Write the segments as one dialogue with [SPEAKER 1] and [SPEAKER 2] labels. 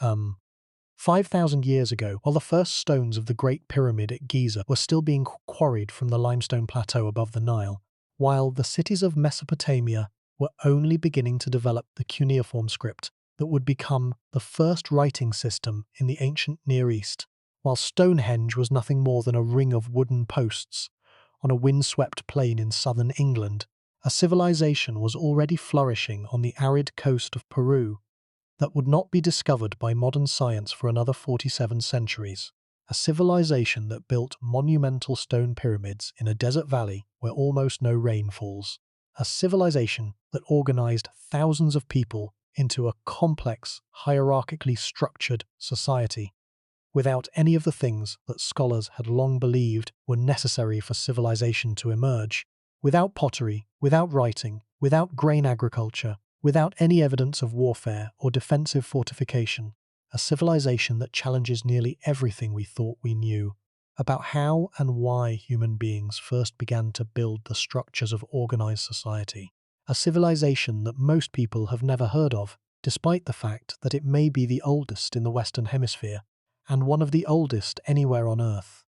[SPEAKER 1] Um, 5,000 years ago, while the first stones of the Great Pyramid at Giza were still being quarried from the limestone plateau above the Nile, while the cities of Mesopotamia were only beginning to develop the cuneiform script that would become the first writing system in the ancient Near East, while Stonehenge was nothing more than a ring of wooden posts on a windswept plain in southern England, a civilization was already flourishing on the arid coast of Peru that would not be discovered by modern science for another 47 centuries. A civilization that built monumental stone pyramids in a desert valley where almost no rain falls. A civilization that organized thousands of people into a complex, hierarchically structured society, without any of the things that scholars had long believed were necessary for civilization to emerge. Without pottery, without writing, without grain agriculture, without any evidence of warfare or defensive fortification, a civilization that challenges nearly everything we thought we knew about how and why human beings first began to build the structures of organized society. A civilization that most people have never heard of, despite the fact that it may be the oldest in the Western Hemisphere and one of the oldest anywhere on Earth.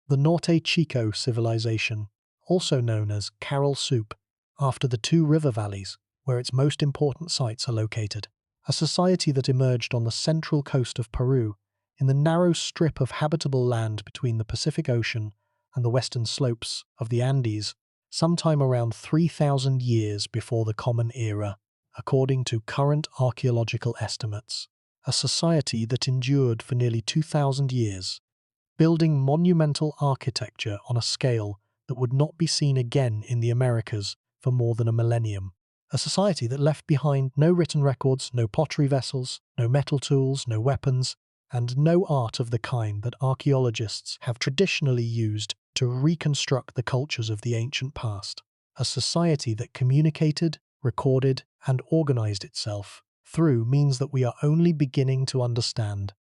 [SPEAKER 1] The Norte Chico civilization, also known as Caral Soup, after the two river valleys where its most important sites are located. A society that emerged on the central coast of Peru, in the narrow strip of habitable land between the Pacific Ocean and the western slopes of the Andes, sometime around 3,000 years before the Common Era, according to current archaeological estimates. A society that endured for nearly 2,000 years, building monumental architecture on a scale that would not be seen again in the Americas for more than a millennium. A society that left behind no written records, no pottery vessels, no metal tools, no weapons, and no art of the kind that archaeologists have traditionally used to reconstruct the cultures of the ancient past. A society that communicated, recorded, and organized itself through means that we are only beginning to understand,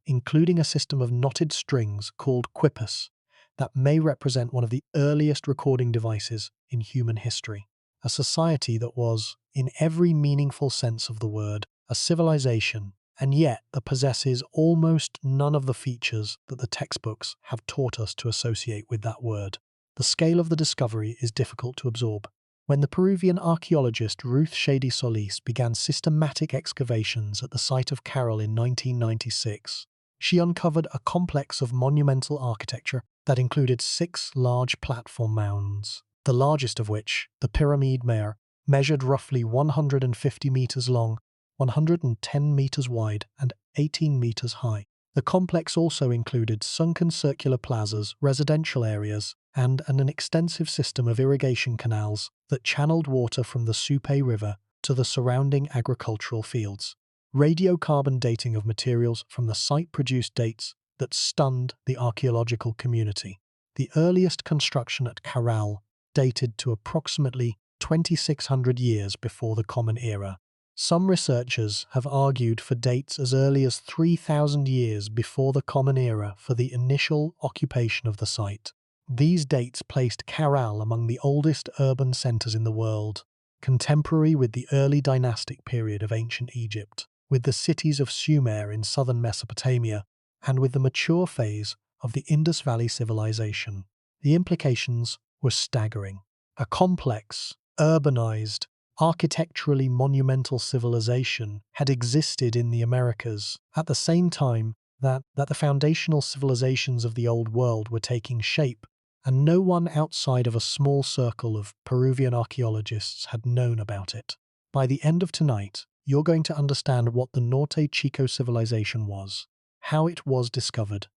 [SPEAKER 1] including a system of knotted strings called quipus that may represent one of the earliest recording devices in human history. A society that was, in every meaningful sense of the word, a civilization, and yet that possesses almost none of the features that the textbooks have taught us to associate with that word. The scale of the discovery is difficult to absorb. When the Peruvian archaeologist Ruth Shady Solis began systematic excavations at the site of Caral in 1996, she uncovered a complex of monumental architecture that included 6 large platform mounds, the largest of which, the Pyramide Mayor, measured roughly 150 meters long, 110 meters wide, and 18 meters high. The complex also included sunken circular plazas, residential areas, and an extensive system of irrigation canals that channeled water from the Supe River to the surrounding agricultural fields. Radiocarbon dating of materials from the site produced dates that stunned the archaeological community. The earliest construction at Caral dated to approximately 2,600 years before the Common Era. Some researchers have argued for dates as early as 3,000 years before the Common Era for the initial occupation of the site. These dates placed Caral among the oldest urban centers in the world, contemporary with the early dynastic period of ancient Egypt, with the cities of Sumer in southern Mesopotamia, and with the mature phase of the Indus Valley civilization. The implications were staggering. A complex, urbanized, architecturally monumental civilization had existed in the Americas at the same time that the foundational civilizations of the Old World were taking shape, and no one outside of a small circle of Peruvian archaeologists had known about it. By the end of tonight, you're going to understand what the Norte Chico civilization was, how it was discovered,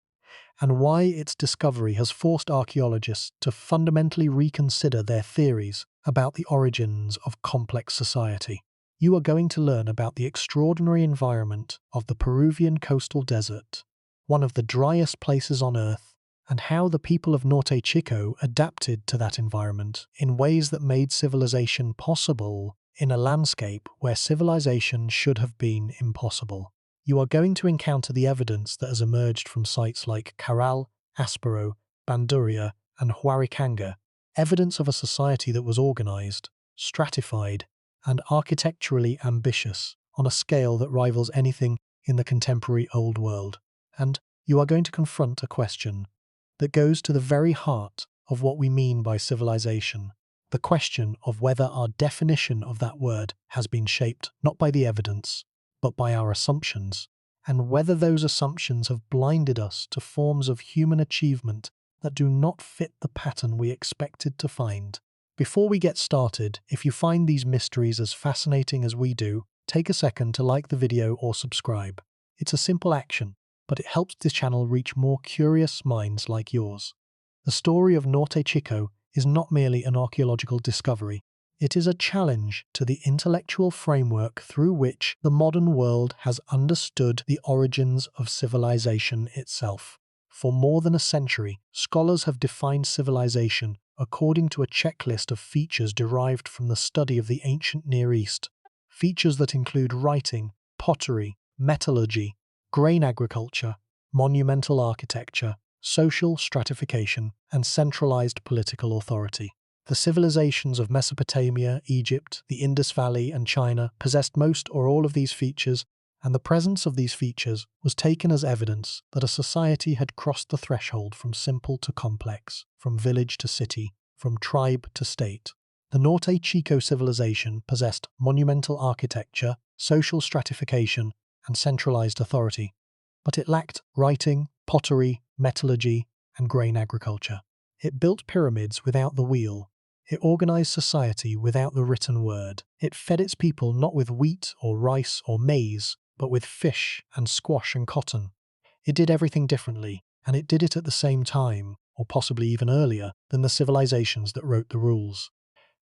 [SPEAKER 1] and why its discovery has forced archaeologists to fundamentally reconsider their theories about the origins of complex society. You are going to learn about the extraordinary environment of the Peruvian coastal desert, one of the driest places on Earth, and how the people of Norte Chico adapted to that environment in ways that made civilization possible in a landscape where civilization should have been impossible. You are going to encounter the evidence that has emerged from sites like Caral, Aspero, Banduria, and Huaricanga, evidence of a society that was organized, stratified, and architecturally ambitious on a scale that rivals anything in the contemporary Old World. And you are going to confront a question that goes to the very heart of what we mean by civilization. The question of whether our definition of that word has been shaped not by the evidence, but by our assumptions, and whether those assumptions have blinded us to forms of human achievement that do not fit the pattern we expected to find. Before we get started, if you find these mysteries as fascinating as we do, take a second to like the video or subscribe. It's a simple action, but it helps this channel reach more curious minds like yours. The story of Norte Chico is not merely an archaeological discovery. It is a challenge to the intellectual framework through which the modern world has understood the origins of civilization itself. For more than a century, scholars have defined civilization according to a checklist of features derived from the study of the ancient Near East. Features that include writing, pottery, metallurgy, grain agriculture, monumental architecture, social stratification, and centralized political authority. The civilizations of Mesopotamia, Egypt, the Indus Valley, and China possessed most or all of these features, and the presence of these features was taken as evidence that a society had crossed the threshold from simple to complex, from village to city, from tribe to state. The Norte Chico civilization possessed monumental architecture, social stratification, and centralized authority, but it lacked writing, pottery, metallurgy, and grain agriculture. It built pyramids without the wheel. It organized society without the written word. It fed its people not with wheat or rice or maize, but with fish and squash and cotton. It did everything differently, and it did it at the same time, or possibly even earlier, than the civilizations that wrote the rules.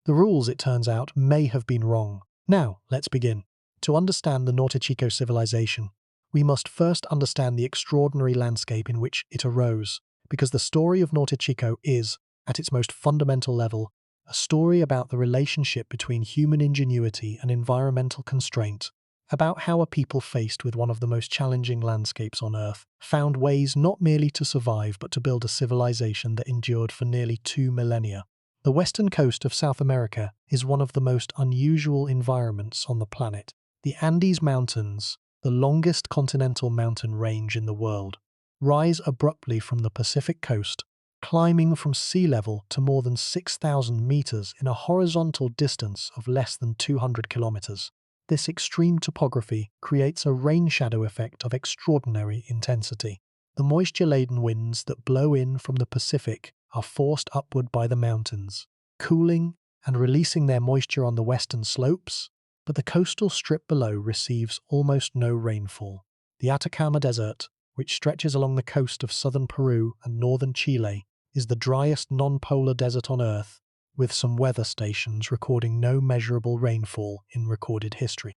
[SPEAKER 1] The rules, it turns out, may have been wrong. Now, let's begin. To understand the Norte Chico civilization, we must first understand the extraordinary landscape in which it arose, because the story of Norte Chico is, at its most fundamental level, a story about the relationship between human ingenuity and environmental constraint, about how a people faced with one of the most challenging landscapes on Earth found ways not merely to survive but to build a civilization that endured for nearly 2 millennia. The western coast of South America is one of the most unusual environments on the planet. The Andes Mountains, the longest continental mountain range in the world, rise abruptly from the Pacific coast, climbing from sea level to more than 6,000 meters in a horizontal distance of less than 200 kilometers. This extreme topography creates a rain shadow effect of extraordinary intensity. The moisture-laden winds that blow in from the Pacific are forced upward by the mountains, cooling and releasing their moisture on the western slopes, but the coastal strip below receives almost no rainfall. The Atacama Desert, which stretches along the coast of southern Peru and northern Chile, is the driest non-polar desert on Earth, with some weather stations recording no measurable rainfall in recorded history.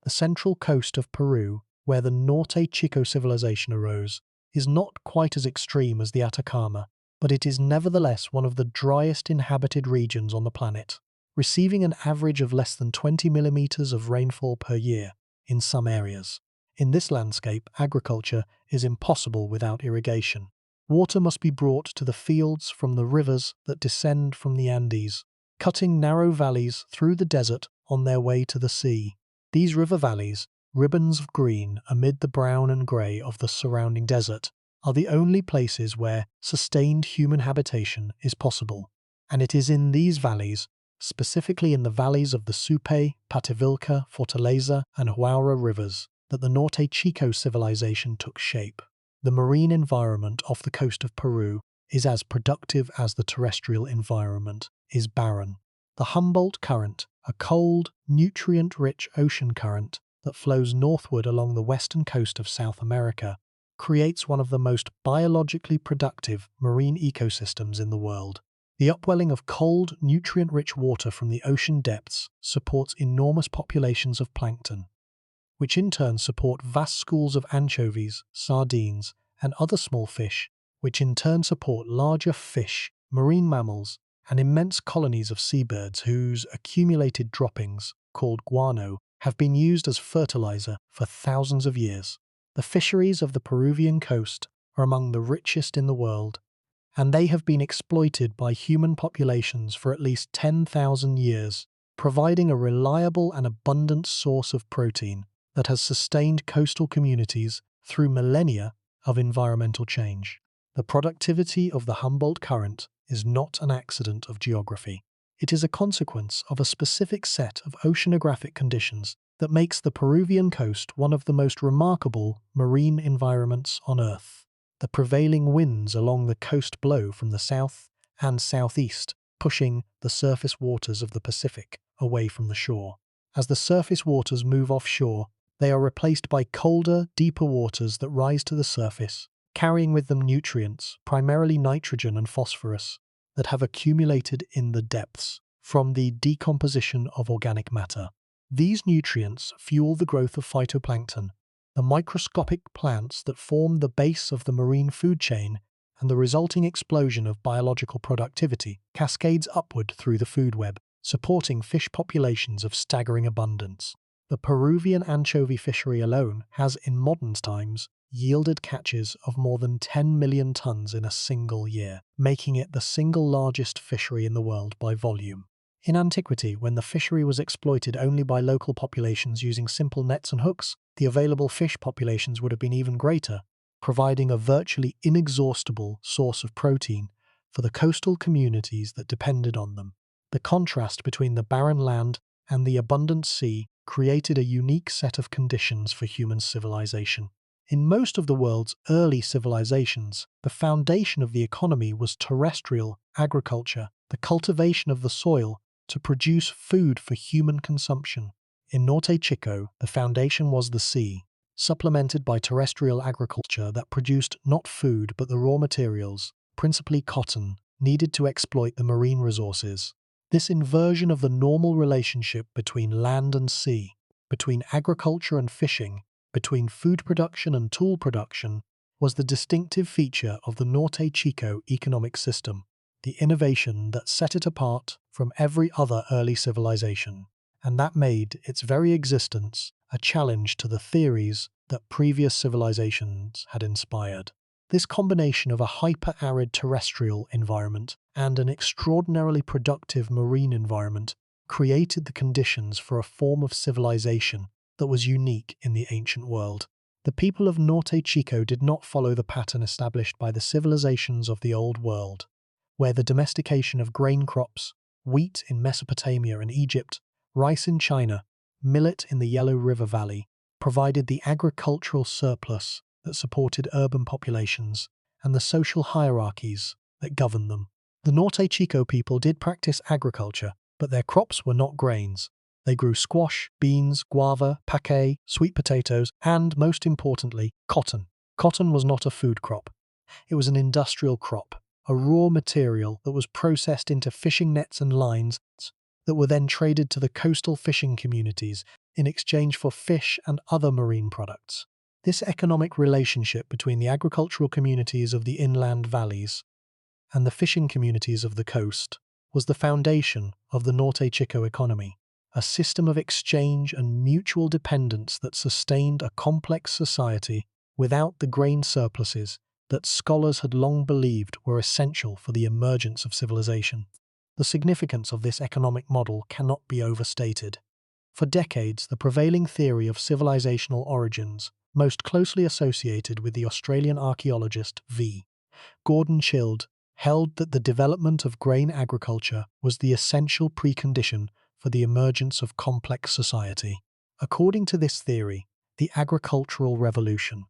[SPEAKER 1] The central coast of Peru, where the Norte Chico civilization arose, is not quite as extreme as the Atacama, but it is nevertheless one of the driest inhabited regions on the planet, receiving an average of less than 20 millimeters of rainfall per year in some areas. In this landscape, agriculture is impossible without irrigation. Water must be brought to the fields from the rivers that descend from the Andes, cutting narrow valleys through the desert on their way to the sea. These river valleys, ribbons of green amid the brown and grey of the surrounding desert, are the only places where sustained human habitation is possible. And it is in these valleys, specifically in the valleys of the Supe, Pativilca, Fortaleza, and Huaura rivers, that the Norte Chico civilization took shape. The marine environment off the coast of Peru is as productive as the terrestrial environment is barren. The Humboldt Current, a cold, nutrient-rich ocean current that flows northward along the western coast of South America, creates one of the most biologically productive marine ecosystems in the world. The upwelling of cold, nutrient-rich water from the ocean depths supports enormous populations of plankton, which in turn support vast schools of anchovies, sardines, and other small fish, which in turn support larger fish, marine mammals, and immense colonies of seabirds whose accumulated droppings, called guano, have been used as fertilizer for thousands of years. The fisheries of the Peruvian coast are among the richest in the world, and they have been exploited by human populations for at least 10,000 years, providing a reliable and abundant source of protein, that has sustained coastal communities through millennia of environmental change. The productivity of the Humboldt Current is not an accident of geography. It is a consequence of a specific set of oceanographic conditions that makes the Peruvian coast one of the most remarkable marine environments on Earth. The prevailing winds along the coast blow from the south and southeast, pushing the surface waters of the Pacific away from the shore. As the surface waters move offshore, they are replaced by colder, deeper waters that rise to the surface, carrying with them nutrients, primarily nitrogen and phosphorus, that have accumulated in the depths from the decomposition of organic matter. These nutrients fuel the growth of phytoplankton, the microscopic plants that form the base of the marine food chain, and the resulting explosion of biological productivity cascades upward through the food web, supporting fish populations of staggering abundance. The Peruvian anchovy fishery alone has, in modern times, yielded catches of more than 10 million tons in a single year, making it the single largest fishery in the world by volume. In antiquity, when the fishery was exploited only by local populations using simple nets and hooks, the available fish populations would have been even greater, providing a virtually inexhaustible source of protein for the coastal communities that depended on them. The contrast between the barren land and the abundant sea created a unique set of conditions for human civilization. In most of the world's early civilizations, the foundation of the economy was terrestrial agriculture, the cultivation of the soil to produce food for human consumption. In Norte Chico, the foundation was the sea, supplemented by terrestrial agriculture that produced not food but the raw materials, principally cotton, needed to exploit the marine resources. This inversion of the normal relationship between land and sea, between agriculture and fishing, between food production and tool production, was the distinctive feature of the Norte Chico economic system, the innovation that set it apart from every other early civilization, and that made its very existence a challenge to the theories that previous civilizations had inspired. This combination of a hyper-arid terrestrial environment and an extraordinarily productive marine environment created the conditions for a form of civilization that was unique in the ancient world. The people of Norte Chico did not follow the pattern established by the civilizations of the Old World, where the domestication of grain crops, wheat in Mesopotamia and Egypt, rice in China, millet in the Yellow River Valley, provided the agricultural surplus that supported urban populations and the social hierarchies that governed them. The Norte Chico people did practice agriculture, but their crops were not grains. They grew squash, beans, guava, pake, sweet potatoes, and, most importantly, cotton. Cotton was not a food crop. It was an industrial crop, a raw material that was processed into fishing nets and lines that were then traded to the coastal fishing communities in exchange for fish and other marine products. This economic relationship between the agricultural communities of the inland valleys and the fishing communities of the coast was the foundation of the Norte Chico economy, a system of exchange and mutual dependence that sustained a complex society without the grain surpluses that scholars had long believed were essential for the emergence of civilization. The significance of this economic model cannot be overstated. For decades, the prevailing theory of civilizational origins, most closely associated with the Australian archaeologist V. Gordon Childe, held that the development of grain agriculture was the essential precondition for the emergence of complex society. According to this theory, the agricultural revolution,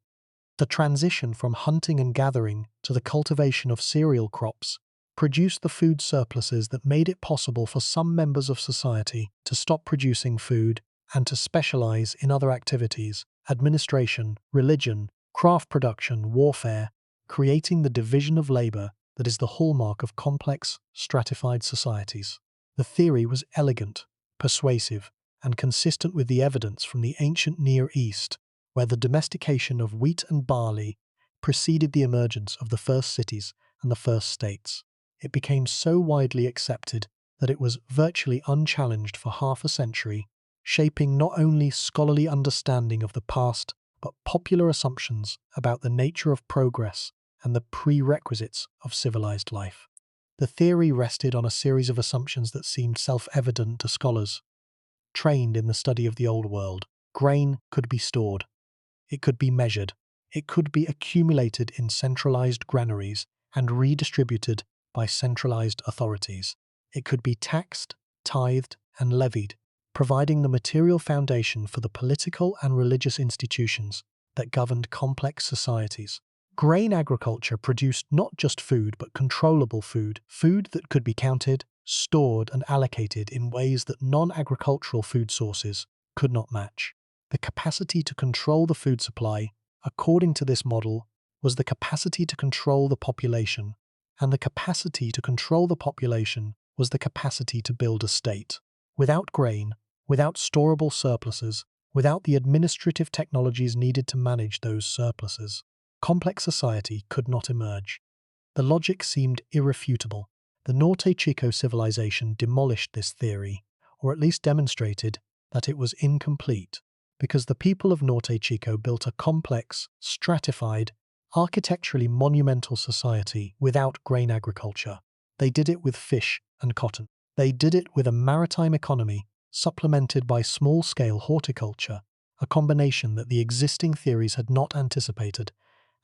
[SPEAKER 1] the transition from hunting and gathering to the cultivation of cereal crops, produced the food surpluses that made it possible for some members of society to stop producing food and to specialize in other activities, administration, religion, craft production, warfare, creating the division of labor that is the hallmark of complex, stratified societies. The theory was elegant, persuasive, and consistent with the evidence from the ancient Near East, where the domestication of wheat and barley preceded the emergence of the first cities and the first states. It became so widely accepted that it was virtually unchallenged for half a century, shaping not only scholarly understanding of the past, but popular assumptions about the nature of progress and the prerequisites of civilized life. The theory rested on a series of assumptions that seemed self-evident to scholars trained in the study of the Old World. Grain could be stored. It could be measured. It could be accumulated in centralized granaries and redistributed by centralized authorities. It could be taxed, tithed, and levied, providing the material foundation for the political and religious institutions that governed complex societies. Grain agriculture produced not just food but controllable food, food that could be counted, stored, and allocated in ways that non-agricultural food sources could not match. The capacity to control the food supply, according to this model, was the capacity to control the population, and the capacity to control the population was the capacity to build a state. Without grain, without storable surpluses, without the administrative technologies needed to manage those surpluses, complex society could not emerge. The logic seemed irrefutable. The Norte Chico civilization demolished this theory, or at least demonstrated that it was incomplete, because the people of Norte Chico built a complex, stratified, architecturally monumental society without grain agriculture. They did it with fish and cotton. They did it with a maritime economy supplemented by small-scale horticulture, a combination that the existing theories had not anticipated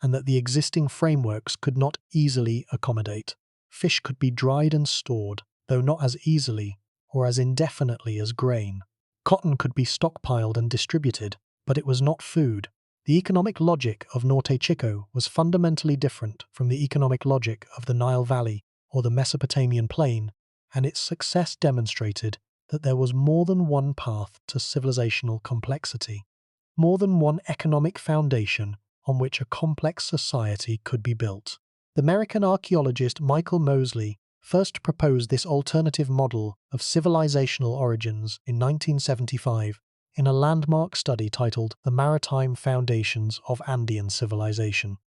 [SPEAKER 1] and that the existing frameworks could not easily accommodate. Fish could be dried and stored, though not as easily or as indefinitely as grain. Cotton could be stockpiled and distributed, but it was not food. The economic logic of Norte Chico was fundamentally different from the economic logic of the Nile Valley or the Mesopotamian plain, and its success demonstrated that there was more than one path to civilizational complexity, more than one economic foundation on which a complex society could be built. The American archaeologist Michael Moseley first proposed this alternative model of civilizational origins in 1975 in a landmark study titled The Maritime Foundations of Andean Civilization.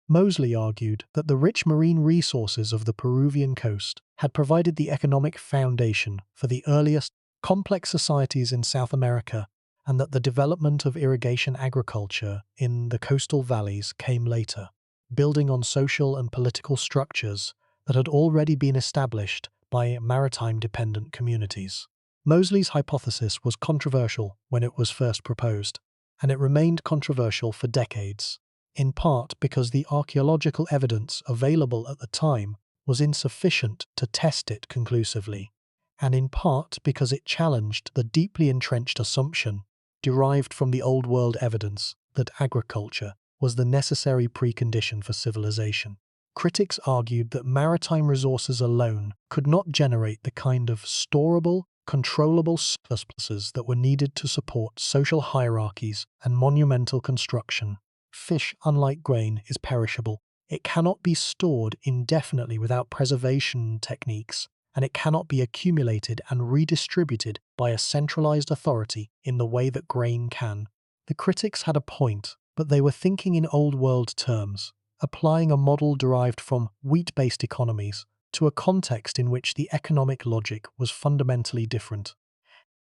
[SPEAKER 1] Moseley argued that the rich marine resources of the Peruvian coast had provided the economic foundation for the earliest complex societies in South America, and that the development of irrigation agriculture in the coastal valleys came later, building on social and political structures that had already been established by maritime-dependent communities. Moseley's hypothesis was controversial when it was first proposed, and it remained controversial for decades, in part because the archaeological evidence available at the time was insufficient to test it conclusively, and in part because it challenged the deeply entrenched assumption derived from the Old World evidence that agriculture was the necessary precondition for civilization. Critics argued that maritime resources alone could not generate the kind of storable, controllable surpluses that were needed to support social hierarchies and monumental construction. Fish, unlike grain, is perishable. It cannot be stored indefinitely without preservation techniques, and it cannot be accumulated and redistributed by a centralized authority in the way that grain can. The critics had a point, but they were thinking in Old World terms, applying a model derived from wheat-based economies to a context in which the economic logic was fundamentally different.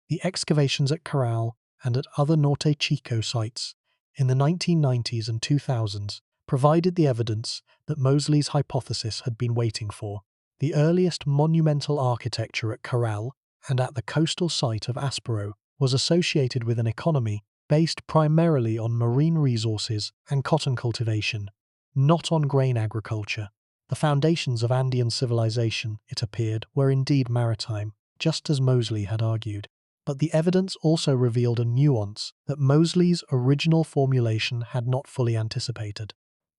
[SPEAKER 1] The excavations at Corral and at other Norte Chico sites in the 1990s and 2000s provided the evidence that Moseley's hypothesis had been waiting for. The earliest monumental architecture at Corral and at the coastal site of Aspero was associated with an economy based primarily on marine resources and cotton cultivation, not on grain agriculture. The foundations of Andean civilization, it appeared, were indeed maritime, just as Moseley had argued. But the evidence also revealed a nuance that Moseley's original formulation had not fully anticipated.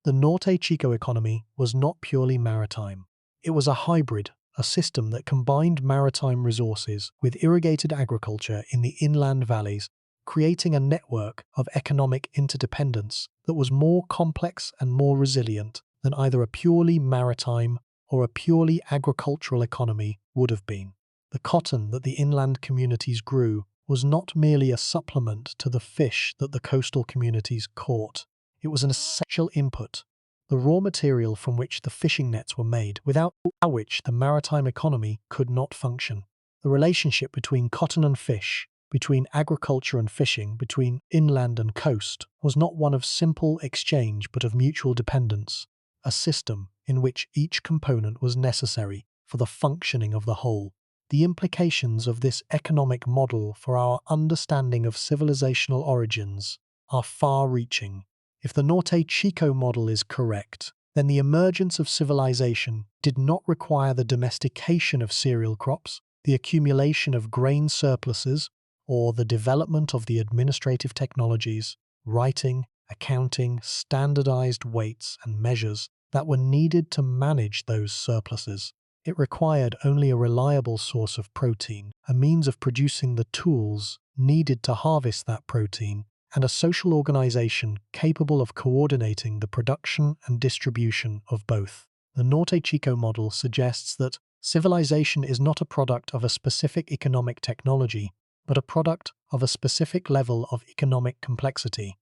[SPEAKER 1] The Norte Chico economy was not purely maritime. It was a hybrid, a system that combined maritime resources with irrigated agriculture in the inland valleys, creating a network of economic interdependence that was more complex and more resilient than either a purely maritime or a purely agricultural economy would have been. The cotton that the inland communities grew was not merely a supplement to the fish that the coastal communities caught. It was an essential input, the raw material from which the fishing nets were made, without which the maritime economy could not function. The relationship between cotton and fish, between agriculture and fishing, between inland and coast, was not one of simple exchange but of mutual dependence, a system in which each component was necessary for the functioning of the whole. the implications of this economic model for our understanding of civilizational origins are far-reaching. If the Norte Chico model is correct, then the emergence of civilization did not require the domestication of cereal crops, the accumulation of grain surpluses, or the development of the administrative technologies, writing, accounting, standardized weights and measures that were needed to manage those surpluses. It required only a reliable source of protein, a means of producing the tools needed to harvest that protein, and a social organization capable of coordinating the production and distribution of both. The Norte Chico model suggests that civilization is not a product of a specific economic technology, but a product of a specific level of economic complexity,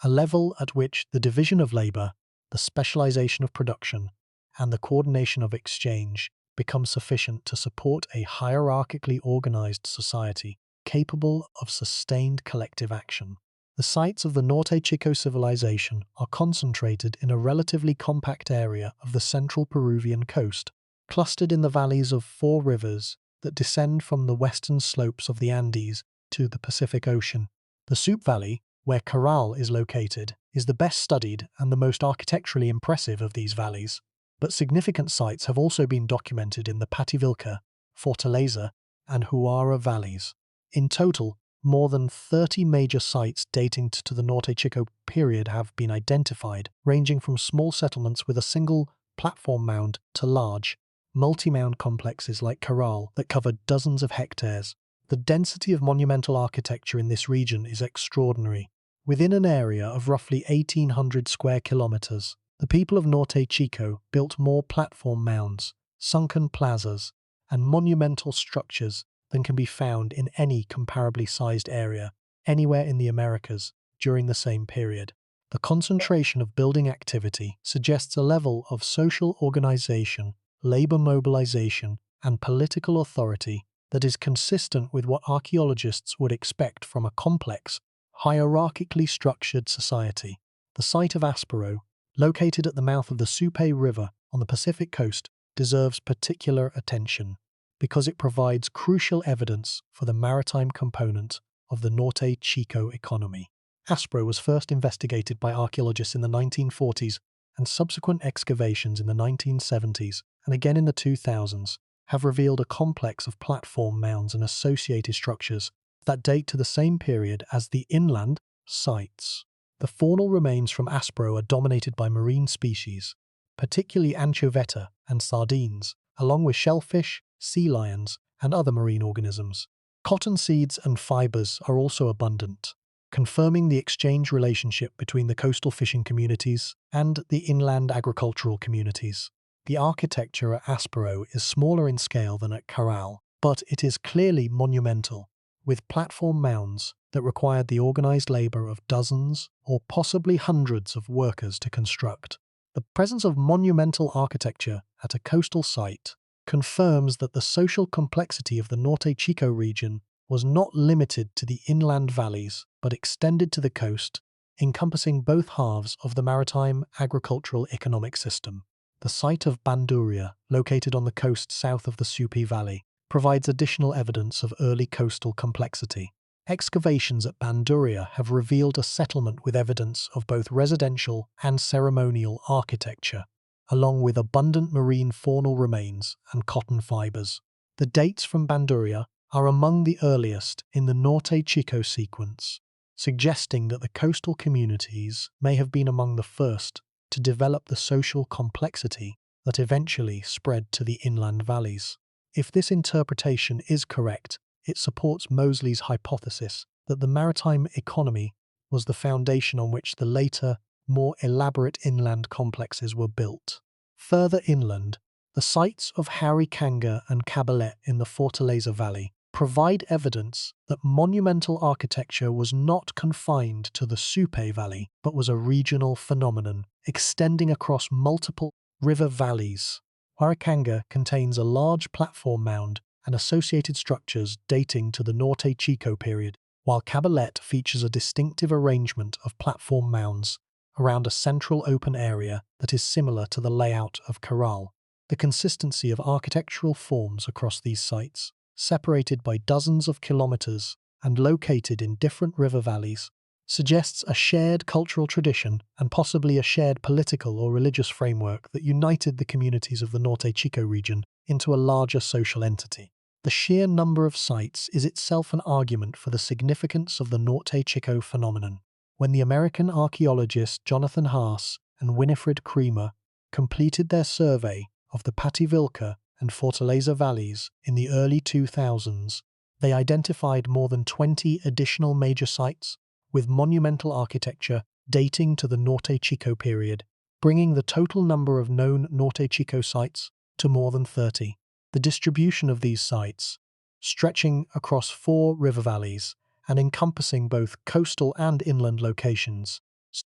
[SPEAKER 1] a level at which the division of labor, the specialization of production, and the coordination of exchange become sufficient to support a hierarchically organized society capable of sustained collective action. The sites of the Norte Chico civilization are concentrated in a relatively compact area of the central Peruvian coast, clustered in the valleys of 4 rivers that descend from the western slopes of the Andes to the Pacific Ocean. The Soup Valley, where Caral is located, is the best studied and the most architecturally impressive of these valleys, but significant sites have also been documented in the Pativilca, Fortaleza, and Huara valleys. In total, more than 30 major sites dating to the Norte Chico period have been identified, ranging from small settlements with a single platform mound to large, multi-mound complexes like Caral that cover dozens of hectares. The density of monumental architecture in this region is extraordinary. Within an area of roughly 1,800 square kilometers, the people of Norte Chico built more platform mounds, sunken plazas, and monumental structures than can be found in any comparably sized area anywhere in the Americas during the same period. The concentration of building activity suggests a level of social organization, labor mobilization, and political authority that is consistent with what archaeologists would expect from a complex, hierarchically structured society. The site of Aspero, located at the mouth of the Supe River on the Pacific coast, deserves particular attention because it provides crucial evidence for the maritime component of the Norte Chico economy. Aspero was first investigated by archaeologists in the 1940s, and subsequent excavations in the 1970s and again in the 2000s have revealed a complex of platform mounds and associated structures that date to the same period as the inland sites. The faunal remains from Aspero are dominated by marine species, particularly anchoveta and sardines, along with shellfish, sea lions, and other marine organisms. Cotton seeds and fibers are also abundant, confirming the exchange relationship between the coastal fishing communities and the inland agricultural communities. The architecture at Aspero is smaller in scale than at Caral, but it is clearly monumental, with platform mounds that required the organized labor of dozens or possibly hundreds of workers to construct. The presence of monumental architecture at a coastal site confirms that the social complexity of the Norte Chico region was not limited to the inland valleys, but extended to the coast, encompassing both halves of the maritime agricultural economic system. The site of Banduria, located on the coast south of the Supi Valley, provides additional evidence of early coastal complexity. Excavations at Banduria have revealed a settlement with evidence of both residential and ceremonial architecture, along with abundant marine faunal remains and cotton fibers. The dates from Banduria are among the earliest in the Norte Chico sequence, suggesting that the coastal communities may have been among the first to develop the social complexity that eventually spread to the inland valleys. If this interpretation is correct, it supports Moseley's hypothesis that the maritime economy was the foundation on which the later, more elaborate inland complexes were built. Further inland, the sites of Harikanga and Cabalet in the Fortaleza Valley provide evidence that monumental architecture was not confined to the Supe Valley, but was a regional phenomenon, extending across multiple river valleys. Harikanga contains a large platform mound and associated structures dating to the Norte Chico period, while Cabalet features a distinctive arrangement of platform mounds around a central open area that is similar to the layout of Caral. The consistency of architectural forms across these sites separated by dozens of kilometers and located in different river valleys, suggests a shared cultural tradition and possibly a shared political or religious framework that united the communities of the Norte Chico region into a larger social entity. The sheer number of sites is itself an argument for the significance of the Norte Chico phenomenon. When the American archaeologists Jonathan Haas and Winifred Creamer completed their survey of the Pativilca and Fortaleza valleys in the early 2000s, they identified more than 20 additional major sites with monumental architecture dating to the Norte Chico period, bringing the total number of known Norte Chico sites to more than 30. The distribution of these sites, stretching across 4 river valleys and encompassing both coastal and inland locations,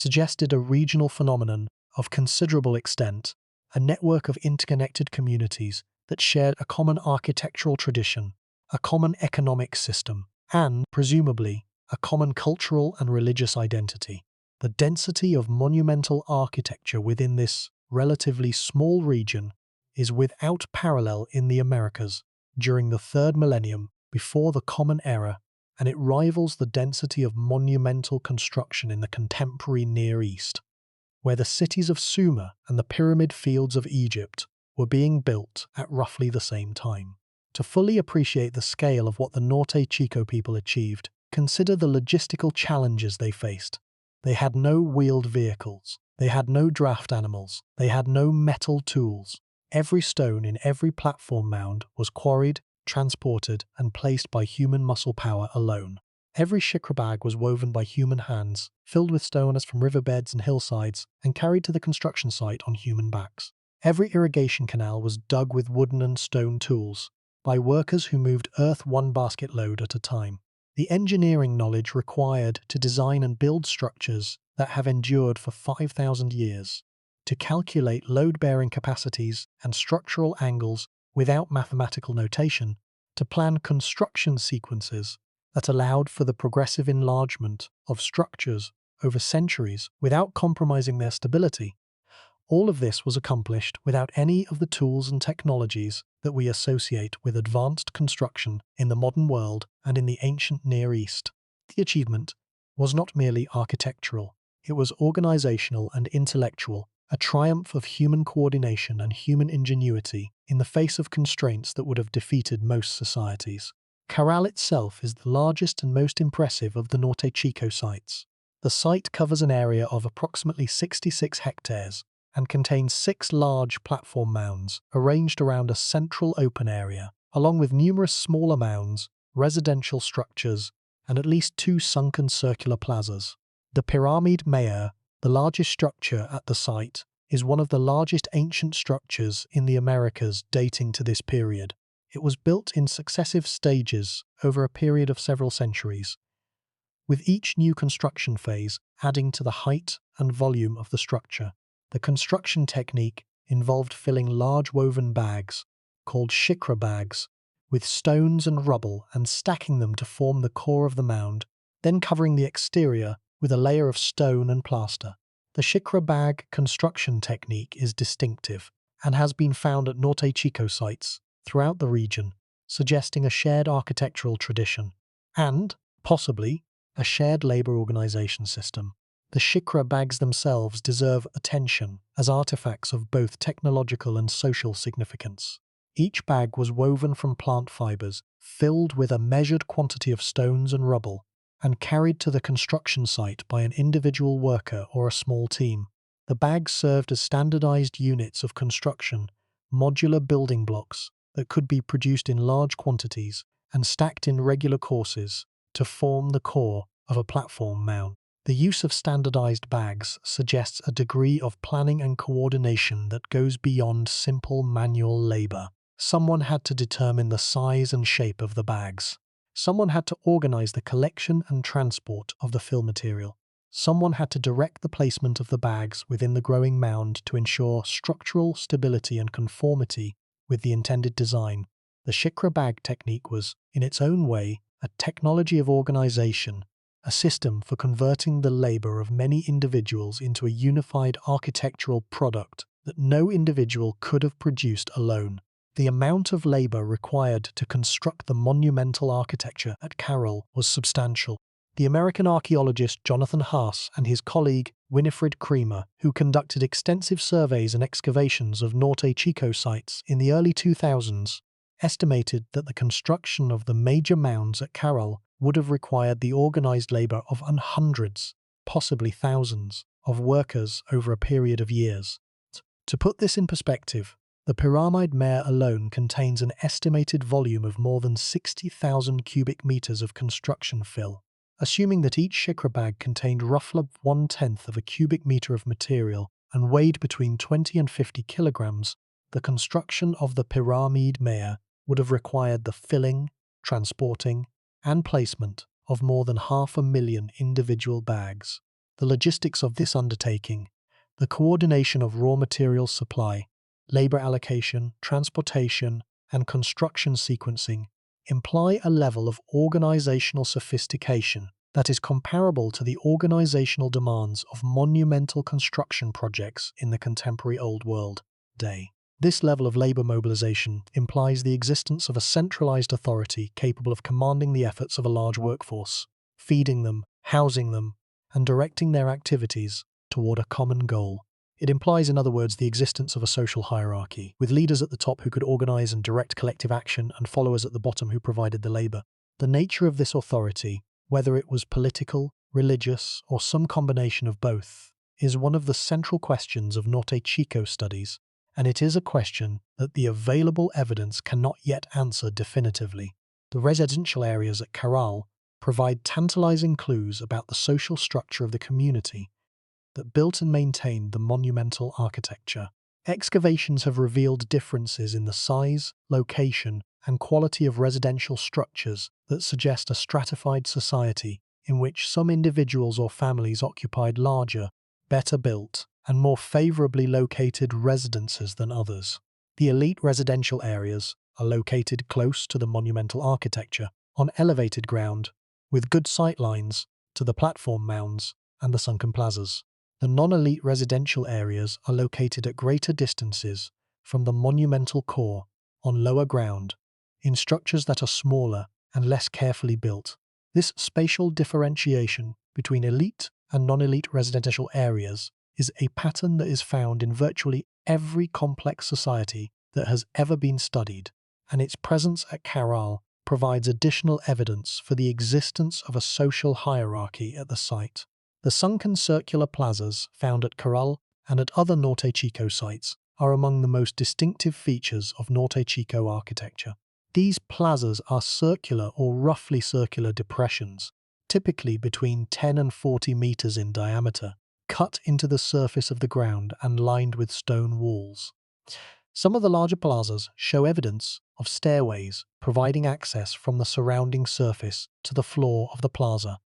[SPEAKER 1] suggested a regional phenomenon of considerable extent, a network of interconnected communities that shared a common architectural tradition, a common economic system, and, presumably, a common cultural and religious identity. The density of monumental architecture within this relatively small region is without parallel in the Americas during the 3rd millennium before the Common Era, and it rivals the density of monumental construction in the contemporary Near East, where the cities of Sumer and the pyramid fields of Egypt were being built at roughly the same time. To fully appreciate the scale of what the Norte Chico people achieved, consider the logistical challenges they faced. They had no wheeled vehicles, they had no draft animals, they had no metal tools. Every stone in every platform mound was quarried, transported, and placed by human muscle power alone. Every shikra bag was woven by human hands, filled with stones from riverbeds and hillsides, and carried to the construction site on human backs. Every irrigation canal was dug with wooden and stone tools, by workers who moved earth one basket load at a time. The engineering knowledge required to design and build structures that have endured for 5,000 years, to calculate load-bearing capacities and structural angles without mathematical notation, to plan construction sequences that allowed for the progressive enlargement of structures over centuries without compromising their stability. All of this was accomplished without any of the tools and technologies that we associate with advanced construction in the modern world and in the ancient Near East. The achievement was not merely architectural, it was organizational and intellectual, a triumph of human coordination and human ingenuity in the face of constraints that would have defeated most societies. Caral itself is the largest and most impressive of the Norte Chico sites. The site covers an area of approximately 66 hectares and contains 6 large platform mounds arranged around a central open area, along with numerous smaller mounds, residential structures, and at least 2 sunken circular plazas. The Pyramid Mayor, the largest structure at the site, is one of the largest ancient structures in the Americas dating to this period. It was built in successive stages over a period of several centuries, with each new construction phase adding to the height and volume of the structure. The construction technique involved filling large woven bags, called shikra bags, with stones and rubble and stacking them to form the core of the mound, then covering the exterior with a layer of stone and plaster. The shikra bag construction technique is distinctive and has been found at Norte Chico sites throughout the region, suggesting a shared architectural tradition and, possibly, a shared labor organization system. The shikra bags themselves deserve attention as artifacts of both technological and social significance. Each bag was woven from plant fibers, filled with a measured quantity of stones and rubble, and carried to the construction site by an individual worker or a small team. The bags served as standardized units of construction, modular building blocks that could be produced in large quantities and stacked in regular courses to form the core of a platform mound. The use of standardized bags suggests a degree of planning and coordination that goes beyond simple manual labor. Someone had to determine the size and shape of the bags. Someone had to organize the collection and transport of the fill material. Someone had to direct the placement of the bags within the growing mound to ensure structural stability and conformity with the intended design. The shikra bag technique was, in its own way, a technology of organization, a system for converting the labor of many individuals into a unified architectural product that no individual could have produced alone. the amount of labor required to construct the monumental architecture at Caral was substantial. The American archaeologist Jonathan Haas and his colleague Winifred Creamer, who conducted extensive surveys and excavations of Norte Chico sites in the early 2000s, estimated that the construction of the major mounds at Caral would have required the organized labor of hundreds, possibly thousands, of workers over a period of years. To put this in perspective, the Pyramid Mare alone contains an estimated volume of more than 60,000 cubic meters of construction fill. Assuming that each shikra bag contained roughly 1/10 of a cubic meter of material and weighed between 20 and 50 kilograms, the construction of the Pyramid Mare would have required the filling, transporting, and placement of more than 500,000 individual bags. The logistics of this undertaking, the coordination of raw material supply, labor allocation, transportation, and construction sequencing imply a level of organizational sophistication that is comparable to the organizational demands of monumental construction projects in the contemporary Old World day. This level of labor mobilization implies the existence of a centralized authority capable of commanding the efforts of a large workforce, feeding them, housing them, and directing their activities toward a common goal. It implies, in other words, the existence of a social hierarchy, with leaders at the top who could organize and direct collective action and followers at the bottom who provided the labor. The nature of this authority, whether it was political, religious, or some combination of both, is one of the central questions of Norte Chico studies, and it is a question that the available evidence cannot yet answer definitively. The residential areas at Caral provide tantalizing clues about the social structure of the community that built and maintained the monumental architecture. Excavations have revealed differences in the size, location, and quality of residential structures that suggest a stratified society in which some individuals or families occupied larger, better built, and more favorably located residences than others. The elite residential areas are located close to the monumental architecture, on elevated ground, with good sight lines to the platform mounds and the sunken plazas. The non-elite residential areas are located at greater distances from the monumental core, on lower ground, in structures that are smaller and less carefully built. This spatial differentiation between elite and non-elite residential areas is a pattern that is found in virtually every complex society that has ever been studied, and its presence at Caral provides additional evidence for the existence of a social hierarchy at the site. The sunken circular plazas found at Caral and at other Norte Chico sites are among the most distinctive features of Norte Chico architecture. These plazas are circular or roughly circular depressions, typically between 10 and 40 meters in diameter, cut into the surface of the ground and lined with stone walls. Some of the larger plazas show evidence of stairways providing access from the surrounding surface to the floor of the plaza,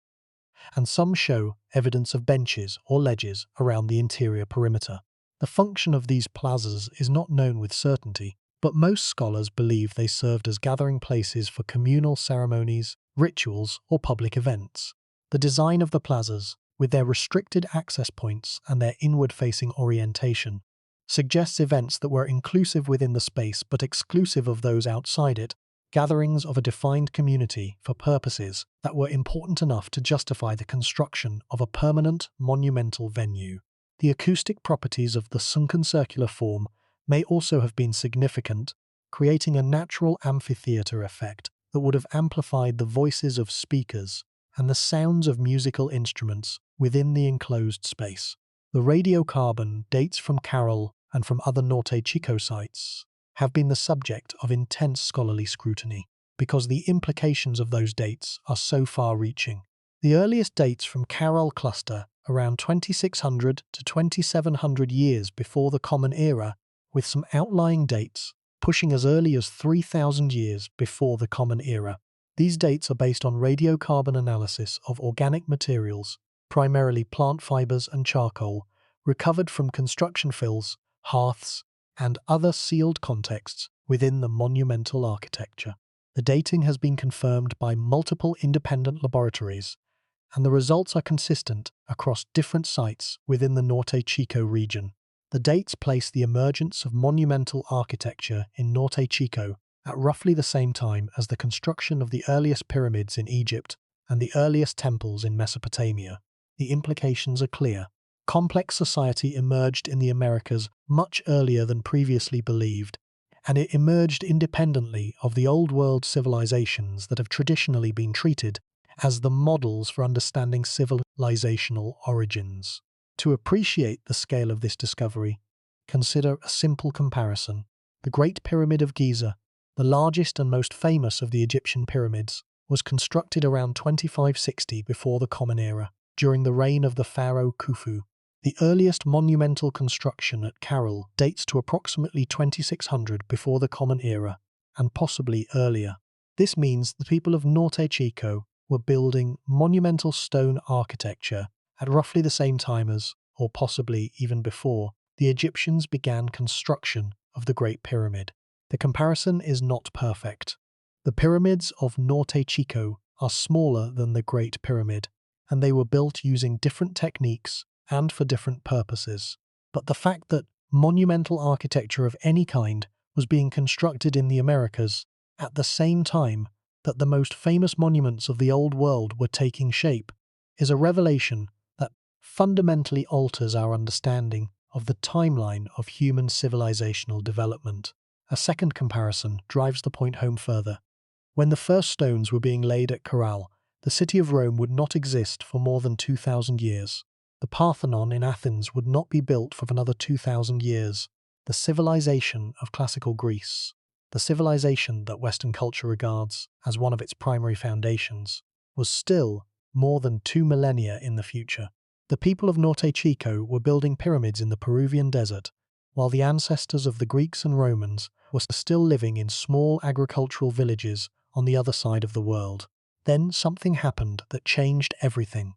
[SPEAKER 1] and some show evidence of benches or ledges around the interior perimeter. The function of these plazas is not known with certainty, but most scholars believe they served as gathering places for communal ceremonies, rituals, or public events. The design of the plazas, with their restricted access points and their inward-facing orientation, suggests events that were inclusive within the space but exclusive of those outside it, gatherings of a defined community for purposes that were important enough to justify the construction of a permanent monumental venue. The acoustic properties of the sunken circular form may also have been significant, creating a natural amphitheater effect that would have amplified the voices of speakers and the sounds of musical instruments within the enclosed space. The radiocarbon dates from Caral and from other Norte Chico sites have been the subject of intense scholarly scrutiny, because the implications of those dates are so far-reaching. The earliest dates from Caral cluster around 2600 to 2700 years before the Common Era, with some outlying dates pushing as early as 3000 years before the Common Era. These dates are based on radiocarbon analysis of organic materials, primarily plant fibers and charcoal, recovered from construction fills, hearths, and other sealed contexts within the monumental architecture. The dating has been confirmed by multiple independent laboratories, and the results are consistent across different sites within the Norte Chico region. The dates place the emergence of monumental architecture in Norte Chico at roughly the same time as the construction of the earliest pyramids in Egypt and the earliest temples in Mesopotamia. The implications are clear. Complex society emerged in the Americas much earlier than previously believed, and it emerged independently of the Old World civilizations that have traditionally been treated as the models for understanding civilizational origins. To appreciate the scale of this discovery, consider a simple comparison. The Great Pyramid of Giza, the largest and most famous of the Egyptian pyramids, was constructed around 2560 before the Common Era, during the reign of the pharaoh Khufu. The earliest monumental construction at Caral dates to approximately 2600 before the Common Era, and possibly earlier. This means the people of Norte Chico were building monumental stone architecture at roughly the same time as, or possibly even before, the Egyptians began construction of the Great Pyramid. The comparison is not perfect. The pyramids of Norte Chico are smaller than the Great Pyramid, and they were built using different techniques and for different purposes. But the fact that monumental architecture of any kind was being constructed in the Americas at the same time that the most famous monuments of the Old World were taking shape is a revelation that fundamentally alters our understanding of the timeline of human civilizational development. A second comparison drives the point home further. When the first stones were being laid at Caral, the city of Rome would not exist for more than 2,000 years. The Parthenon in Athens would not be built for another 2,000 years. The civilization of classical Greece, the civilization that Western culture regards as one of its primary foundations, was still more than 2 millennia in the future. The people of Norte Chico were building pyramids in the Peruvian desert, while the ancestors of the Greeks and Romans were still living in small agricultural villages on the other side of the world. Then something happened that changed everything.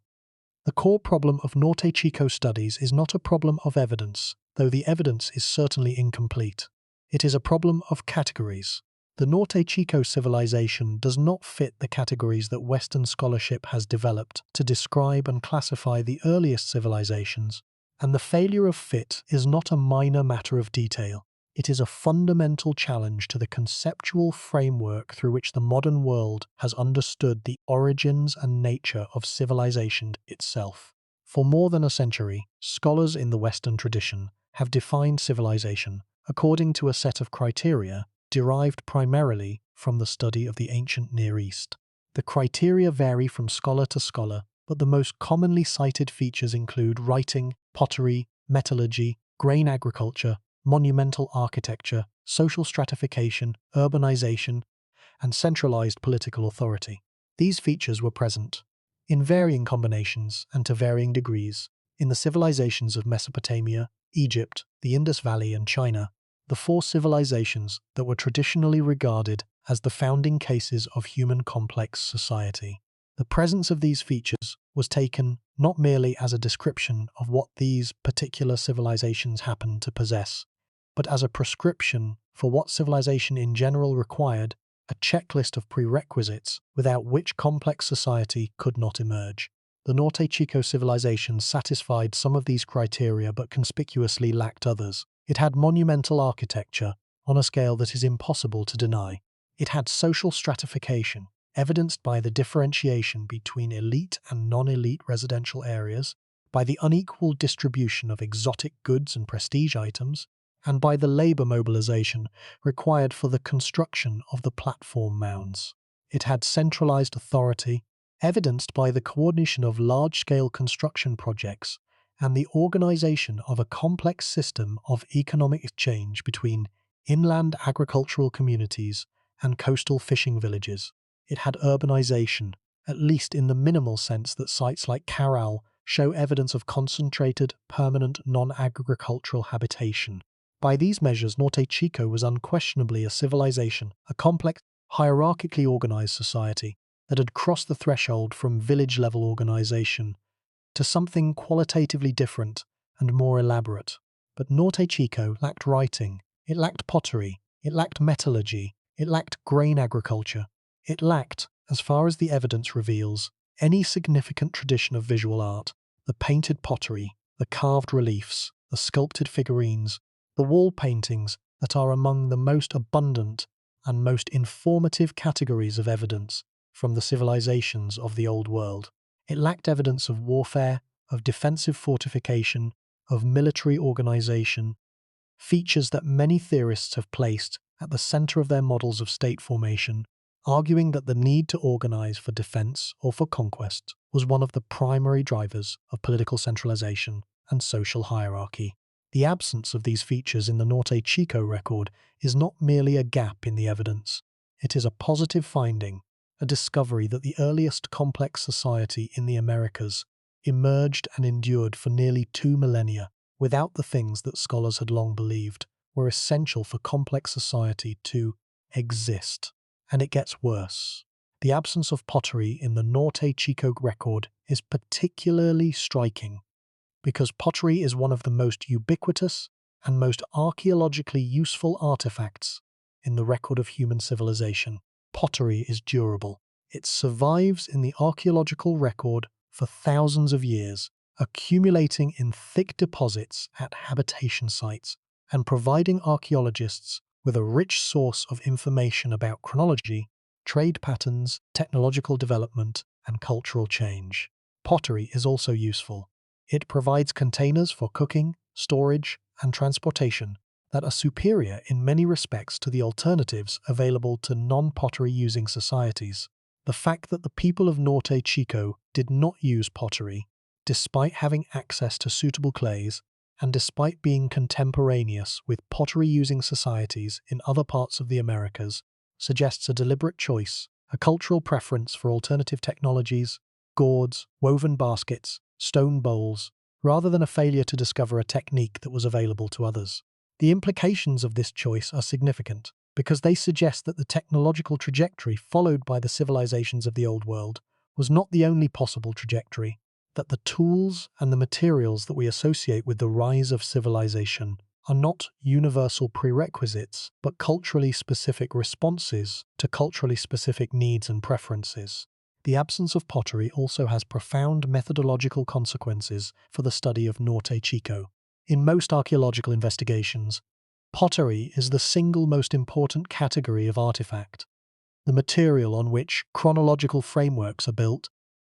[SPEAKER 1] The core problem of Norte Chico studies is not a problem of evidence, though the evidence is certainly incomplete. It is a problem of categories. The Norte Chico civilization does not fit the categories that Western scholarship has developed to describe and classify the earliest civilizations, and the failure of fit is not a minor matter of detail. It is a fundamental challenge to the conceptual framework through which the modern world has understood the origins and nature of civilization itself. For more than a century, scholars in the Western tradition have defined civilization according to a set of criteria derived primarily from the study of the ancient Near East. The criteria vary from scholar to scholar, but the most commonly cited features include writing, pottery, metallurgy, grain agriculture, monumental architecture, social stratification, urbanization, and centralized political authority. These features were present, in varying combinations and to varying degrees, in the civilizations of Mesopotamia, Egypt, the Indus Valley, and China, the four civilizations that were traditionally regarded as the founding cases of human complex society. The presence of these features was taken not merely as a description of what these particular civilizations happened to possess, but as a prescription for what civilization in general required, a checklist of prerequisites without which complex society could not emerge. The Norte Chico civilization satisfied some of these criteria but conspicuously lacked others. It had monumental architecture on a scale that is impossible to deny. It had social stratification, evidenced by the differentiation between elite and non-elite residential areas, by the unequal distribution of exotic goods and prestige items, and by the labor mobilization required for the construction of the platform mounds. It had centralized authority, evidenced by the coordination of large-scale construction projects and the organization of a complex system of economic exchange between inland agricultural communities and coastal fishing villages. It had urbanization, at least in the minimal sense that sites like Caral show evidence of concentrated, permanent, non-agricultural habitation. By these measures, Norte Chico was unquestionably a civilization, a complex, hierarchically organized society that had crossed the threshold from village-level organization to something qualitatively different and more elaborate. But Norte Chico lacked writing, it lacked pottery, it lacked metallurgy, it lacked grain agriculture, it lacked, as far as the evidence reveals, any significant tradition of visual art, the painted pottery, the carved reliefs, the sculpted figurines, the wall paintings that are among the most abundant and most informative categories of evidence from the civilizations of the Old World. It lacked evidence of warfare, of defensive fortification, of military organization, features that many theorists have placed at the center of their models of state formation, arguing that the need to organize for defense or for conquest was one of the primary drivers of political centralization and social hierarchy. The absence of these features in the Norte Chico record is not merely a gap in the evidence. It is a positive finding, a discovery that the earliest complex society in the Americas emerged and endured for nearly 2 millennia without the things that scholars had long believed were essential for complex society to exist. And it gets worse. The absence of pottery in the Norte Chico record is particularly striking because pottery is one of the most ubiquitous and most archaeologically useful artifacts in the record of human civilization. Pottery is durable. It survives in the archaeological record for thousands of years, accumulating in thick deposits at habitation sites and providing archaeologists with a rich source of information about chronology, trade patterns, technological development, and cultural change. Pottery is also useful. It provides containers for cooking, storage, and transportation that are superior in many respects to the alternatives available to non-pottery using societies. The fact that the people of Norte Chico did not use pottery, despite having access to suitable clays, and despite being contemporaneous with pottery-using societies in other parts of the Americas, suggests a deliberate choice, a cultural preference for alternative technologies, gourds, woven baskets, stone bowls, rather than a failure to discover a technique that was available to others. The implications of this choice are significant, because they suggest that the technological trajectory followed by the civilizations of the Old World was not the only possible trajectory, that the tools and the materials that we associate with the rise of civilization are not universal prerequisites, but culturally specific responses to culturally specific needs and preferences. The absence of pottery also has profound methodological consequences for the study of Norte Chico. In most archaeological investigations, pottery is the single most important category of artifact, the material on which chronological frameworks are built,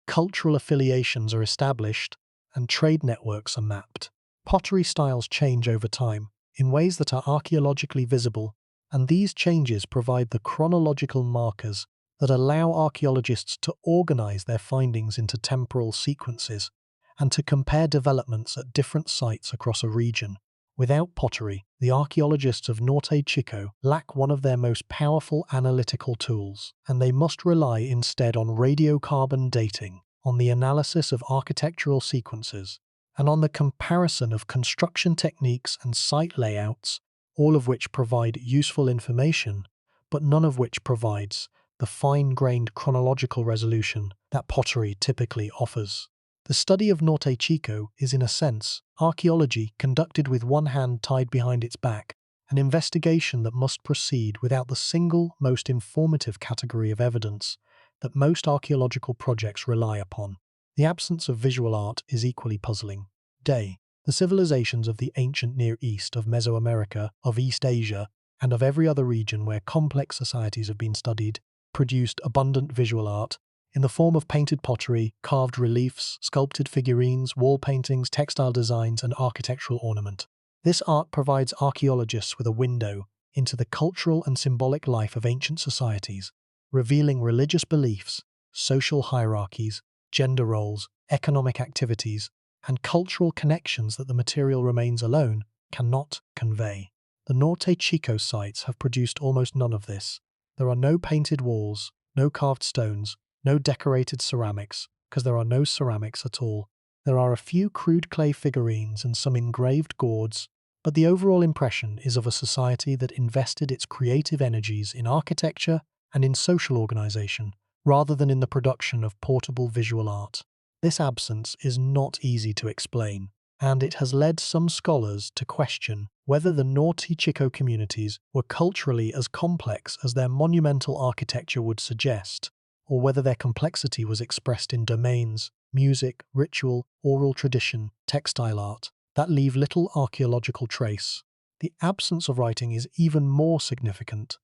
[SPEAKER 1] cultural affiliations are established, and trade networks are mapped. Pottery styles change over time in ways that are archaeologically visible, and these changes provide the chronological markers that allow archaeologists to organize their findings into temporal sequences and to compare developments at different sites across a region. Without pottery, the archaeologists of Norte Chico lack one of their most powerful analytical tools, and they must rely instead on radiocarbon dating, on the analysis of architectural sequences, and on the comparison of construction techniques and site layouts, all of which provide useful information, but none of which provides the fine-grained chronological resolution that pottery typically offers. The study of Norte Chico is, in a sense, archaeology conducted with one hand tied behind its back, an investigation that must proceed without the single most informative category of evidence that most archaeological projects rely upon. The absence of visual art is equally puzzling. The civilizations of the ancient Near East, of Mesoamerica, of East Asia, and of every other region where complex societies have been studied, produced abundant visual art in the form of painted pottery, carved reliefs, sculpted figurines, wall paintings, textile designs, and architectural ornament. This art provides archaeologists with a window into the cultural and symbolic life of ancient societies, revealing religious beliefs, social hierarchies, gender roles, economic activities, and cultural connections that the material remains alone cannot convey. The Norte Chico sites have produced almost none of this. There are no painted walls, no carved stones, no decorated ceramics, because there are no ceramics at all. There are a few crude clay figurines and some engraved gourds, but the overall impression is of a society that invested its creative energies in architecture and in social organization, rather than in the production of portable visual art. This absence is not easy to explain, and it has led some scholars to question whether the Norte Chico communities were culturally as complex as their monumental architecture would suggest, or whether their complexity was expressed in domains, music, ritual, oral tradition, textile art, that leave little archaeological trace. The absence of writing is even more significant,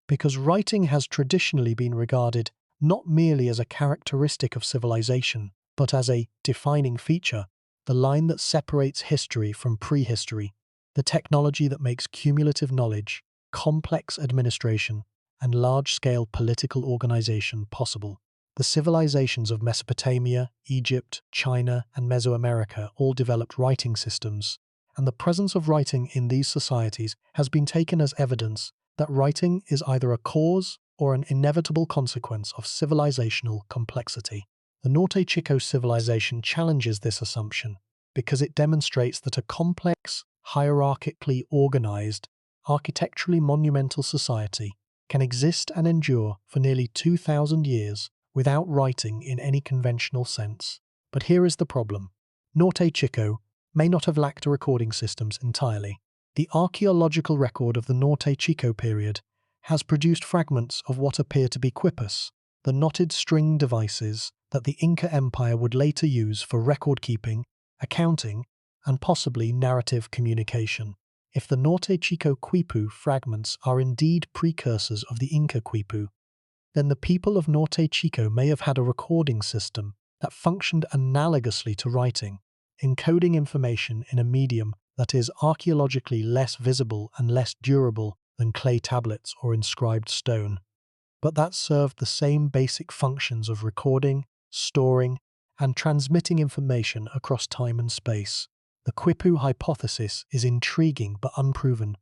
[SPEAKER 1] because writing has traditionally been regarded not merely as a characteristic of civilization, but as a defining feature, the line that separates history from prehistory, the technology that makes cumulative knowledge, complex administration, and large-scale political organization possible. The civilizations of Mesopotamia, Egypt, China, and Mesoamerica all developed writing systems, and the presence of writing in these societies has been taken as evidence that writing is either a cause or an inevitable consequence of civilizational complexity. The Norte Chico civilization challenges this assumption because it demonstrates that a complex, hierarchically organized, architecturally monumental society can exist and endure for nearly 2,000 years without writing in any conventional sense. But here is the problem. Norte Chico may not have lacked recording systems entirely. The archaeological record of the Norte Chico period has produced fragments of what appear to be quipus, the knotted string devices that the Inca Empire would later use for record-keeping, accounting, and possibly narrative communication. If the Norte Chico quipu fragments are indeed precursors of the Inca quipu, then the people of Norte Chico may have had a recording system that functioned analogously to writing, encoding information in a medium that is archaeologically less visible and less durable than clay tablets or inscribed stone, but that served the same basic functions of recording, storing, and transmitting information across time and space. The quipu hypothesis is intriguing but unproven,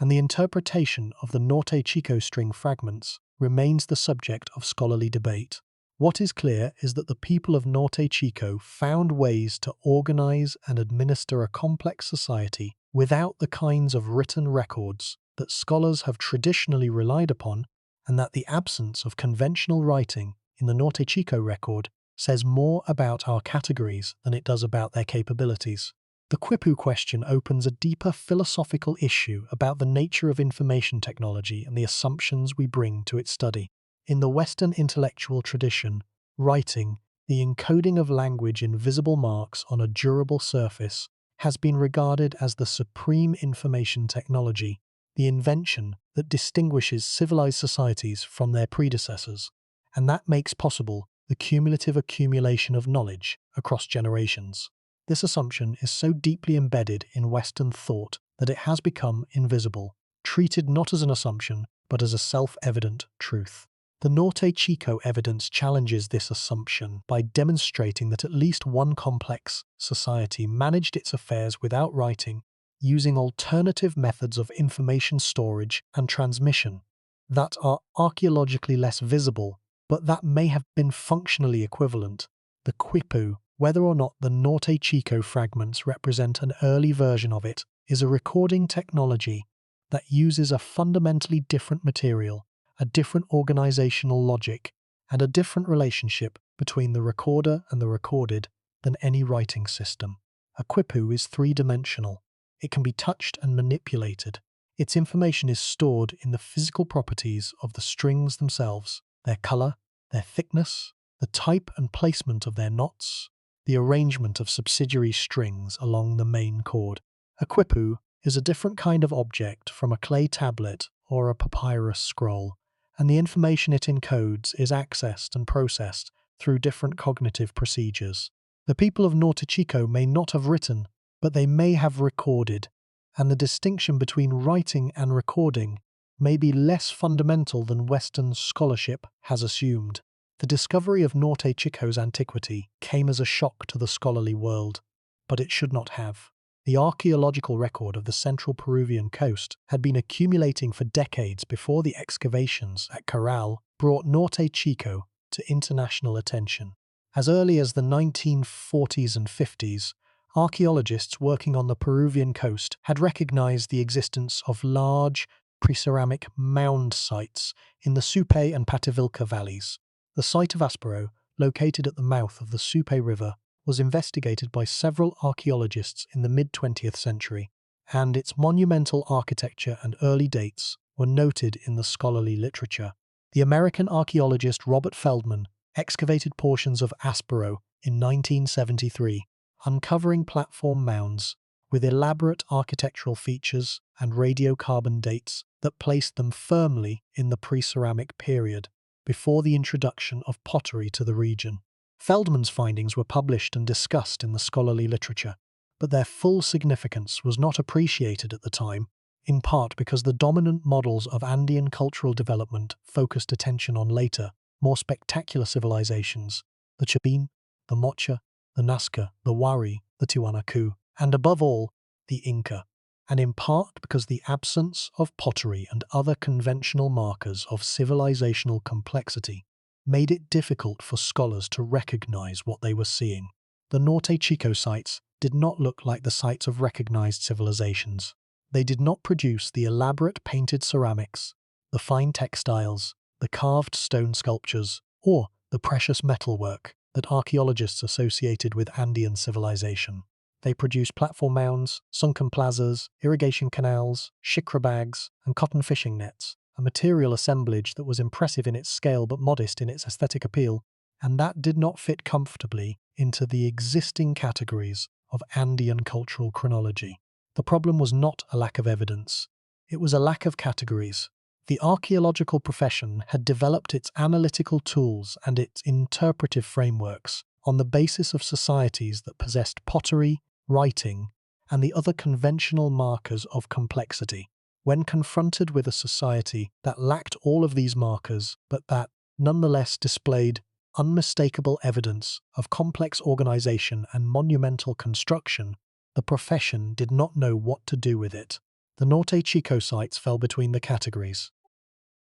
[SPEAKER 1] and the interpretation of the Norte Chico string fragments remains the subject of scholarly debate. What is clear is that the people of Norte Chico found ways to organize and administer a complex society without the kinds of written records that scholars have traditionally relied upon, and that the absence of conventional writing in the Norte Chico record says more about our categories than it does about their capabilities. The quipu question opens a deeper philosophical issue about the nature of information technology and the assumptions we bring to its study. In the Western intellectual tradition, writing, the encoding of language in visible marks on a durable surface, has been regarded as the supreme information technology, the invention that distinguishes civilized societies from their predecessors, and that makes possible the cumulative accumulation of knowledge across generations. This assumption is so deeply embedded in Western thought that it has become invisible, treated not as an assumption, but as a self-evident truth. The Norte Chico evidence challenges this assumption by demonstrating that at least one complex society managed its affairs without writing, using alternative methods of information storage and transmission that are archaeologically less visible, but that may have been functionally equivalent. The quipu, whether or not the Norte Chico fragments represent an early version of it, is a recording technology that uses a fundamentally different material, a different organizational logic, and a different relationship between the recorder and the recorded than any writing system. A quipu is three-dimensional. It can be touched and manipulated. Its information is stored in the physical properties of the strings themselves, their color, their thickness, the type and placement of their knots, the arrangement of subsidiary strings along the main chord. A quipu is a different kind of object from a clay tablet or a papyrus scroll, and the information it encodes is accessed and processed through different cognitive procedures. The people of Norte Chico may not have written, but they may have recorded, and the distinction between writing and recording may be less fundamental than Western scholarship has assumed. The discovery of Norte Chico's antiquity came as a shock to the scholarly world, but it should not have. The archaeological record of the central Peruvian coast had been accumulating for decades before the excavations at Caral brought Norte Chico to international attention. As early as the 1940s and 50s, archaeologists working on the Peruvian coast had recognized the existence of large preceramic mound sites in the Supe and Pativilca valleys. The site of Aspero, located at the mouth of the Supe River, was investigated by several archaeologists in the mid-20th century, and its monumental architecture and early dates were noted in the scholarly literature. The American archaeologist Robert Feldman excavated portions of Aspero in 1973, uncovering platform mounds with elaborate architectural features and radiocarbon dates that placed them firmly in the pre-ceramic period, before the introduction of pottery to the region. Feldman's findings were published and discussed in the scholarly literature, but their full significance was not appreciated at the time, in part because the dominant models of Andean cultural development focused attention on later, more spectacular civilizations, the Chabin, the Mocha, the Nazca, the Wari, the Tiwanaku, and above all, the Inca, and in part because the absence of pottery and other conventional markers of civilizational complexity made it difficult for scholars to recognize what they were seeing. The Norte Chico sites did not look like the sites of recognized civilizations. They did not produce the elaborate painted ceramics, the fine textiles, the carved stone sculptures, or the precious metalwork that archaeologists associated with Andean civilization. They produced platform mounds, sunken plazas, irrigation canals, shikra bags, and cotton fishing nets, a material assemblage that was impressive in its scale but modest in its aesthetic appeal, and that did not fit comfortably into the existing categories of Andean cultural chronology. The problem was not a lack of evidence, it was a lack of categories. The archaeological profession had developed its analytical tools and its interpretive frameworks on the basis of societies that possessed pottery, writing, and the other conventional markers of complexity. When confronted with a society that lacked all of these markers, but that nonetheless displayed unmistakable evidence of complex organization and monumental construction, the profession did not know what to do with it. The Norte Chico sites fell between the categories.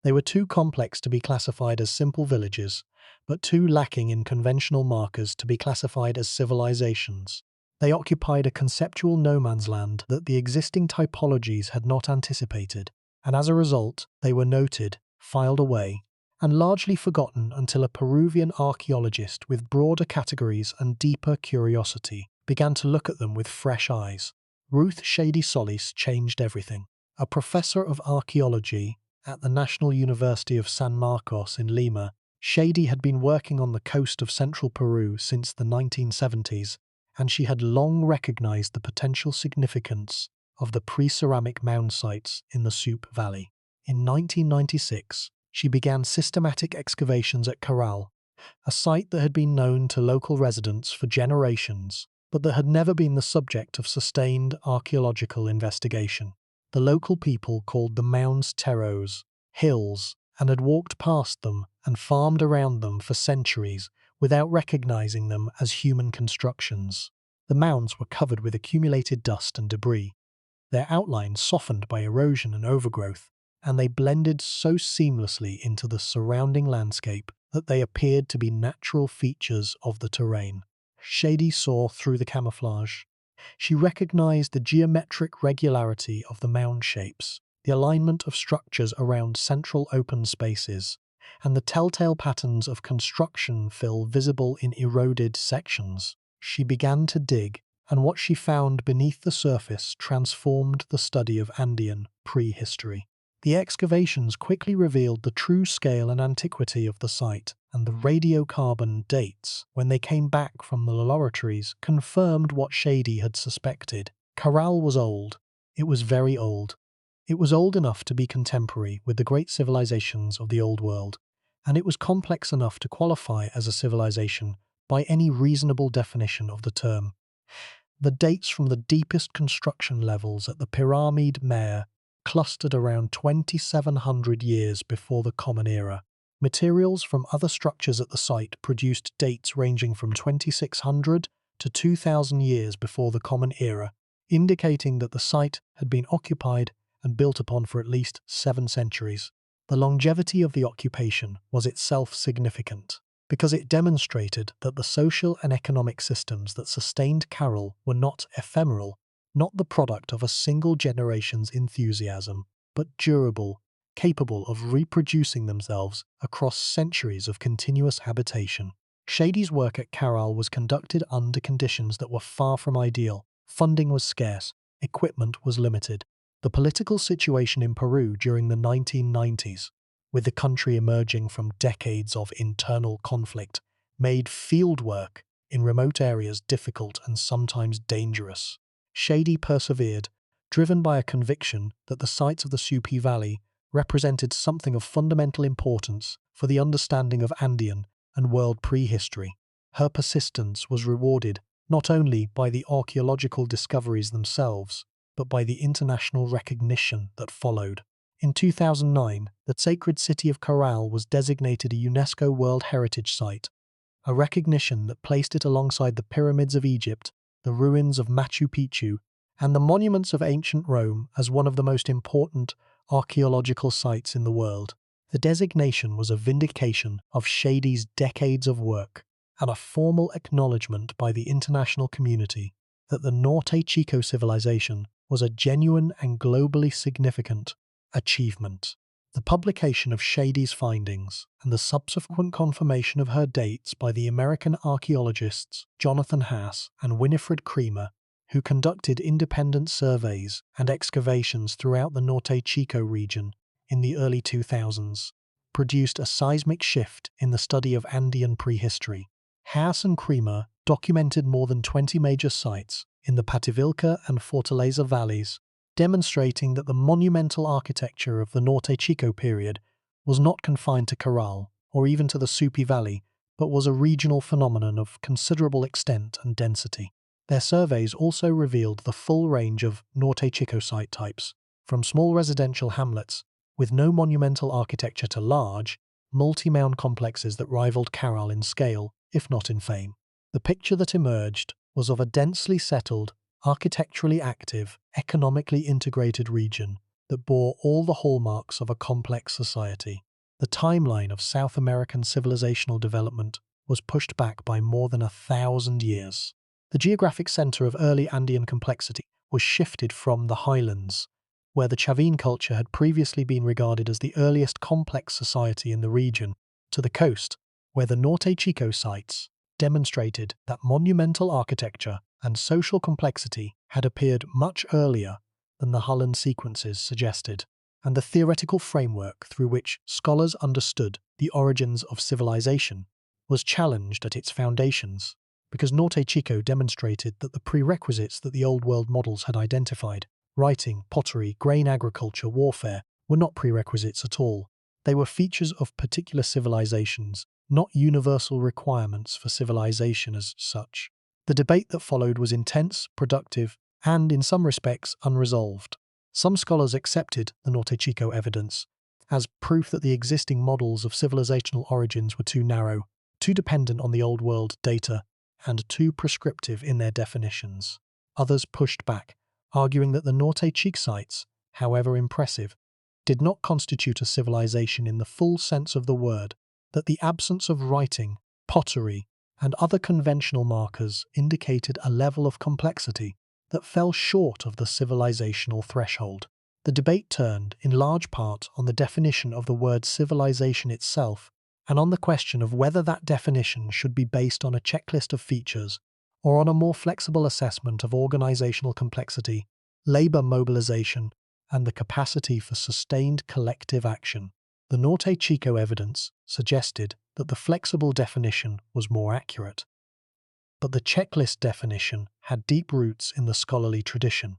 [SPEAKER 1] They were too complex to be classified as simple villages, but too lacking in conventional markers to be classified as civilizations. They occupied a conceptual no man's land that the existing typologies had not anticipated, and as a result, they were noted, filed away, and largely forgotten until a Peruvian archaeologist with broader categories and deeper curiosity began to look at them with fresh eyes. Ruth Shady Solis changed everything. A professor of archaeology at the National University of San Marcos in Lima, Shady had been working on the coast of central Peru since the 1970s, and she had long recognized the potential significance of the pre-ceramic mound sites in the Supe Valley. In 1996, she began systematic excavations at Caral, a site that had been known to local residents for generations, but that had never been the subject of sustained archaeological investigation. The local people called the mounds terros, hills, and had walked past them and farmed around them for centuries without recognizing them as human constructions. The mounds were covered with accumulated dust and debris, their outlines softened by erosion and overgrowth, and they blended so seamlessly into the surrounding landscape that they appeared to be natural features of the terrain. Shady saw through the camouflage. She recognized the geometric regularity of the mound shapes, the alignment of structures around central open spaces, and the telltale patterns of construction fill visible in eroded sections. She began to dig, and what she found beneath the surface transformed the study of Andean prehistory. The excavations quickly revealed the true scale and antiquity of the site, and the radiocarbon dates, when they came back from the laboratories, confirmed what Shady had suspected. Caral was old. It was very old. It was old enough to be contemporary with the great civilizations of the Old World, and it was complex enough to qualify as a civilization by any reasonable definition of the term. The dates from the deepest construction levels at the Pyramid Mare clustered around 2,700 years before the Common Era. Materials from other structures at the site produced dates ranging from 2,600 to 2,000 years before the Common Era, indicating that the site had been occupied and built upon for at least 7 centuries. The longevity of the occupation was itself significant, because it demonstrated that the social and economic systems that sustained Caral were not ephemeral, not the product of a single generation's enthusiasm, but durable, capable of reproducing themselves across centuries of continuous habitation. Shady's work at Caral was conducted under conditions that were far from ideal. Funding was scarce, equipment was limited. The political situation in Peru during the 1990s, with the country emerging from decades of internal conflict, made field work in remote areas difficult and sometimes dangerous. Shady persevered, driven by a conviction that the sites of the Supi Valley represented something of fundamental importance for the understanding of Andean and world prehistory. Her persistence was rewarded not only by the archaeological discoveries themselves, but by the international recognition that followed. In 2009, the sacred city of Caral was designated a UNESCO World Heritage Site, a recognition that placed it alongside the pyramids of Egypt, the ruins of Machu Picchu, and the monuments of ancient Rome as one of the most important archaeological sites in the world. The designation was a vindication of Shady's decades of work and a formal acknowledgement by the international community that the Norte Chico civilization was a genuine and globally significant achievement. The publication of Shady's findings and the subsequent confirmation of her dates by the American archaeologists Jonathan Haas and Winifred Creamer, who conducted independent surveys and excavations throughout the Norte Chico region in the early 2000s, produced a seismic shift in the study of Andean prehistory. Haas and Creamer documented more than 20 major sites in the Pativilca and Fortaleza valleys, demonstrating that the monumental architecture of the Norte Chico period was not confined to Caral or even to the Supi Valley, but was a regional phenomenon of considerable extent and density. Their surveys also revealed the full range of Norte Chico site types, from small residential hamlets with no monumental architecture to large, multi-mound complexes that rivaled Caral in scale, if not in fame. The picture that emerged was of a densely settled, architecturally active, economically integrated region that bore all the hallmarks of a complex society. The timeline of South American civilizational development was pushed back by more than 1,000 years. The geographic center of early Andean complexity was shifted from the highlands, where the Chavin culture had previously been regarded as the earliest complex society in the region, to the coast, where the Norte Chico sites demonstrated that monumental architecture and social complexity had appeared much earlier than the Hullan sequences suggested, and the theoretical framework through which scholars understood the origins of civilization was challenged at its foundations, because Norte Chico demonstrated that the prerequisites that the Old World models had identified, writing, pottery, grain agriculture, warfare, were not prerequisites at all. They were features of particular civilizations, not universal requirements for civilization as such. The debate that followed was intense, productive, and, in some respects, unresolved. Some scholars accepted the Norte Chico evidence as proof that the existing models of civilizational origins were too narrow, too dependent on the Old World data, and too prescriptive in their definitions. Others pushed back, arguing that the Norte Chico sites, however impressive, did not constitute a civilization in the full sense of the word, that the absence of writing, pottery, and other conventional markers indicated a level of complexity that fell short of the civilizational threshold. The debate turned, in large part, on the definition of the word civilization itself, and on the question of whether that definition should be based on a checklist of features or on a more flexible assessment of organizational complexity, labor mobilization, and the capacity for sustained collective action. The Norte Chico evidence suggested that the flexible definition was more accurate, but the checklist definition had deep roots in the scholarly tradition,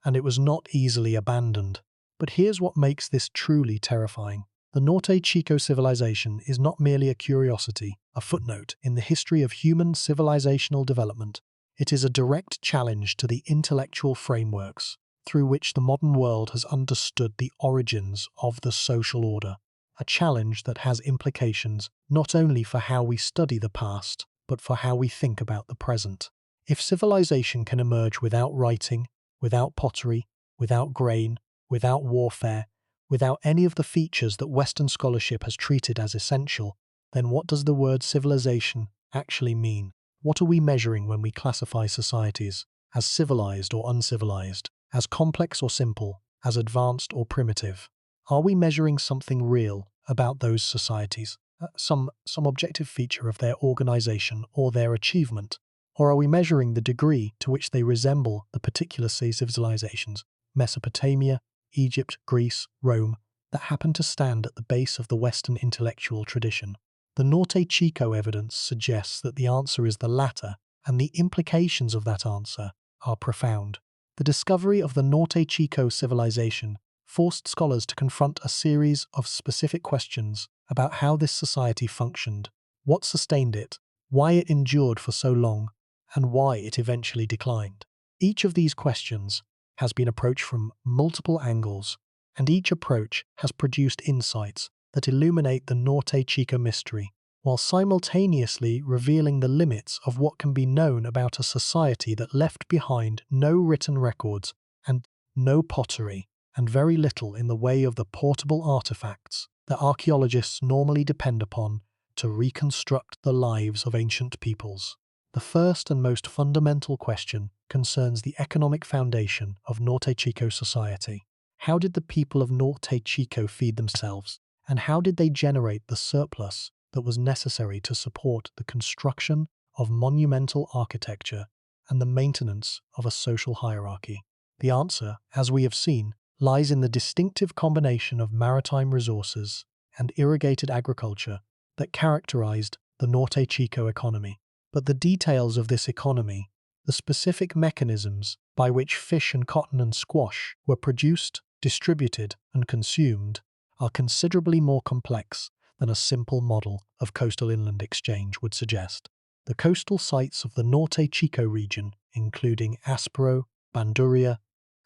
[SPEAKER 1] and it was not easily abandoned. But here's what makes this truly terrifying. The Norte Chico civilization is not merely a curiosity, a footnote in the history of human civilizational development. It is a direct challenge to the intellectual frameworks through which the modern world has understood the origins of the social order, a challenge that has implications not only for how we study the past, but for how we think about the present. If civilization can emerge without writing, without pottery, without grain, without warfare, without any of the features that Western scholarship has treated as essential, then what does the word civilization actually mean? What are we measuring when we classify societies as civilized or uncivilized, as complex or simple, as advanced or primitive? Are we measuring something real about those societies, some objective feature of their organization or their achievement? Or are we measuring the degree to which they resemble the particular civilizations, Mesopotamia, Egypt, Greece, Rome, that happen to stand at the base of the Western intellectual tradition? The Norte Chico evidence suggests that the answer is the latter, and the implications of that answer are profound. The discovery of the Norte Chico civilization forced scholars to confront a series of specific questions about how this society functioned, what sustained it, why it endured for so long, and why it eventually declined. Each of these questions has been approached from multiple angles, and each approach has produced insights that illuminate the Norte Chico mystery, while simultaneously revealing the limits of what can be known about a society that left behind no written records and no pottery, and very little in the way of the portable artifacts that archaeologists normally depend upon to reconstruct the lives of ancient peoples. The first and most fundamental question concerns the economic foundation of Norte Chico society. How did the people of Norte Chico feed themselves, and how did they generate the surplus that was necessary to support the construction of monumental architecture and the maintenance of a social hierarchy? The answer, as we have seen, lies in the distinctive combination of maritime resources and irrigated agriculture that characterized the Norte Chico economy. But the details of this economy, the specific mechanisms by which fish and cotton and squash were produced, distributed, and consumed, are considerably more complex than a simple model of coastal inland exchange would suggest. The coastal sites of the Norte Chico region, including Aspero, Banduria,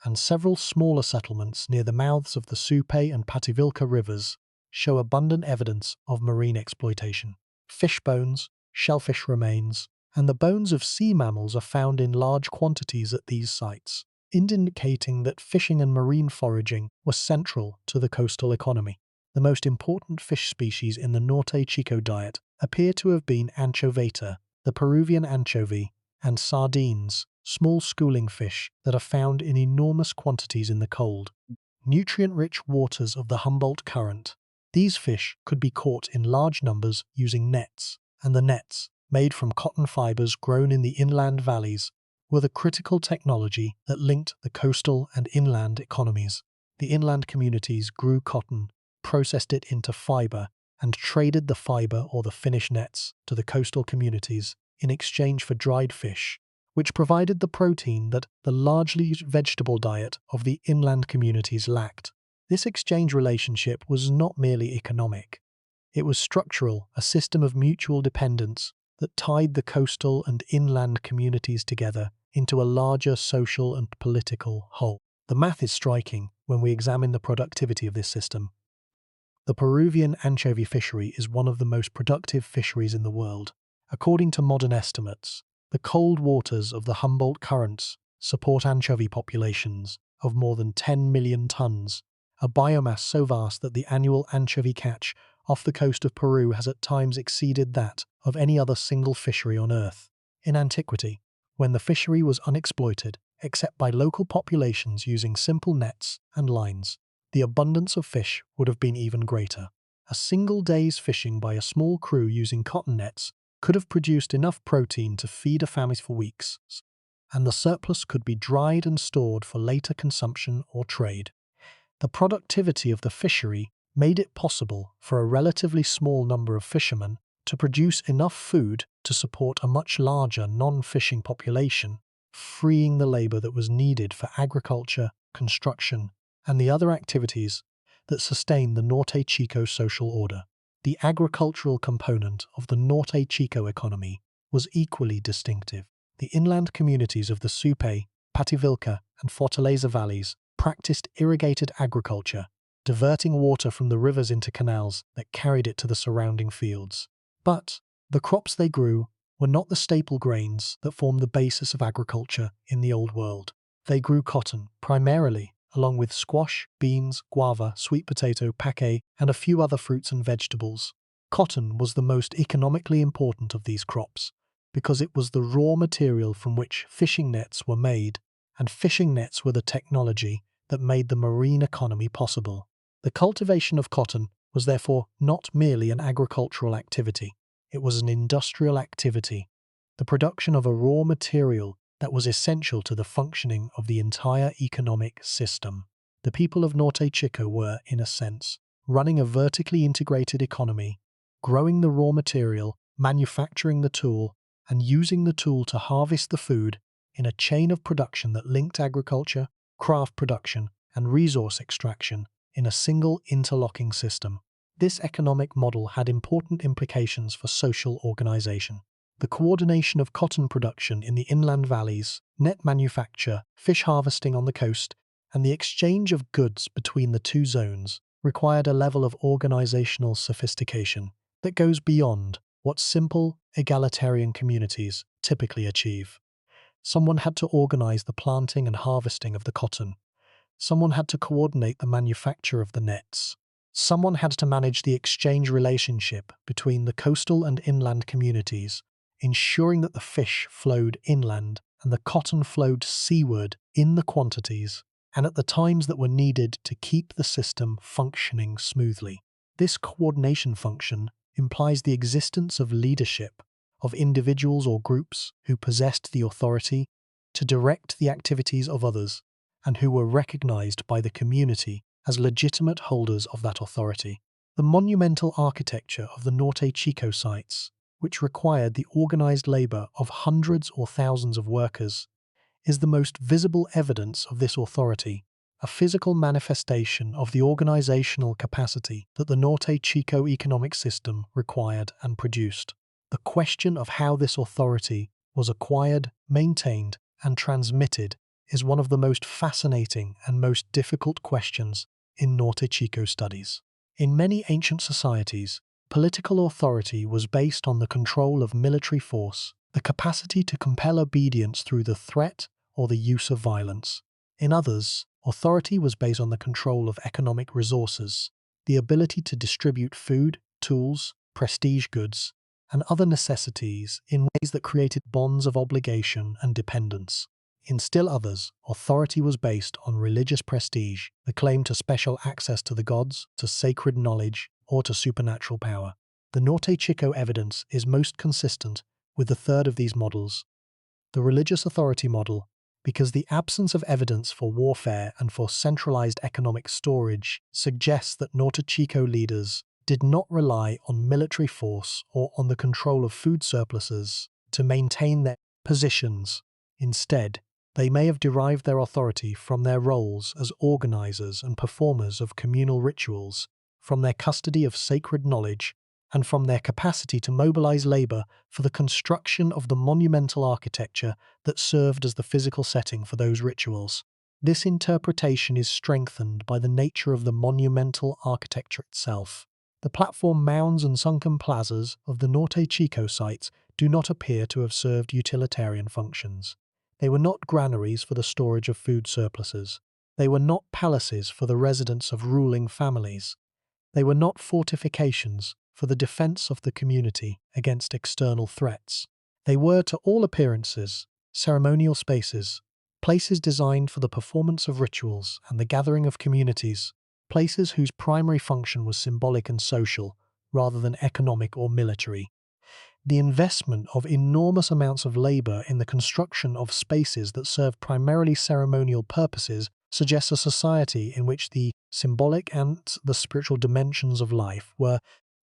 [SPEAKER 1] and several smaller settlements near the mouths of the Supe and Pativilca rivers, show abundant evidence of marine exploitation. Fish bones, shellfish remains, and the bones of sea mammals are found in large quantities at these sites, indicating that fishing and marine foraging were central to the coastal economy. The most important fish species in the Norte Chico diet appear to have been anchoveta, the Peruvian anchovy, and sardines, small schooling fish that are found in enormous quantities in the cold, nutrient-rich waters of the Humboldt Current. These fish could be caught in large numbers using nets, and the nets, made from cotton fibers grown in the inland valleys, were the critical technology that linked the coastal and inland economies. The inland communities grew cotton, processed it into fiber, and traded the fiber or the finished nets to the coastal communities in exchange for dried fish, which provided the protein that the largely vegetable diet of the inland communities lacked. This exchange relationship was not merely economic. It was structural, a system of mutual dependence that tied the coastal and inland communities together into a larger social and political whole. The math is striking when we examine the productivity of this system. The Peruvian anchovy fishery is one of the most productive fisheries in the world. According to modern estimates, the cold waters of the Humboldt Currents support anchovy populations of more than 10 million tons, a biomass so vast that the annual anchovy catch off the coast of Peru has at times exceeded that of any other single fishery on Earth. In antiquity, when the fishery was unexploited, except by local populations using simple nets and lines, the abundance of fish would have been even greater. A single day's fishing by a small crew using cotton nets could have produced enough protein to feed a family for weeks, and the surplus could be dried and stored for later consumption or trade. The productivity of the fishery made it possible for a relatively small number of fishermen to produce enough food to support a much larger non-fishing population, freeing the labor that was needed for agriculture, construction, and the other activities that sustain the Norte Chico social order. The agricultural component of the Norte Chico economy was equally distinctive. The inland communities of the Supe, Pativilca, and Fortaleza valleys practiced irrigated agriculture, diverting water from the rivers into canals that carried it to the surrounding fields. But the crops they grew were not the staple grains that formed the basis of agriculture in the Old World. They grew cotton, primarily, along with squash, beans, guava, sweet potato, pake, and a few other fruits and vegetables. Cotton was the most economically important of these crops, because it was the raw material from which fishing nets were made, and fishing nets were the technology that made the marine economy possible. The cultivation of cotton was therefore not merely an agricultural activity, it was an industrial activity, the production of a raw material that was essential to the functioning of the entire economic system. The people of Norte Chico were, in a sense, running a vertically integrated economy, growing the raw material, manufacturing the tool, and using the tool to harvest the food in a chain of production that linked agriculture, craft production, and resource extraction in a single interlocking system. This economic model had important implications for social organization. The coordination of cotton production in the inland valleys, net manufacture, fish harvesting on the coast, and the exchange of goods between the two zones required a level of organizational sophistication that goes beyond what simple, egalitarian communities typically achieve. Someone had to organize the planting and harvesting of the cotton. Someone had to coordinate the manufacture of the nets. Someone had to manage the exchange relationship between the coastal and inland communities, ensuring that the fish flowed inland and the cotton flowed seaward in the quantities and at the times that were needed to keep the system functioning smoothly. This coordination function implies the existence of leadership, of individuals or groups who possessed the authority to direct the activities of others and who were recognized by the community as legitimate holders of that authority. The monumental architecture of the Norte Chico sites, which required the organized labor of hundreds or thousands of workers, is the most visible evidence of this authority, a physical manifestation of the organizational capacity that the Norte Chico economic system required and produced. The question of how this authority was acquired, maintained, and transmitted is one of the most fascinating and most difficult questions in Norte Chico studies. In many ancient societies, political authority was based on the control of military force, the capacity to compel obedience through the threat or the use of violence. In others, authority was based on the control of economic resources, the ability to distribute food, tools, prestige goods, and other necessities in ways that created bonds of obligation and dependence. In still others, authority was based on religious prestige, the claim to special access to the gods, to sacred knowledge, or to supernatural power. The Norte Chico evidence is most consistent with the third of these models, the religious authority model, because the absence of evidence for warfare and for centralized economic storage suggests that Norte Chico leaders did not rely on military force or on the control of food surpluses to maintain their positions. Instead, they may have derived their authority from their roles as organizers and performers of communal rituals, from their custody of sacred knowledge, and from their capacity to mobilize labor for the construction of the monumental architecture that served as the physical setting for those rituals. This interpretation is strengthened by the nature of the monumental architecture itself. The platform mounds and sunken plazas of the Norte Chico sites do not appear to have served utilitarian functions. They were not granaries for the storage of food surpluses. They were not palaces for the residence of ruling families. They were not fortifications for the defense of the community against external threats. They were, to all appearances, ceremonial spaces, places designed for the performance of rituals and the gathering of communities, places whose primary function was symbolic and social, rather than economic or military. The investment of enormous amounts of labor in the construction of spaces that served primarily ceremonial purposes suggests a society in which the symbolic and the spiritual dimensions of life were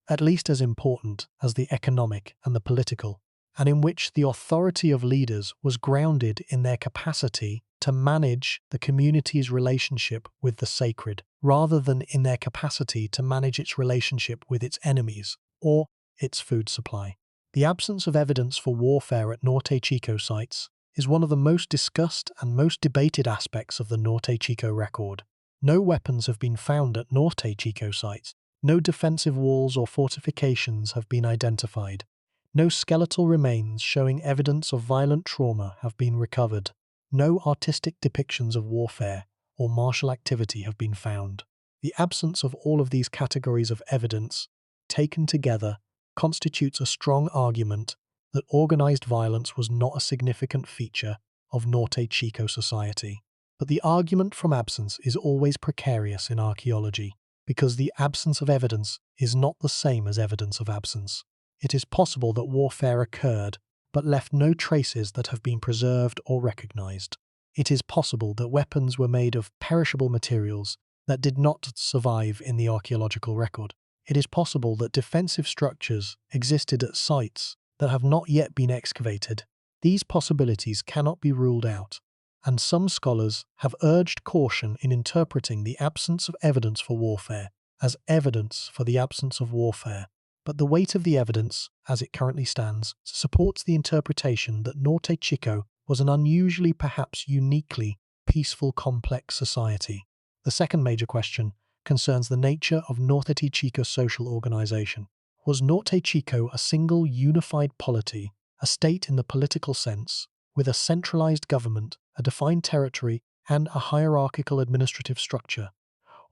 [SPEAKER 1] at least as important as the economic and the political, and in which the authority of leaders was grounded in their capacity to manage the community's relationship with the sacred, rather than in their capacity to manage its relationship with its enemies or its food supply. The absence of evidence for warfare at Norte Chico sites is one of the most discussed and most debated aspects of the Norte Chico record. No weapons have been found at Norte Chico sites. No defensive walls or fortifications have been identified. No skeletal remains showing evidence of violent trauma have been recovered. No artistic depictions of warfare or martial activity have been found. The absence of all of these categories of evidence, taken together, constitutes a strong argument that organized violence was not a significant feature of Norte Chico society. But the argument from absence is always precarious in archaeology, because the absence of evidence is not the same as evidence of absence. It is possible that warfare occurred, but left no traces that have been preserved or recognized. It is possible that weapons were made of perishable materials that did not survive in the archaeological record. It is possible that defensive structures existed at sites that have not yet been excavated. these possibilities cannot be ruled out, and some scholars have urged caution in interpreting the absence of evidence for warfare as evidence for the absence of warfare. But the weight of the evidence, as it currently stands, supports the interpretation that Norte Chico was an unusually, perhaps uniquely, peaceful, complex society. The second major question concerns the nature of Norte Chico's social organization. Was Norte Chico a single unified polity, a state in the political sense, with a centralized government, a defined territory, and a hierarchical administrative structure?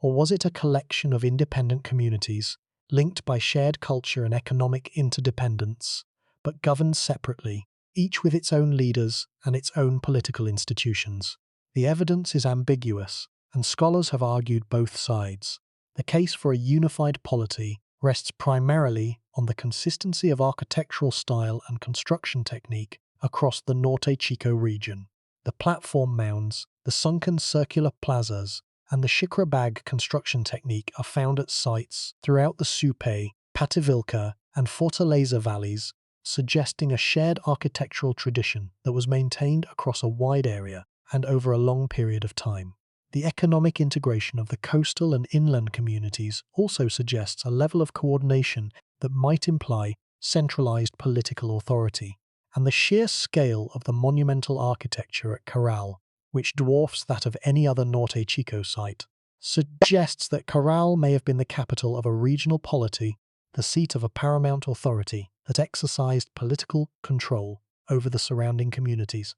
[SPEAKER 1] Or was it a collection of independent communities, linked by shared culture and economic interdependence, but governed separately, each with its own leaders and its own political institutions? The evidence is ambiguous, and scholars have argued both sides. The case for a unified polity rests primarily on the consistency of architectural style and construction technique across the Norte Chico region. The platform mounds, the sunken circular plazas, and the shikra bag construction technique are found at sites throughout the Supe, Pativilca, and Fortaleza valleys, suggesting a shared architectural tradition that was maintained across a wide area and over a long period of time. The economic integration of the coastal and inland communities also suggests a level of coordination that might imply centralized political authority. And the sheer scale of the monumental architecture at Caral, which dwarfs that of any other Norte Chico site, suggests that Caral may have been the capital of a regional polity, the seat of a paramount authority that exercised political control over the surrounding communities.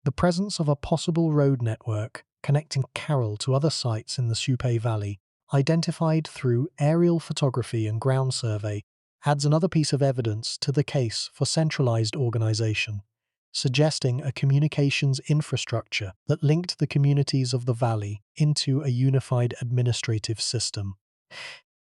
[SPEAKER 1] The presence of a possible road network connecting Caral to other sites in the Supe Valley, identified through aerial photography and ground survey, adds another piece of evidence to the case for centralized organization, suggesting a communications infrastructure that linked the communities of the valley into a unified administrative system.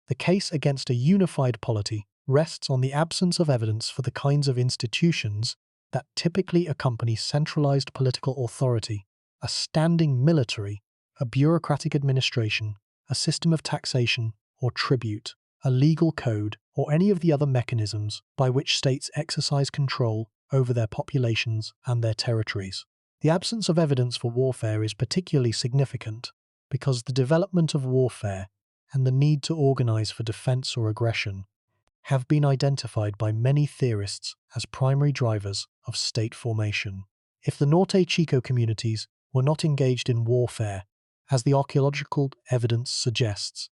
[SPEAKER 1] The case against a unified polity rests on the absence of evidence for the kinds of institutions that typically accompany centralized political authority: a standing military, a bureaucratic administration, a system of taxation or tribute, a legal code, or any of the other mechanisms by which states exercise control over their populations and their territories. The absence of evidence for warfare is particularly significant because the development of warfare and the need to organize for defense or aggression have been identified by many theorists as primary drivers of state formation. If the Norte Chico communities were not engaged in warfare, as the archaeological evidence suggests,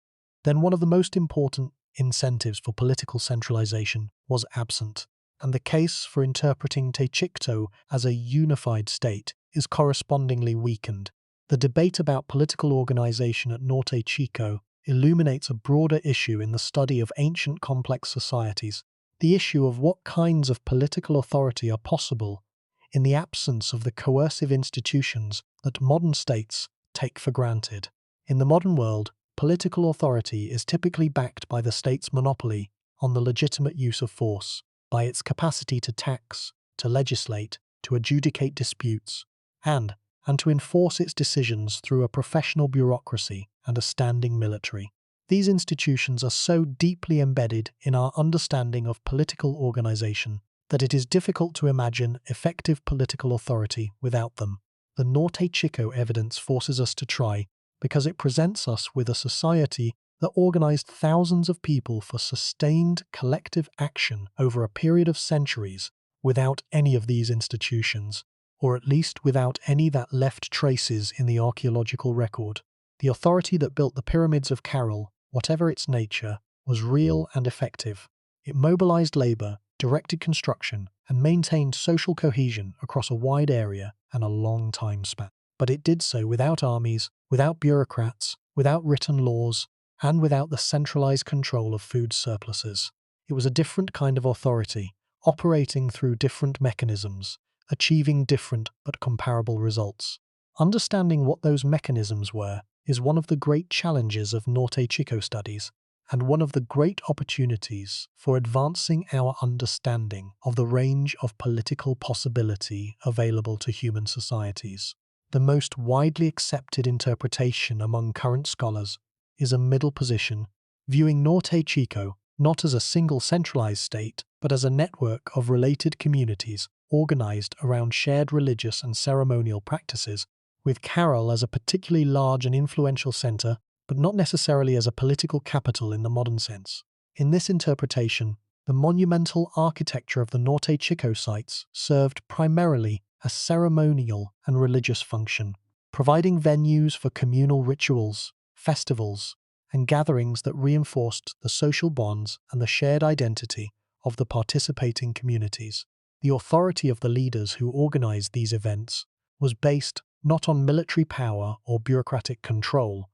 [SPEAKER 1] then one of the most important incentives for political centralization was absent, and the case for interpreting Techicto as a unified state is correspondingly weakened. The debate about political organization at Norte Chico illuminates a broader issue in the study of ancient complex societies, the issue of what kinds of political authority are possible in the absence of the coercive institutions that modern states take for granted. In the modern world, political authority is typically backed by the state's monopoly on the legitimate use of force, by its capacity to tax, to legislate, to adjudicate disputes, and to enforce its decisions through a professional bureaucracy and a standing military. These institutions are so deeply embedded in our understanding of political organization that it is difficult to imagine effective political authority without them. The Norte Chico evidence forces us to try, because it presents us with a society that organized thousands of people for sustained collective action over a period of centuries without any of these institutions, or at least without any that left traces in the archaeological record. The authority that built the pyramids of Caral, whatever its nature, was real and effective. It mobilized labor, directed construction, and maintained social cohesion across a wide area and a long time span. But it did so without armies, without bureaucrats, without written laws, and without the centralized control of food surpluses. It was a different kind of authority, operating through different mechanisms, achieving different but comparable results. Understanding what those mechanisms were is one of the great challenges of Norte Chico studies, and one of the great opportunities for advancing our understanding of the range of political possibility available to human societies. The most widely accepted interpretation among current scholars is a middle position, viewing Norte Chico not as a single centralized state, but as a network of related communities organized around shared religious and ceremonial practices, with Caral as a particularly large and influential center, but not necessarily as a political capital in the modern sense. In this interpretation, the monumental architecture of the Norte Chico sites served primarily a ceremonial and religious function, providing venues for communal rituals, festivals, and gatherings that reinforced the social bonds and the shared identity of the participating communities. The authority of the leaders who organized these events was based not on military power or bureaucratic control,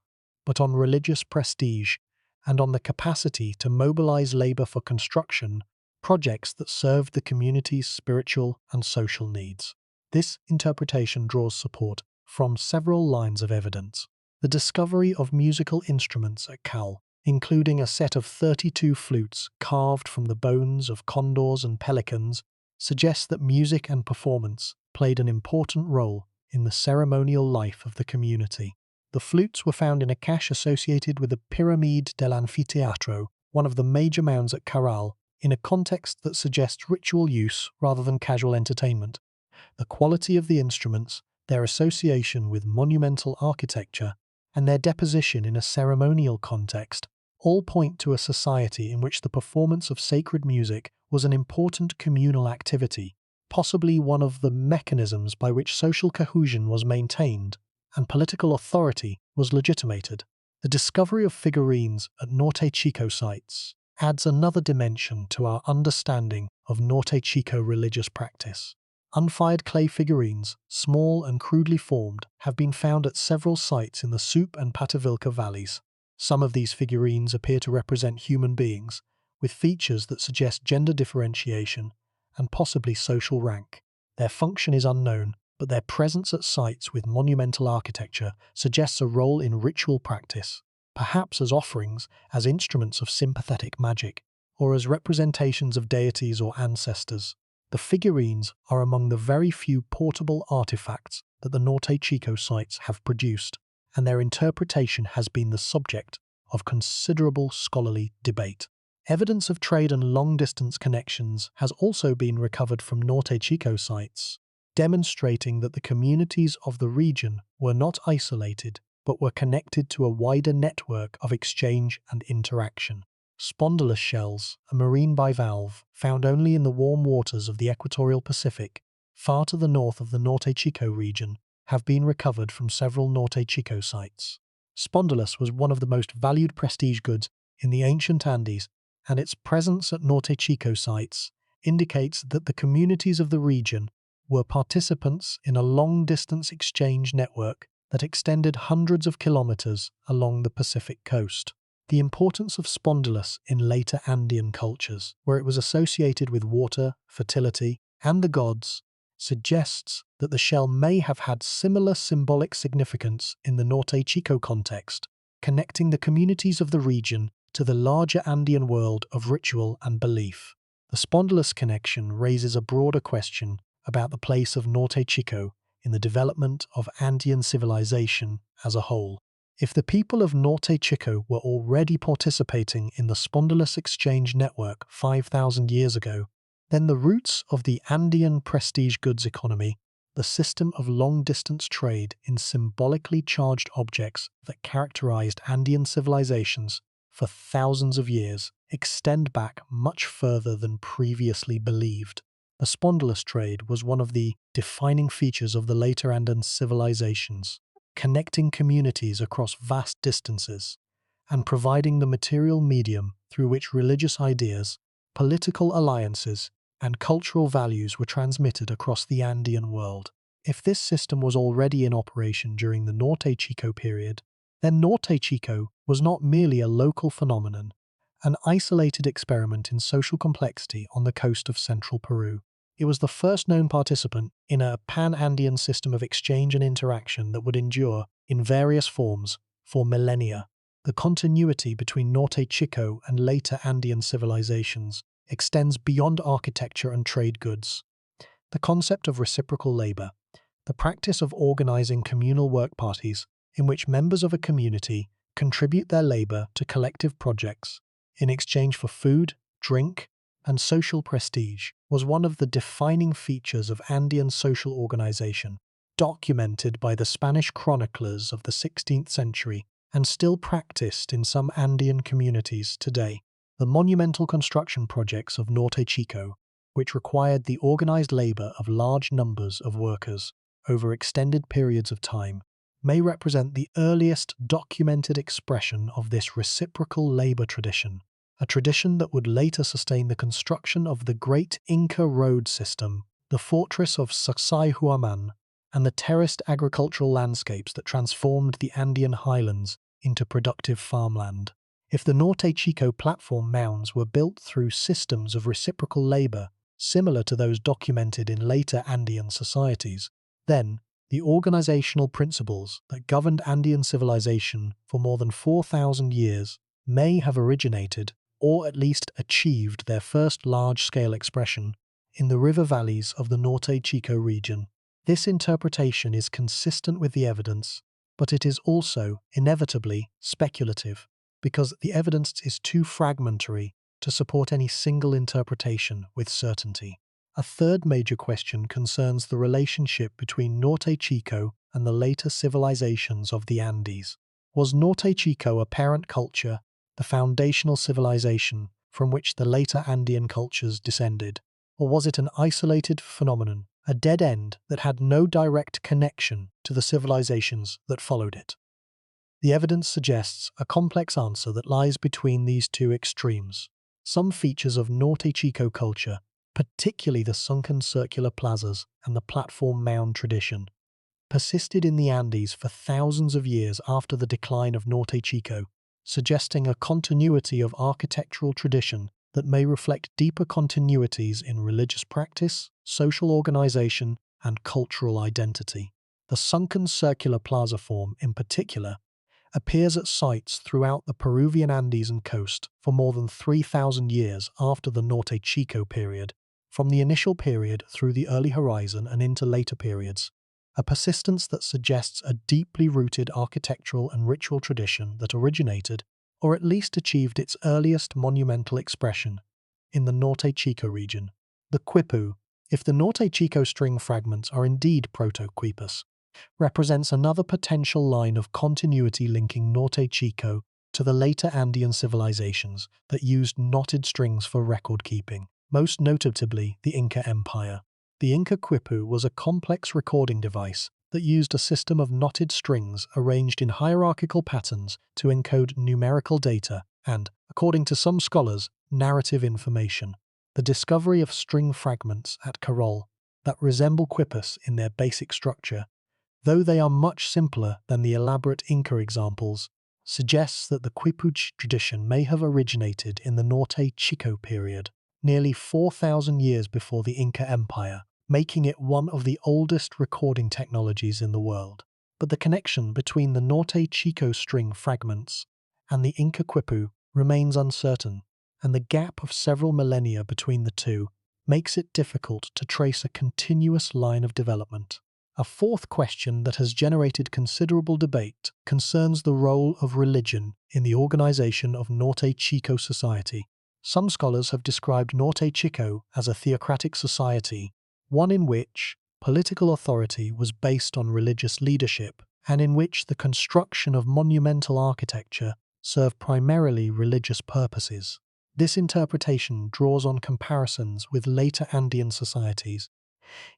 [SPEAKER 1] but on religious prestige and on the capacity to mobilize labor for construction projects that served the community's spiritual and social needs. This interpretation draws support from several lines of evidence. The discovery of musical instruments at Cal, including a set of 32 flutes carved from the bones of condors and pelicans, suggests that music and performance played an important role in the ceremonial life of the community. The flutes were found in a cache associated with the Pyramide del Anfiteatro, one of the major mounds at Caral, in a context that suggests ritual use rather than casual entertainment. The quality of the instruments, their association with monumental architecture, and their deposition in a ceremonial context all point to a society in which the performance of sacred music was an important communal activity, possibly one of the mechanisms by which social cohesion was maintained and political authority was legitimated. The discovery of figurines at Norte Chico sites adds another dimension to our understanding of Norte Chico religious practice. Unfired clay figurines, small and crudely formed, have been found at several sites in the Sup and Patavilca valleys. Some of these figurines appear to represent human beings, with features that suggest gender differentiation and possibly social rank. Their function is unknown, but their presence at sites with monumental architecture suggests a role in ritual practice, perhaps as offerings, as instruments of sympathetic magic, or as representations of deities or ancestors. The figurines are among the very few portable artifacts that the Norte Chico sites have produced, and their interpretation has been the subject of considerable scholarly debate. Evidence of trade and long-distance connections has also been recovered from Norte Chico sites, demonstrating that the communities of the region were not isolated, but were connected to a wider network of exchange and interaction. Spondylus shells, a marine bivalve found only in the warm waters of the equatorial Pacific, far to the north of the Norte Chico region, have been recovered from several Norte Chico sites. Spondylus was one of the most valued prestige goods in the ancient Andes, and its presence at Norte Chico sites indicates that the communities of the region were participants in a long-distance exchange network that extended hundreds of kilometers along the Pacific coast. The importance of spondylus in later Andean cultures, where it was associated with water, fertility, and the gods, suggests that the shell may have had similar symbolic significance in the Norte Chico context, connecting the communities of the region to the larger Andean world of ritual and belief. The spondylus connection raises a broader question about the place of Norte Chico in the development of Andean civilization as a whole. If the people of Norte Chico were already participating in the spondylus exchange network 5,000 years ago, then the roots of the Andean prestige goods economy, the system of long-distance trade in symbolically charged objects that characterized Andean civilizations for thousands of years, extend back much further than previously believed. The spondylus trade was one of the defining features of the later Andean civilizations, connecting communities across vast distances and providing the material medium through which religious ideas, political alliances, and cultural values were transmitted across the Andean world. If this system was already in operation during the Norte Chico period, then Norte Chico was not merely a local phenomenon, an isolated experiment in social complexity on the coast of central Peru. It was the first known participant in a pan-Andean system of exchange and interaction that would endure, in various forms, for millennia. The continuity between Norte Chico and later Andean civilizations extends beyond architecture and trade goods. The concept of reciprocal labor, the practice of organizing communal work parties in which members of a community contribute their labor to collective projects in exchange for food, drink, and social prestige was one of the defining features of Andean social organization, documented by the Spanish chroniclers of the 16th century and still practiced in some Andean communities today. The monumental construction projects of Norte Chico, which required the organized labor of large numbers of workers over extended periods of time, may represent the earliest documented expression of this reciprocal labor tradition, a tradition that would later sustain the construction of the great Inca road system, the fortress of Sacsayhuaman, and the terraced agricultural landscapes that transformed the Andean highlands into productive farmland. If the Norte Chico platform mounds were built through systems of reciprocal labor similar to those documented in later Andean societies, then the organizational principles that governed Andean civilization for more than 4,000 years may have originated, or at least achieved their first large-scale expression, in the river valleys of the Norte Chico region. This interpretation is consistent with the evidence, but it is also inevitably speculative, because the evidence is too fragmentary to support any single interpretation with certainty. A third major question concerns the relationship between Norte Chico and the later civilizations of the Andes. Was Norte Chico a parent culture, the foundational civilization from which the later Andean cultures descended, or was it an isolated phenomenon, a dead end that had no direct connection to the civilizations that followed it? The evidence suggests a complex answer that lies between these two extremes. Some features of Norte Chico culture, particularly the sunken circular plazas and the platform mound tradition, persisted in the Andes for thousands of years after the decline of Norte Chico, suggesting a continuity of architectural tradition that may reflect deeper continuities in religious practice, social organization, and cultural identity. The sunken circular plaza form, in particular, appears at sites throughout the Peruvian Andes and coast for more than 3,000 years after the Norte Chico period, from the initial period through the early Horizon and into later periods, a persistence that suggests a deeply rooted architectural and ritual tradition that originated, or at least achieved its earliest monumental expression, in the Norte Chico region. The quipu, if the Norte Chico string fragments are indeed proto-quipus, represents another potential line of continuity linking Norte Chico to the later Andean civilizations that used knotted strings for record-keeping, most notably the Inca Empire. The Inca quipu was a complex recording device that used a system of knotted strings arranged in hierarchical patterns to encode numerical data and, according to some scholars, narrative information. The discovery of string fragments at Carol that resemble quipus in their basic structure, though they are much simpler than the elaborate Inca examples, suggests that the quipu tradition may have originated in the Norte Chico period, nearly 4,000 years before the Inca Empire, making it one of the oldest recording technologies in the world. But the connection between the Norte Chico string fragments and the Inca quipu remains uncertain, and the gap of several millennia between the two makes it difficult to trace a continuous line of development. A fourth question that has generated considerable debate concerns the role of religion in the organization of Norte Chico society. Some scholars have described Norte Chico as a theocratic society, one in which political authority was based on religious leadership, and in which the construction of monumental architecture served primarily religious purposes. This interpretation draws on comparisons with later Andean societies,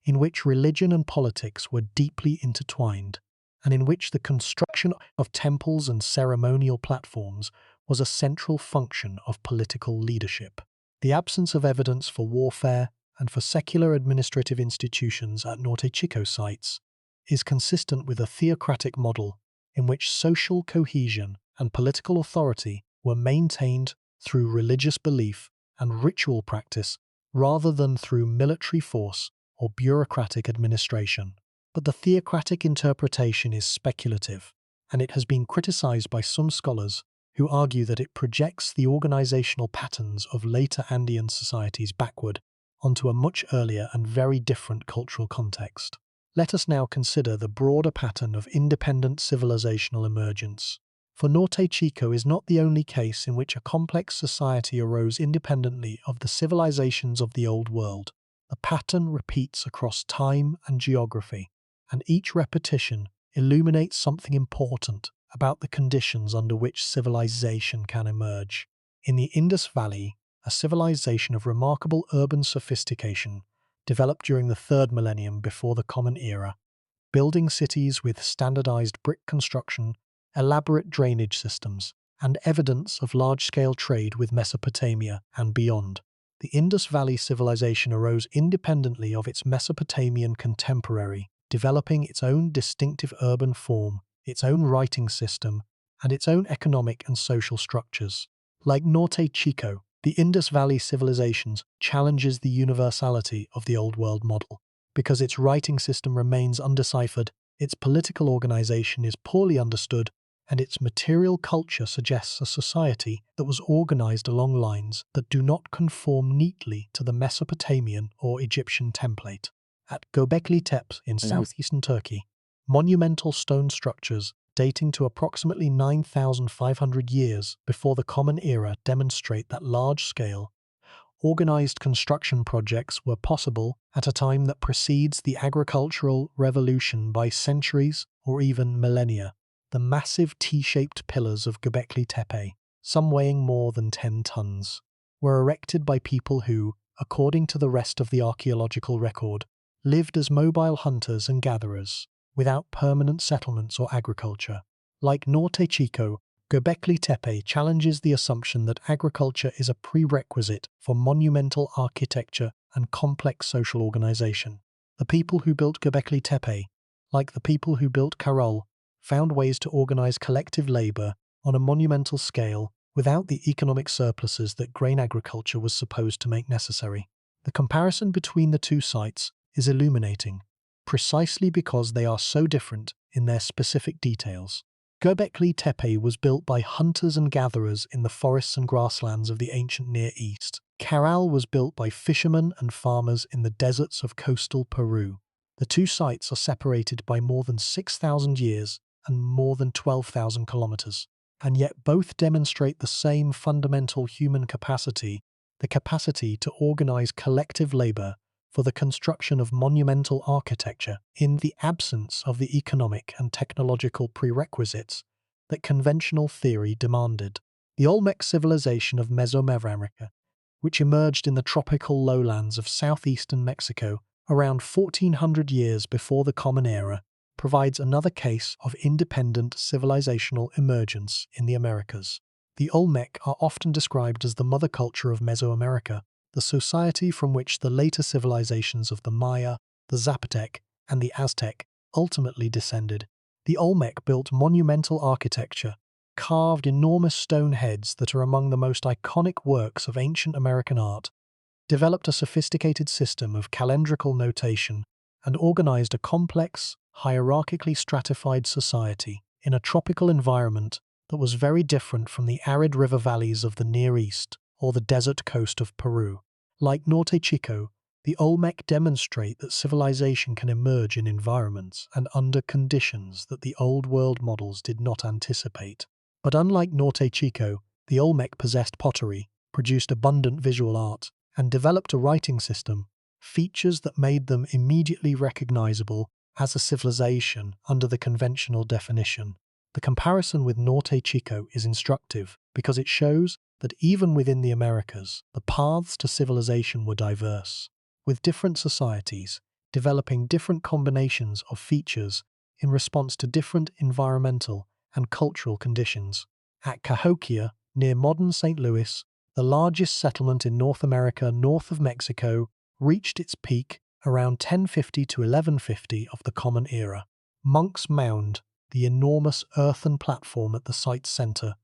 [SPEAKER 1] in which religion and politics were deeply intertwined, and in which the construction of temples and ceremonial platforms was a central function of political leadership. The absence of evidence for warfare and for secular administrative institutions at Norte Chico sites is consistent with a theocratic model in which social cohesion and political authority were maintained through religious belief and ritual practice rather than through military force or bureaucratic administration. But the theocratic interpretation is speculative, and it has been criticized by some scholars who argue that it projects the organizational patterns of later Andean societies backward onto a much earlier and very different cultural context. Let us now consider the broader pattern of independent civilizational emergence. For Norte Chico is not the only case in which a complex society arose independently of the civilizations of the Old World. The pattern repeats across time and geography, and each repetition illuminates something important about the conditions under which civilization can emerge. In the Indus Valley, a civilization of remarkable urban sophistication developed during the 3rd millennium before the Common Era, building cities with standardized brick construction, elaborate drainage systems, and evidence of large-scale trade with Mesopotamia and beyond. The Indus Valley civilization arose independently of its Mesopotamian contemporary, developing its own distinctive urban form, its own writing system, and its own economic and social structures. Like Norte Chico, the Indus Valley civilizations challenges the universality of the Old World model. Because its writing system remains undeciphered, its political organization is poorly understood, and its material culture suggests a society that was organized along lines that do not conform neatly to the Mesopotamian or Egyptian template. At Göbekli Tepe in southeastern Turkey, monumental stone structures dating to approximately 9,500 years before the Common Era demonstrate that large-scale, organized construction projects were possible at a time that precedes the agricultural revolution by centuries or even millennia. The massive T-shaped pillars of Göbekli Tepe, some weighing more than 10 tons, were erected by people who, according to the rest of the archaeological record, lived as mobile hunters and gatherers, without permanent settlements or agriculture. Like Norte Chico, Göbekli Tepe challenges the assumption that agriculture is a prerequisite for monumental architecture and complex social organization. The people who built Göbekli Tepe, like the people who built Karol, found ways to organize collective labor on a monumental scale without the economic surpluses that grain agriculture was supposed to make necessary. The comparison between the two sites is illuminating, precisely because they are so different in their specific details. Göbekli Tepe was built by hunters and gatherers in the forests and grasslands of the ancient Near East. Karol was built by fishermen and farmers in the deserts of coastal Peru. The two sites are separated by more than 6,000 years and more than 12,000 kilometers, and yet both demonstrate the same fundamental human capacity, the capacity to organize collective labor for the construction of monumental architecture in the absence of the economic and technological prerequisites that conventional theory demanded. The Olmec civilization of Mesoamerica, which emerged in the tropical lowlands of southeastern Mexico around 1400 years before the Common Era, provides another case of independent civilizational emergence in the Americas. The Olmec are often described as the mother culture of Mesoamerica, the society from which the later civilizations of the Maya, the Zapotec, and the Aztec ultimately descended. The Olmec built monumental architecture, carved enormous stone heads that are among the most iconic works of ancient American art, developed a sophisticated system of calendrical notation, and organized a complex, hierarchically stratified society in a tropical environment that was very different from the arid river valleys of the Near East or the desert coast of Peru. Like Norte Chico, the Olmec demonstrate that civilization can emerge in environments and under conditions that the Old World models did not anticipate. But unlike Norte Chico, the Olmec possessed pottery, produced abundant visual art, and developed a writing system, features that made them immediately recognizable as a civilization under the conventional definition. The comparison with Norte Chico is instructive because it shows that even within the Americas, the paths to civilization were diverse, with different societies developing different combinations of features in response to different environmental and cultural conditions. At Cahokia, near modern St. Louis, the largest settlement in North America north of Mexico, reached its peak around 1050 to 1150 of the Common Era. Monk's Mound, the enormous earthen platform at the site's center,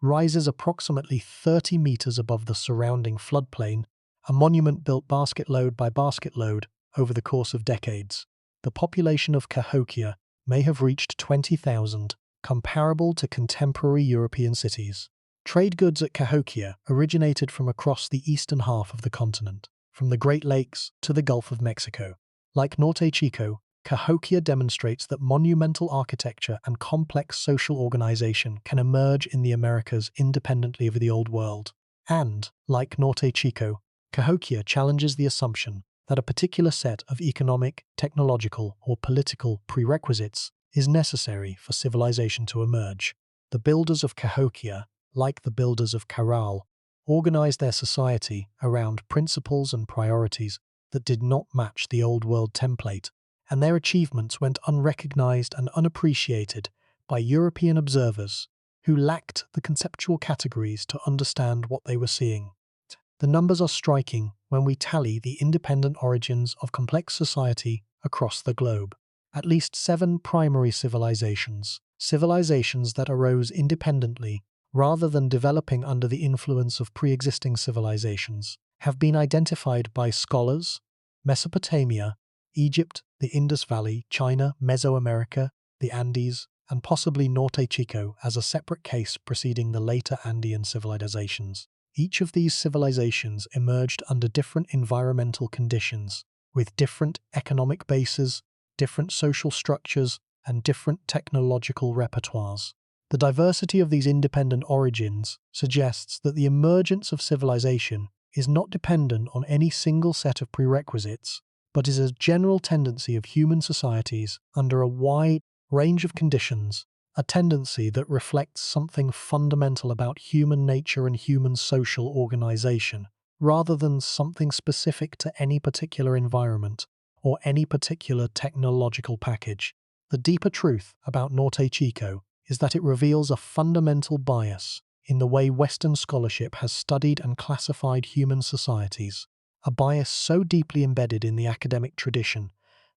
[SPEAKER 1] rises approximately 30 meters above the surrounding floodplain, a monument built basket load by basket load over the course of decades. The population of Cahokia may have reached 20,000, comparable to contemporary European cities. Trade goods at Cahokia originated from across the eastern half of the continent, from the Great Lakes to the Gulf of Mexico. Like Norte Chico, Cahokia demonstrates that monumental architecture and complex social organization can emerge in the Americas independently of the Old World. And, like Norte Chico, Cahokia challenges the assumption that a particular set of economic, technological, or political prerequisites is necessary for civilization to emerge. The builders of Cahokia, like the builders of Caral, organized their society around principles and priorities that did not match the Old World template, and their achievements went unrecognized and unappreciated by European observers who lacked the conceptual categories to understand what they were seeing. The numbers are striking when we tally the independent origins of complex society across the globe. At least 7 primary civilizations that arose independently rather than developing under the influence of pre-existing civilizations, have been identified by scholars: Mesopotamia, Egypt, the Indus Valley, China, Mesoamerica, the Andes, and possibly Norte Chico as a separate case preceding the later Andean civilizations. Each of these civilizations emerged under different environmental conditions, with different economic bases, different social structures, and different technological repertoires. The diversity of these independent origins suggests that the emergence of civilization is not dependent on any single set of prerequisites, but is a general tendency of human societies under a wide range of conditions, a tendency that reflects something fundamental about human nature and human social organization, rather than something specific to any particular environment or any particular technological package. The deeper truth about Norte Chico is that it reveals a fundamental bias in the way Western scholarship has studied and classified human societies, a bias so deeply embedded in the academic tradition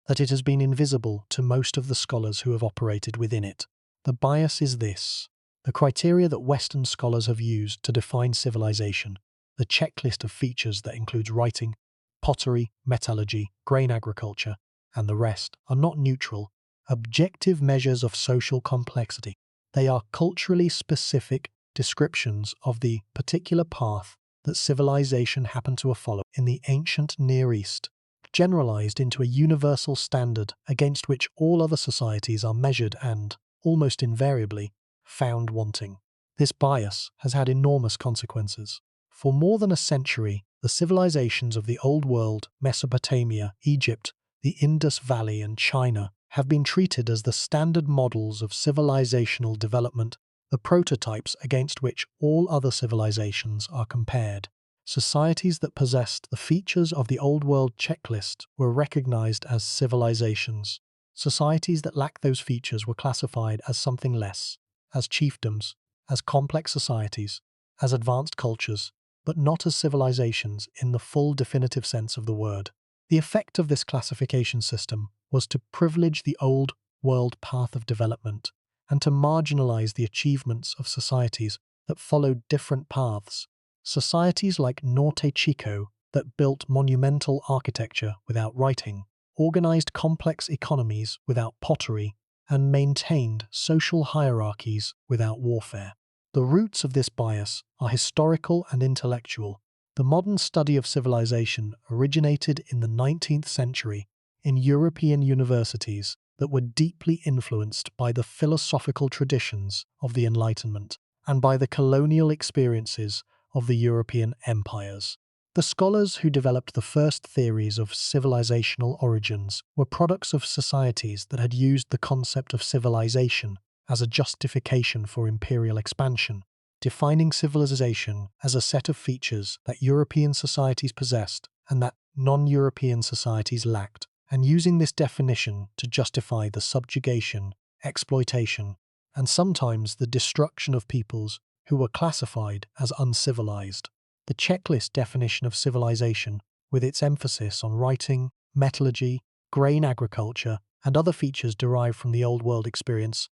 [SPEAKER 1] that it has been invisible to most of the scholars who have operated within it. The bias is this: the criteria that Western scholars have used to define civilization, the checklist of features that includes writing, pottery, metallurgy, grain agriculture, and the rest, are not neutral, objective measures of social complexity. They are culturally specific descriptions of the particular path that civilization happened to follow in the ancient Near East, generalized into a universal standard against which all other societies are measured and, almost invariably, found wanting. This bias has had enormous consequences. For more than a century, the civilizations of the Old World, Mesopotamia, Egypt, the Indus Valley, and China have been treated as the standard models of civilizational development, the prototypes against which all other civilizations are compared. Societies that possessed the features of the Old World checklist were recognized as civilizations. Societies that lacked those features were classified as something less, as chiefdoms, as complex societies, as advanced cultures, but not as civilizations in the full definitive sense of the word. The effect of this classification system was to privilege the Old World path of development and to marginalize the achievements of societies that followed different paths. Societies like Norte Chico that built monumental architecture without writing, organized complex economies without pottery, and maintained social hierarchies without warfare. The roots of this bias are historical and intellectual. The modern study of civilization originated in the 19th century in European universities that were deeply influenced by the philosophical traditions of the Enlightenment and by the colonial experiences of the European empires. The scholars who developed the first theories of civilizational origins were products of societies that had used the concept of civilization as a justification for imperial expansion, defining civilization as a set of features that European societies possessed and that non-European societies lacked, and using this definition to justify the subjugation, exploitation, and sometimes the destruction of peoples who were classified as uncivilized. The checklist definition of civilization, with its emphasis on writing, metallurgy, grain agriculture, and other features derived from the Old World experience,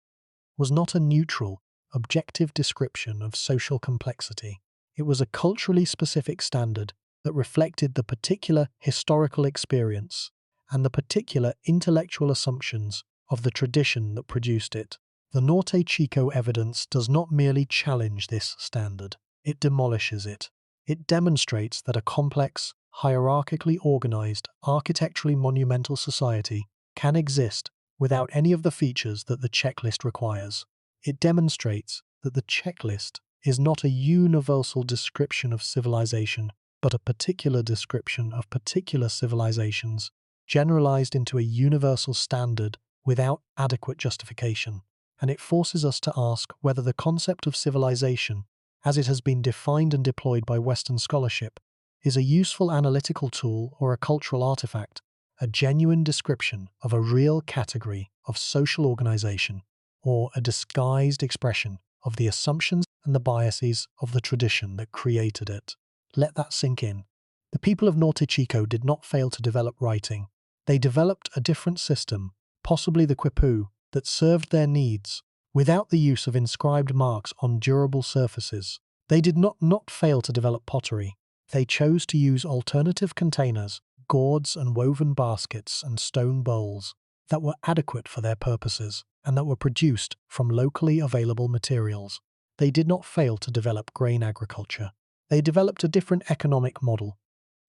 [SPEAKER 1] was not a neutral, objective description of social complexity. It was a culturally specific standard that reflected the particular historical experience and the particular intellectual assumptions of the tradition that produced it. The Norte Chico evidence does not merely challenge this standard, it demolishes it. It demonstrates that a complex, hierarchically organized, architecturally monumental society can exist without any of the features that the checklist requires. It demonstrates that the checklist is not a universal description of civilization, but a particular description of particular civilizations, generalized into a universal standard without adequate justification. And it forces us to ask whether the concept of civilization, as it has been defined and deployed by Western scholarship, is a useful analytical tool or a cultural artifact, a genuine description of a real category of social organization, or a disguised expression of the assumptions and the biases of the tradition that created it. Let that sink in. The people of Norte Chico did not fail to develop writing. They developed a different system, possibly the quipu, that served their needs, without the use of inscribed marks on durable surfaces. They did not fail to develop pottery. They chose to use alternative containers, gourds and woven baskets and stone bowls that were adequate for their purposes and that were produced from locally available materials. They did not fail to develop grain agriculture. They developed a different economic model,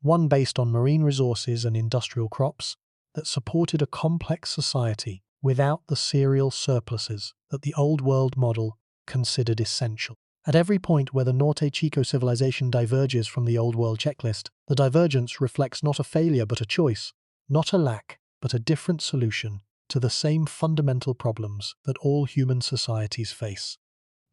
[SPEAKER 1] one based on marine resources and industrial crops, that supported a complex society without the cereal surpluses that the Old World model considered essential. At every point where the Norte Chico civilization diverges from the Old World checklist, the divergence reflects not a failure but a choice, not a lack but a different solution to the same fundamental problems that all human societies face.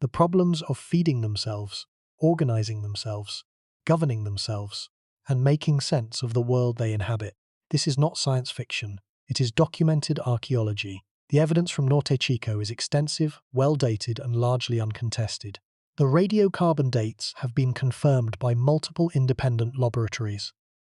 [SPEAKER 1] The problems of feeding themselves, organizing themselves, governing themselves, and making sense of the world they inhabit. This is not science fiction, it is documented archaeology. The evidence from Norte Chico is extensive, well-dated, and largely uncontested. The radiocarbon dates have been confirmed by multiple independent laboratories.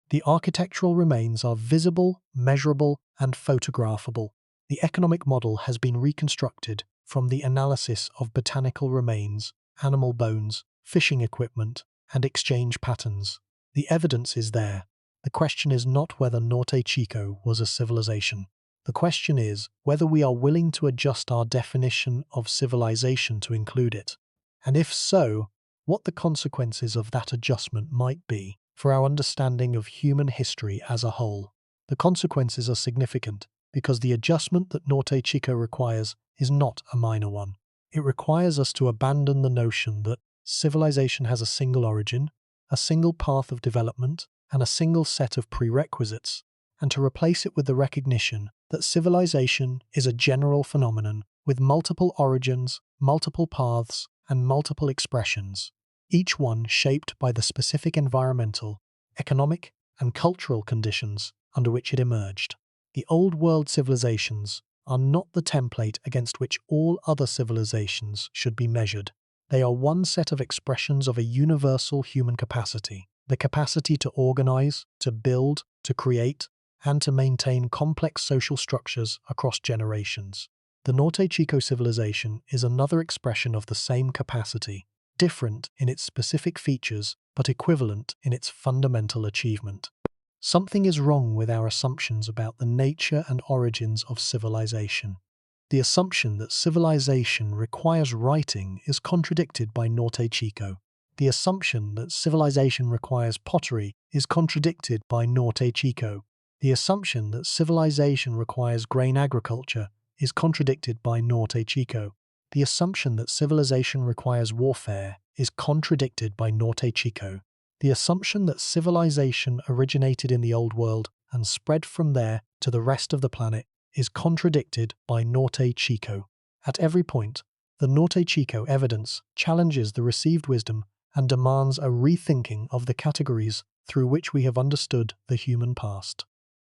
[SPEAKER 1] The architectural remains are visible, measurable, and photographable. The economic model has been reconstructed from the analysis of botanical remains, animal bones, fishing equipment, and exchange patterns. The evidence is there. The question is not whether Norte Chico was a civilization. The question is whether we are willing to adjust our definition of civilization to include it. And if so, what the consequences of that adjustment might be for our understanding of human history as a whole. The consequences are significant because the adjustment that Norte Chico requires is not a minor one. It requires us to abandon the notion that civilization has a single origin, a single path of development, and a single set of prerequisites, and to replace it with the recognition that civilization is a general phenomenon with multiple origins, multiple paths, and multiple expressions, each one shaped by the specific environmental, economic, and cultural conditions under which it emerged. The Old World civilizations are not the template against which all other civilizations should be measured. They are one set of expressions of a universal human capacity, the capacity to organize, to build, to create, and to maintain complex social structures across generations. The Norte Chico civilization is another expression of the same capacity, different in its specific features, but equivalent in its fundamental achievement. Something is wrong with our assumptions about the nature and origins of civilization. The assumption that civilization requires writing is contradicted by Norte Chico. The assumption that civilization requires pottery is contradicted by Norte Chico. The assumption that civilization requires grain agriculture is contradicted by Norte Chico. The assumption that civilization requires warfare is contradicted by Norte Chico. The assumption that civilization originated in the Old World and spread from there to the rest of the planet is contradicted by Norte Chico. At every point, the Norte Chico evidence challenges the received wisdom and demands a rethinking of the categories through which we have understood the human past.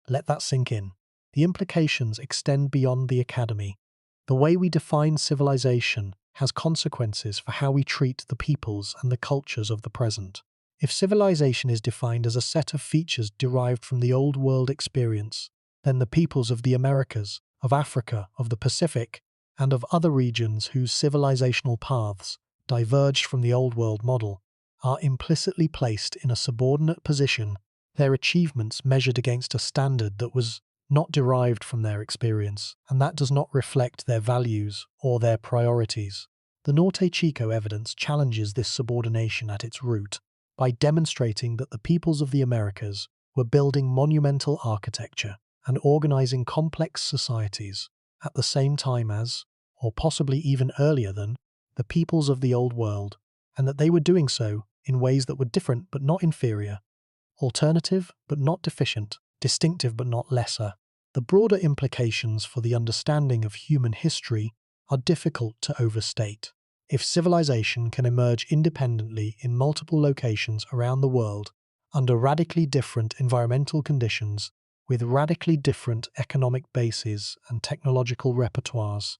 [SPEAKER 1] Let that sink in. The implications extend beyond the academy. The way we define civilization has consequences for how we treat the peoples and the cultures of the present. If civilization is defined as a set of features derived from the Old World experience, then the peoples of the Americas, of Africa, of the Pacific, and of other regions whose civilizational paths diverged from the Old World model are implicitly placed in a subordinate position, their achievements measured against a standard that was not derived from their experience, and that does not reflect their values or their priorities. The Norte Chico evidence challenges this subordination at its root by demonstrating that the peoples of the Americas were building monumental architecture, and organizing complex societies at the same time as, or possibly even earlier than, the peoples of the Old World, and that they were doing so in ways that were different but not inferior, alternative but not deficient, distinctive but not lesser. The broader implications for the understanding of human history are difficult to overstate. If civilization can emerge independently in multiple locations around the world, under radically different environmental conditions, with radically different economic bases and technological repertoires,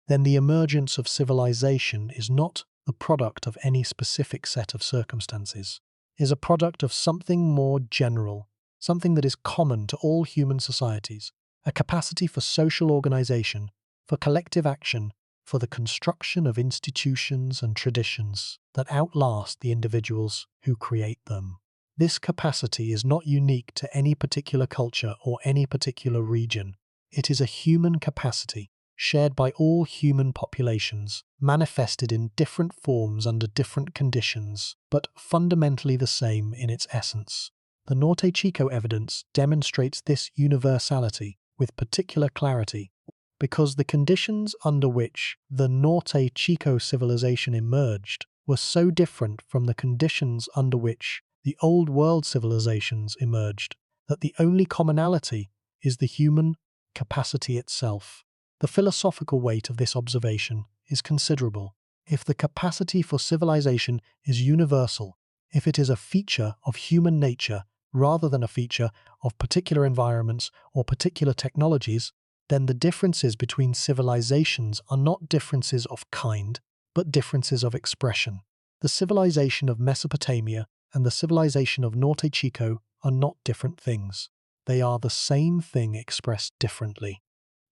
[SPEAKER 1] then the emergence of civilization is not the product of any specific set of circumstances, is a product of something more general, something that is common to all human societies, a capacity for social organization, for collective action, for the construction of institutions and traditions that outlast the individuals who create them. This capacity is not unique to any particular culture or any particular region. It is a human capacity, shared by all human populations, manifested in different forms under different conditions, but fundamentally the same in its essence. The Norte Chico evidence demonstrates this universality with particular clarity, because the conditions under which the Norte Chico civilization emerged were so different from the conditions under which the Old World civilizations emerged, that the only commonality is the human capacity itself. The philosophical weight of this observation is considerable. If the capacity for civilization is universal, if it is a feature of human nature rather than a feature of particular environments or particular technologies, then the differences between civilizations are not differences of kind, but differences of expression. The civilization of Mesopotamia and the civilization of Norte Chico are not different things. They are the same thing expressed differently.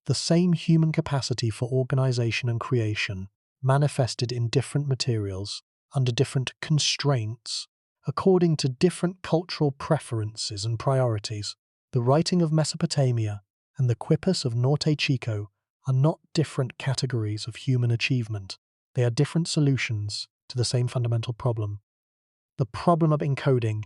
[SPEAKER 1] The same human capacity for organization and creation, manifested in different materials, under different constraints, according to different cultural preferences and priorities. The writing of Mesopotamia and the Quipus of Norte Chico are not different categories of human achievement. They are different solutions to the same fundamental problem: the problem of encoding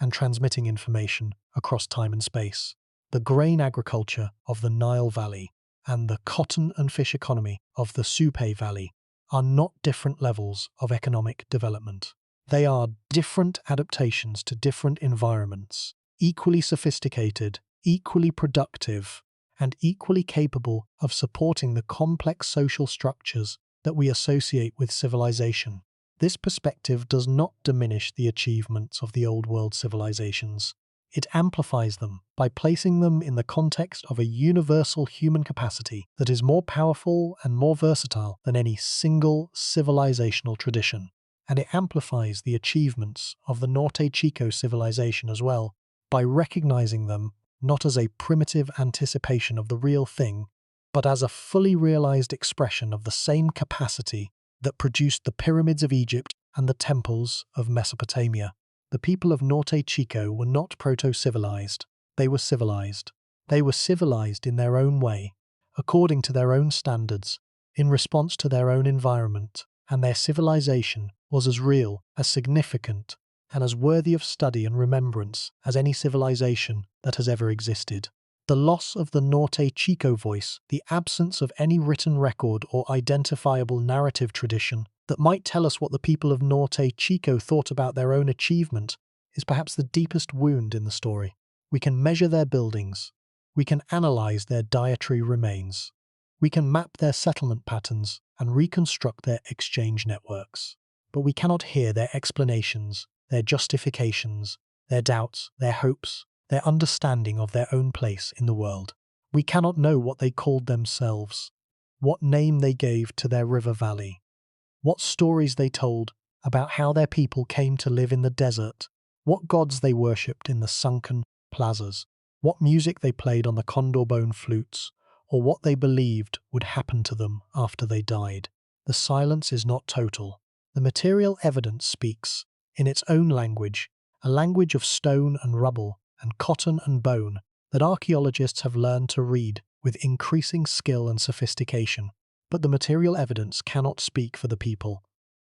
[SPEAKER 1] and transmitting information across time and space. The grain agriculture of the Nile Valley and the cotton and fish economy of the Supe Valley are not different levels of economic development. They are different adaptations to different environments, equally sophisticated, equally productive, and equally capable of supporting the complex social structures that we associate with civilization. This perspective does not diminish the achievements of the Old World civilizations. It amplifies them by placing them in the context of a universal human capacity that is more powerful and more versatile than any single civilizational tradition. And it amplifies the achievements of the Norte Chico civilization as well, by recognizing them not as a primitive anticipation of the real thing, but as a fully realized expression of the same capacity that produced the pyramids of Egypt and the temples of Mesopotamia. The people of Norte Chico were not proto-civilized. They were civilized. They were civilized in their own way, according to their own standards, in response to their own environment, and their civilization was as real, as significant, and as worthy of study and remembrance as any civilization that has ever existed. The loss of the Norte Chico voice, the absence of any written record or identifiable narrative tradition that might tell us what the people of Norte Chico thought about their own achievement, is perhaps the deepest wound in the story. We can measure their buildings. We can analyze their dietary remains. We can map their settlement patterns and reconstruct their exchange networks. But we cannot hear their explanations, their justifications, their doubts, their hopes, their understanding of their own place in the world. We cannot know what they called themselves, what name they gave to their river valley, what stories they told about how their people came to live in the desert, what gods they worshipped in the sunken plazas, what music they played on the condor bone flutes, or what they believed would happen to them after they died. The silence is not total. The material evidence speaks, in its own language, a language of stone and rubble and cotton and bone that archaeologists have learned to read with increasing skill and sophistication. But the material evidence cannot speak for the people.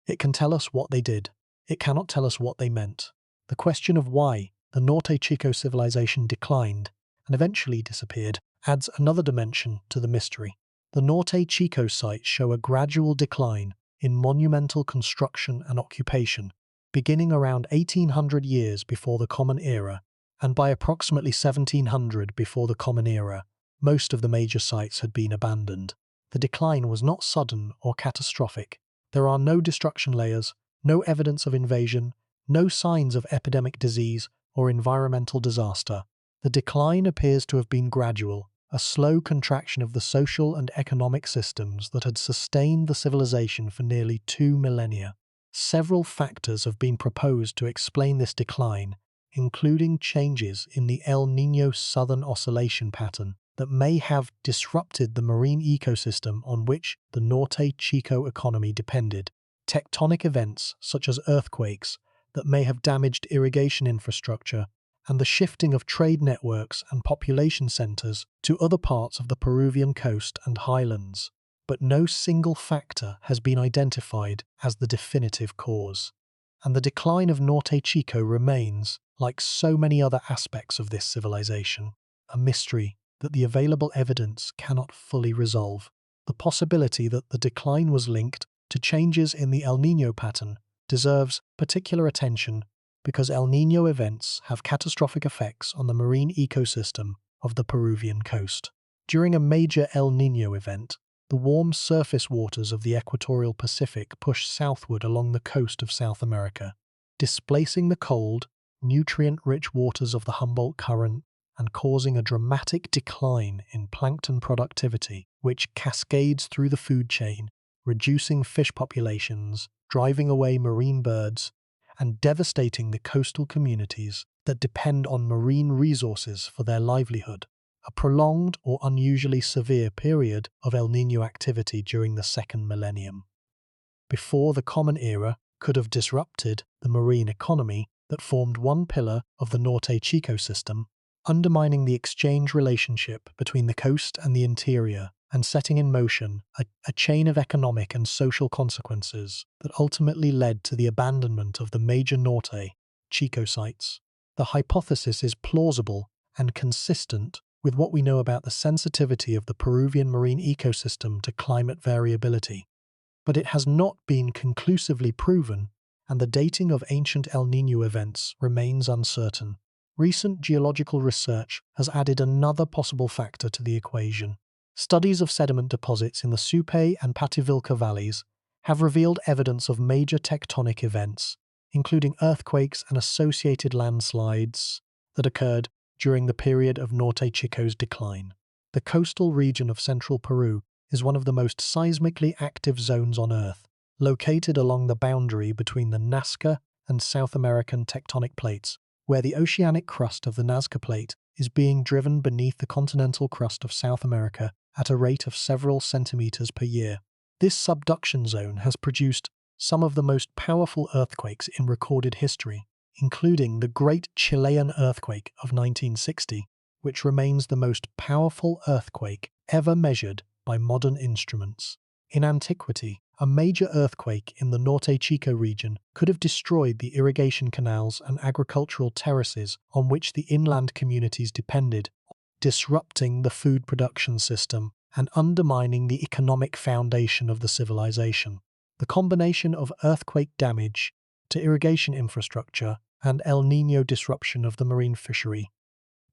[SPEAKER 1] It can tell us what they did. It cannot tell us what they meant. The question of why the Norte Chico civilization declined and eventually disappeared, adds another dimension to the mystery. The Norte Chico sites show a gradual decline in monumental construction and occupation, beginning around 1800 years before the Common Era, and by approximately 1700 before the Common Era, most of the major sites had been abandoned. The decline was not sudden or catastrophic. There are no destruction layers, no evidence of invasion, no signs of epidemic disease or environmental disaster. The decline appears to have been gradual, a slow contraction of the social and economic systems that had sustained the civilization for nearly 2 millennia. Several factors have been proposed to explain this decline, including changes in the El Niño Southern Oscillation pattern that may have disrupted the marine ecosystem on which the Norte Chico economy depended, tectonic events such as earthquakes that may have damaged irrigation infrastructure, and the shifting of trade networks and population centers to other parts of the Peruvian coast and highlands. But no single factor has been identified as the definitive cause. And the decline of Norte Chico remains, like so many other aspects of this civilization, a mystery that the available evidence cannot fully resolve. The possibility that the decline was linked to changes in the El Niño pattern deserves particular attention because El Niño events have catastrophic effects on the marine ecosystem of the Peruvian coast. During a major El Niño event, the warm surface waters of the equatorial Pacific push southward along the coast of South America, displacing the cold, nutrient-rich waters of the Humboldt Current and causing a dramatic decline in plankton productivity, which cascades through the food chain, reducing fish populations, driving away marine birds, and devastating the coastal communities that depend on marine resources for their livelihood. A prolonged or unusually severe period of El Niño activity during the second millennium, before the Common Era, could have disrupted the marine economy that formed one pillar of the Norte Chico system, undermining the exchange relationship between the coast and the interior and setting in motion a chain of economic and social consequences that ultimately led to the abandonment of the major Norte Chico sites. The hypothesis is plausible and consistent with what we know about the sensitivity of the Peruvian marine ecosystem to climate variability, but it has not been conclusively proven, and the dating of ancient El Niño events remains uncertain. Recent geological research has added another possible factor to the equation. Studies of sediment deposits in the Supe and Pativilca valleys have revealed evidence of major tectonic events, including earthquakes and associated landslides that occurred during the period of Norte Chico's decline. The coastal region of central Peru is one of the most seismically active zones on Earth, located along the boundary between the Nazca and South American tectonic plates, where the oceanic crust of the Nazca Plate is being driven beneath the continental crust of South America at a rate of several centimeters per year. This subduction zone has produced some of the most powerful earthquakes in recorded history, including the Great Chilean Earthquake of 1960, which remains the most powerful earthquake ever measured by modern instruments. In antiquity, a major earthquake in the Norte Chico region could have destroyed the irrigation canals and agricultural terraces on which the inland communities depended, disrupting the food production system and undermining the economic foundation of the civilization. The combination of earthquake damage to irrigation infrastructure and El Niño disruption of the marine fishery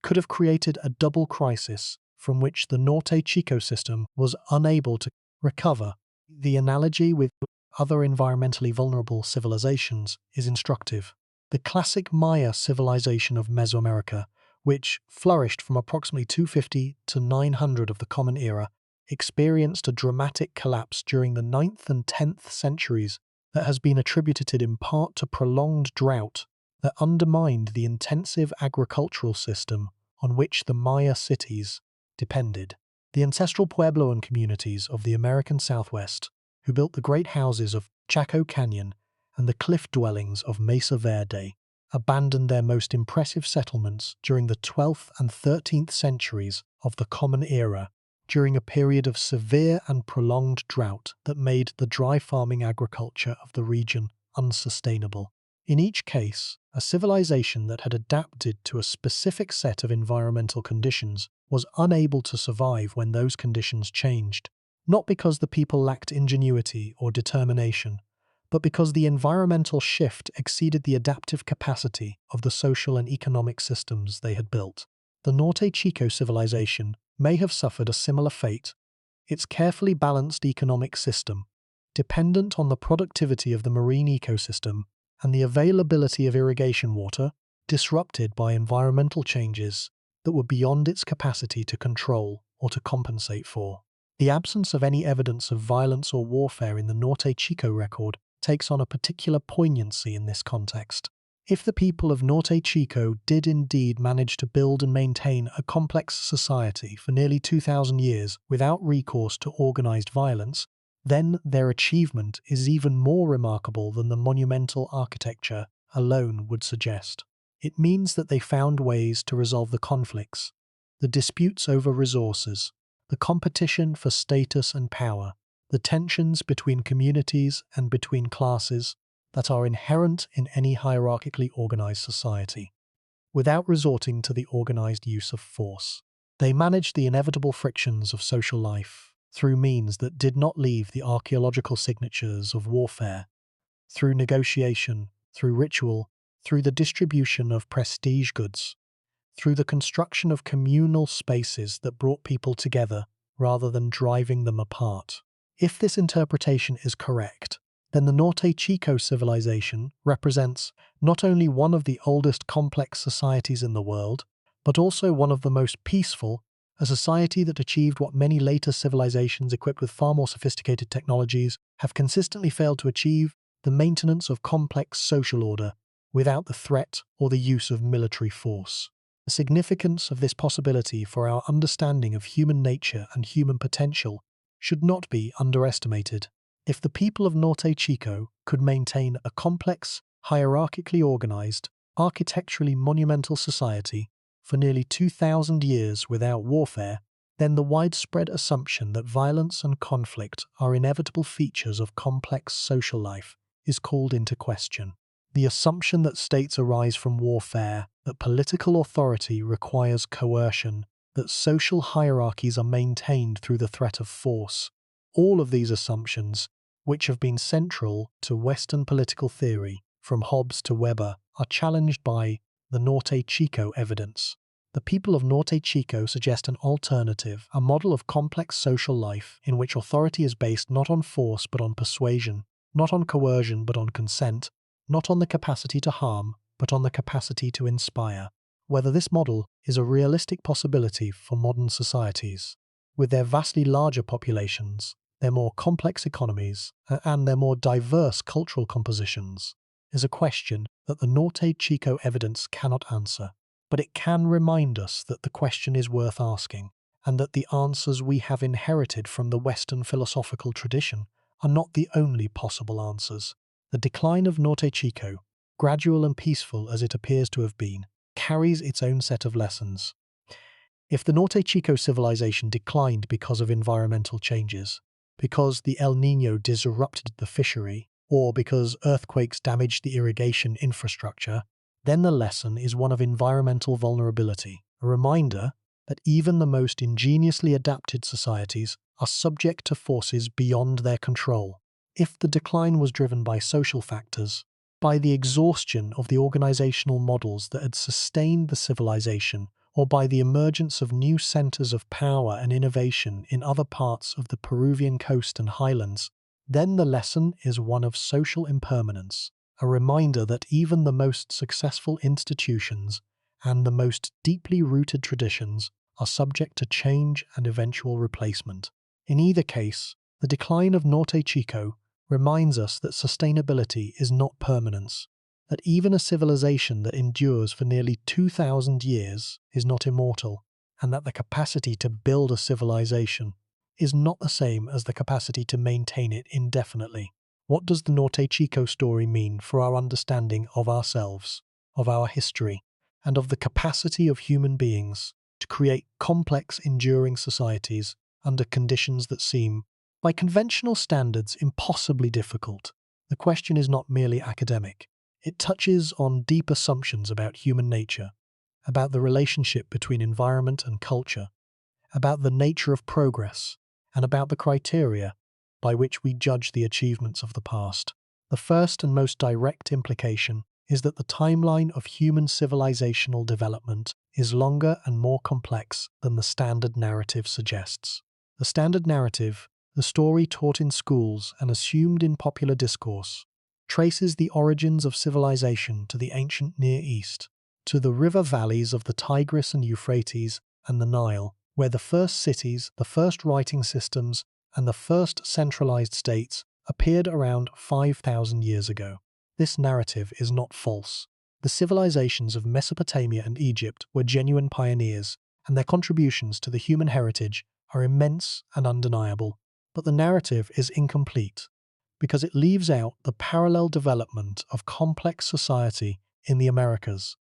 [SPEAKER 1] could have created a double crisis from which the Norte Chico system was unable to recover. The analogy with other environmentally vulnerable civilizations is instructive. The classic Maya civilization of Mesoamerica, which flourished from approximately 250 to 900 of the Common Era, experienced a dramatic collapse during the 9th and 10th centuries that has been attributed in part to prolonged drought that undermined the intensive agricultural system on which the Maya cities depended. The ancestral Puebloan communities of the American Southwest, who built the great houses of Chaco Canyon and the cliff dwellings of Mesa Verde, abandoned their most impressive settlements during the 12th and 13th centuries of the Common Era, during a period of severe and prolonged drought that made the dry farming agriculture of the region unsustainable. In each case, a civilization that had adapted to a specific set of environmental conditions was unable to survive when those conditions changed, not because the people lacked ingenuity or determination, but because the environmental shift exceeded the adaptive capacity of the social and economic systems they had built. The Norte Chico civilization may have suffered a similar fate. Its carefully balanced economic system, dependent on the productivity of the marine ecosystem and the availability of irrigation water, disrupted by environmental changes that were beyond its capacity to control or to compensate for. The absence of any evidence of violence or warfare in the Norte Chico record takes on a particular poignancy in this context. If the people of Norte Chico did indeed manage to build and maintain a complex society for nearly 2,000 years without recourse to organized violence, then their achievement is even more remarkable than the monumental architecture alone would suggest. It means that they found ways to resolve the conflicts, the disputes over resources, the competition for status and power, the tensions between communities and between classes that are inherent in any hierarchically organized society, without resorting to the organized use of force. They managed the inevitable frictions of social life through means that did not leave the archaeological signatures of warfare, through negotiation, through ritual, through the distribution of prestige goods, through the construction of communal spaces that brought people together rather than driving them apart. If this interpretation is correct, then the Norte Chico civilization represents not only one of the oldest complex societies in the world, but also one of the most peaceful, a society that achieved what many later civilizations equipped with far more sophisticated technologies have consistently failed to achieve: the maintenance of complex social order without the threat or the use of military force. The significance of this possibility for our understanding of human nature and human potential should not be underestimated. If the people of Norte Chico could maintain a complex, hierarchically organized, architecturally monumental society for nearly 2,000 years without warfare, then the widespread assumption that violence and conflict are inevitable features of complex social life is called into question. The assumption that states arise from warfare, that political authority requires coercion, that social hierarchies are maintained through the threat of force, all of these assumptions, which have been central to Western political theory from Hobbes to Weber, are challenged by the Norte Chico evidence. The people of Norte Chico suggest an alternative, a model of complex social life in which authority is based not on force but on persuasion, not on coercion but on consent, not on the capacity to harm but on the capacity to inspire. Whether this model is a realistic possibility for modern societies, with their vastly larger populations, their more complex economies, and their more diverse cultural compositions, is a question that the Norte Chico evidence cannot answer. But it can remind us that the question is worth asking, and that the answers we have inherited from the Western philosophical tradition are not the only possible answers. The decline of Norte Chico, gradual and peaceful as it appears to have been, carries its own set of lessons. If the Norte Chico civilization declined because of environmental changes, because the El Niño disrupted the fishery, or because earthquakes damaged the irrigation infrastructure, then the lesson is one of environmental vulnerability, a reminder that even the most ingeniously adapted societies are subject to forces beyond their control. If the decline was driven by social factors, by the exhaustion of the organizational models that had sustained the civilization, or by the emergence of new centers of power and innovation in other parts of the Peruvian coast and highlands, then the lesson is one of social impermanence, a reminder that even the most successful institutions and the most deeply rooted traditions are subject to change and eventual replacement. In either case, the decline of Norte Chico reminds us that sustainability is not permanence, that even a civilization that endures for nearly 2,000 years is not immortal, and that the capacity to build a civilization is not the same as the capacity to maintain it indefinitely. What does the Norte Chico story mean for our understanding of ourselves, of our history, and of the capacity of human beings to create complex, enduring societies under conditions that seem, by conventional standards, impossibly difficult? The question is not merely academic. It touches on deep assumptions about human nature, about the relationship between environment and culture, about the nature of progress, and about the criteria by which we judge the achievements of the past. The first and most direct implication is that the timeline of human civilizational development is longer and more complex than the standard narrative suggests. The standard narrative, the story taught in schools and assumed in popular discourse, traces the origins of civilization to the ancient Near East, to the river valleys of the Tigris and Euphrates and the Nile, where the first cities, the first writing systems, and the first centralized states appeared around 5,000 years ago. This narrative is not false. The civilizations of Mesopotamia and Egypt were genuine pioneers, and their contributions to the human heritage are immense and undeniable. But the narrative is incomplete because it leaves out the parallel development of complex society in the Americas,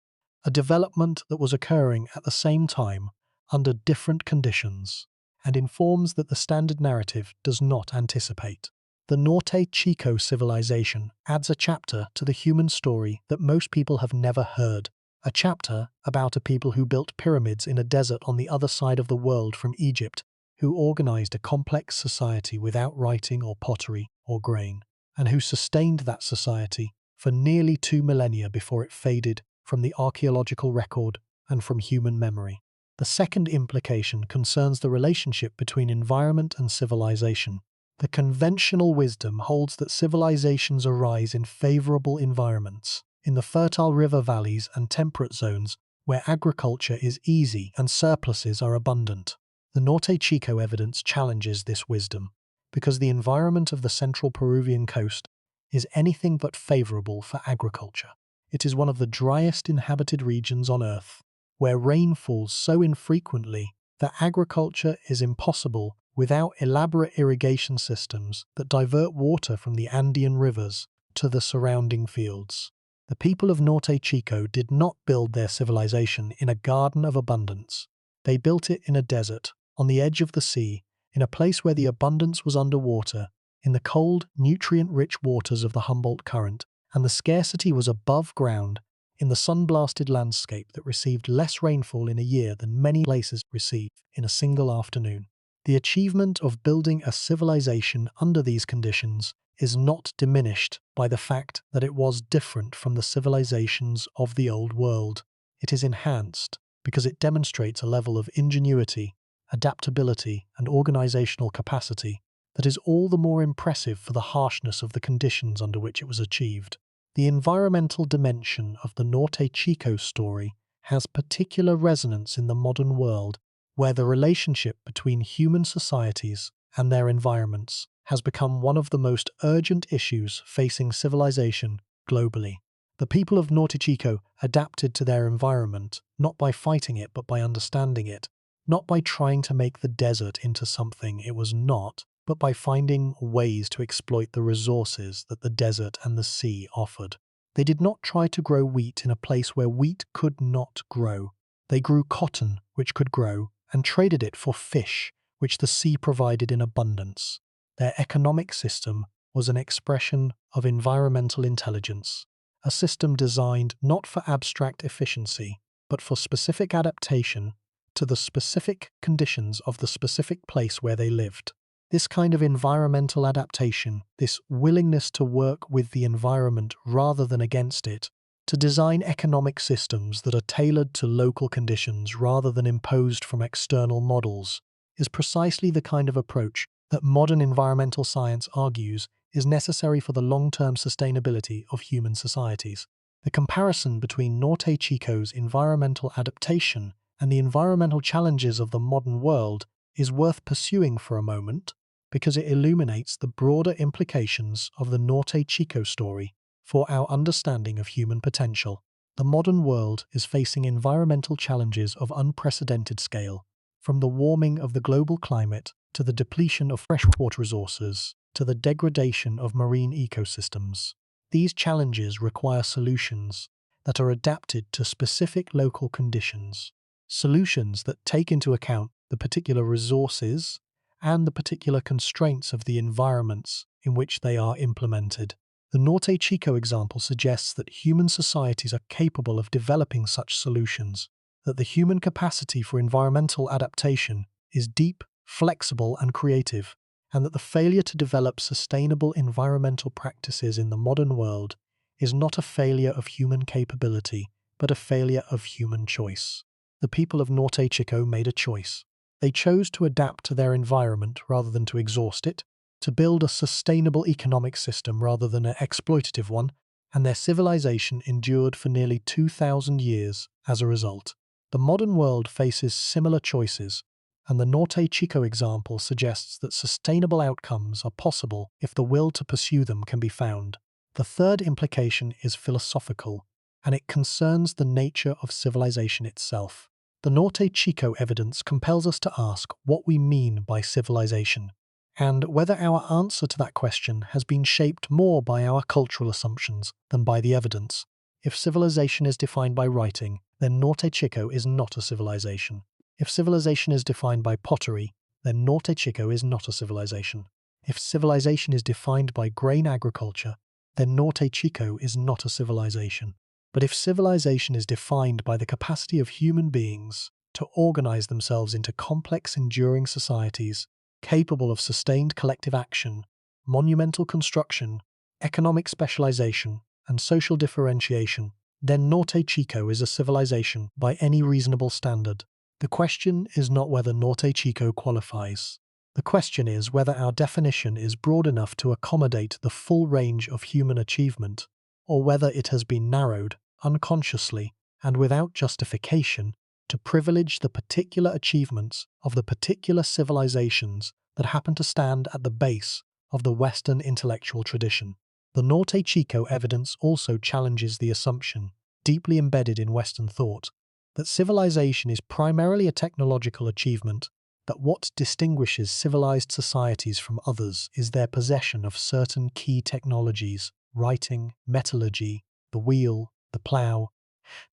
[SPEAKER 1] a development that was occurring at the same time under different conditions, and informs that the standard narrative does not anticipate. The Norte Chico civilization adds a chapter to the human story that most people have never heard, a chapter about a people who built pyramids in a desert on the other side of the world from Egypt, who organized a complex society without writing or pottery or grain, and who sustained that society for nearly 2 millennia before it faded from the archaeological record and from human memory. The second implication concerns the relationship between environment and civilization. The conventional wisdom holds that civilizations arise in favorable environments, in the fertile river valleys and temperate zones where agriculture is easy and surpluses are abundant. The Norte Chico evidence challenges this wisdom, because the environment of the central Peruvian coast is anything but favorable for agriculture. It is one of the driest inhabited regions on Earth, where rain falls so infrequently that agriculture is impossible without elaborate irrigation systems that divert water from the Andean rivers to the surrounding fields. The people of Norte Chico did not build their civilization in a garden of abundance. They built it in a desert, on the edge of the sea, in a place where the abundance was underwater, in the cold, nutrient-rich waters of the Humboldt Current, and the scarcity was above ground, in the sun-blasted landscape that received less rainfall in a year than many places receive in a single afternoon. The achievement of building a civilization under these conditions is not diminished by the fact that it was different from the civilizations of the Old World. It is enhanced because it demonstrates a level of ingenuity, adaptability, and organizational capacity that is all the more impressive for the harshness of the conditions under which it was achieved. The environmental dimension of the Norte Chico story has particular resonance in the modern world, where the relationship between human societies and their environments has become one of the most urgent issues facing civilization globally. The people of Norte Chico adapted to their environment not by fighting it but by understanding it, not by trying to make the desert into something it was not, but by finding ways to exploit the resources that the desert and the sea offered. They did not try to grow wheat in a place where wheat could not grow. They grew cotton, which could grow, and traded it for fish, which the sea provided in abundance. Their economic system was an expression of environmental intelligence, a system designed not for abstract efficiency, but for specific adaptation to the specific conditions of the specific place where they lived. This kind of environmental adaptation, this willingness to work with the environment rather than against it, to design economic systems that are tailored to local conditions rather than imposed from external models, is precisely the kind of approach that modern environmental science argues is necessary for the long-term sustainability of human societies. The comparison between Norte Chico's environmental adaptation and the environmental challenges of the modern world is worth pursuing for a moment, because it illuminates the broader implications of the Norte Chico story for our understanding of human potential. The modern world is facing environmental challenges of unprecedented scale, from the warming of the global climate to the depletion of freshwater resources to the degradation of marine ecosystems. These challenges require solutions that are adapted to specific local conditions, solutions that take into account the particular resources and the particular constraints of the environments in which they are implemented. The Norte Chico example suggests that human societies are capable of developing such solutions, that the human capacity for environmental adaptation is deep, flexible, and creative, and that the failure to develop sustainable environmental practices in the modern world is not a failure of human capability, but a failure of human choice. The people of Norte Chico made a choice. They chose to adapt to their environment rather than to exhaust it, to build a sustainable economic system rather than an exploitative one, and their civilization endured for nearly 2,000 years as a result. The modern world faces similar choices, and the Norte Chico example suggests that sustainable outcomes are possible if the will to pursue them can be found. The third implication is philosophical, and it concerns the nature of civilization itself. The Norte Chico evidence compels us to ask what we mean by civilization, and whether our answer to that question has been shaped more by our cultural assumptions than by the evidence. If civilization is defined by writing, then Norte Chico is not a civilization. If civilization is defined by pottery, then Norte Chico is not a civilization. If civilization is defined by grain agriculture, then Norte Chico is not a civilization. But if civilization is defined by the capacity of human beings to organize themselves into complex, enduring societies, capable of sustained collective action, monumental construction, economic specialization, and social differentiation, then Norte Chico is a civilization by any reasonable standard. The question is not whether Norte Chico qualifies. The question is whether our definition is broad enough to accommodate the full range of human achievement, or whether it has been narrowed, unconsciously, and without justification, to privilege the particular achievements of the particular civilizations that happen to stand at the base of the Western intellectual tradition. The Norte Chico evidence also challenges the assumption, deeply embedded in Western thought, that civilization is primarily a technological achievement, that what distinguishes civilized societies from others is their possession of certain key technologies, writing, metallurgy, the wheel, the plough,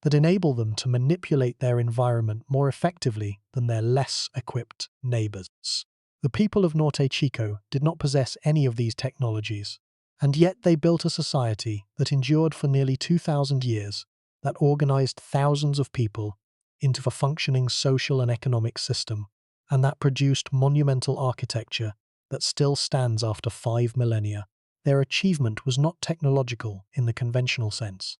[SPEAKER 1] that enable them to manipulate their environment more effectively than their less equipped neighbors. The people of Norte Chico did not possess any of these technologies, and yet they built a society that endured for nearly 2,000 years, that organized thousands of people into a functioning social and economic system, and that produced monumental architecture that still stands after 5 millennia. Their achievement was not technological in the conventional sense.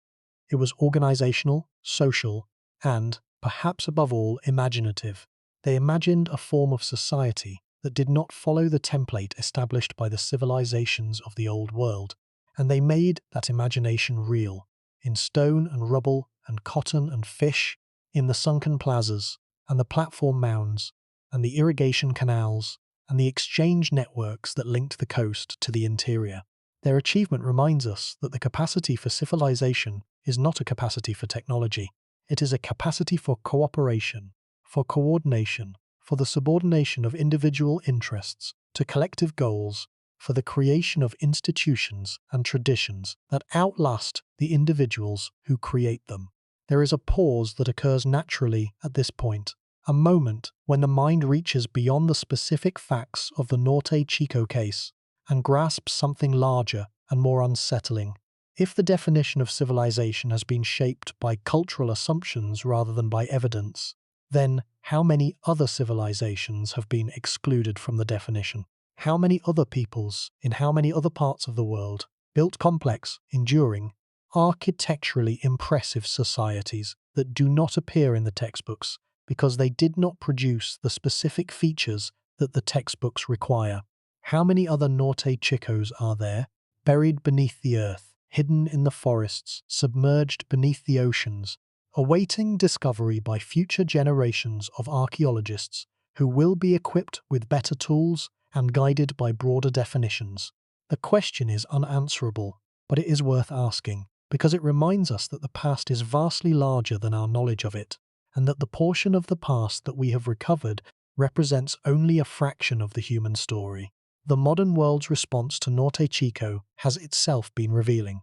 [SPEAKER 1] It was organizational, social, and, perhaps above all, imaginative. They imagined a form of society that did not follow the template established by the civilizations of the Old World, and they made that imagination real, in stone and rubble and cotton and fish, in the sunken plazas and the platform mounds and the irrigation canals and the exchange networks that linked the coast to the interior. Their achievement reminds us that the capacity for civilization is not a capacity for technology. It is a capacity for cooperation, for coordination, for the subordination of individual interests to collective goals, for the creation of institutions and traditions that outlast the individuals who create them. There is a pause that occurs naturally at this point, a moment when the mind reaches beyond the specific facts of the Norte Chico case and grasps something larger and more unsettling. If the definition of civilization has been shaped by cultural assumptions rather than by evidence, then how many other civilizations have been excluded from the definition? How many other peoples in how many other parts of the world built complex, enduring, architecturally impressive societies that do not appear in the textbooks because they did not produce the specific features that the textbooks require? How many other Norte Chicos are there, buried beneath the earth, hidden in the forests, submerged beneath the oceans, awaiting discovery by future generations of archaeologists who will be equipped with better tools and guided by broader definitions? The question is unanswerable, but it is worth asking, because it reminds us that the past is vastly larger than our knowledge of it, and that the portion of the past that we have recovered represents only a fraction of the human story. The modern world's response to Norte Chico has itself been revealing.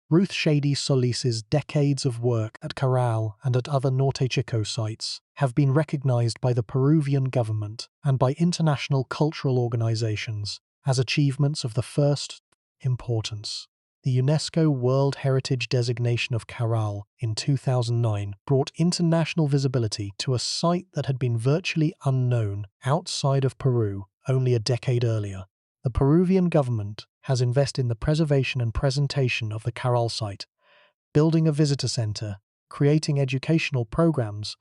[SPEAKER 1] Ruth Shady Solis's decades of work at Caral and at other Norte Chico sites have been recognized by the Peruvian government and by international cultural organizations as achievements of the first importance. The UNESCO World Heritage designation of Caral in 2009 brought international visibility to a site that had been virtually unknown outside of Peru only a decade earlier. The Peruvian government has invested in the preservation and presentation of the Caral site, building a visitor center, creating educational programs,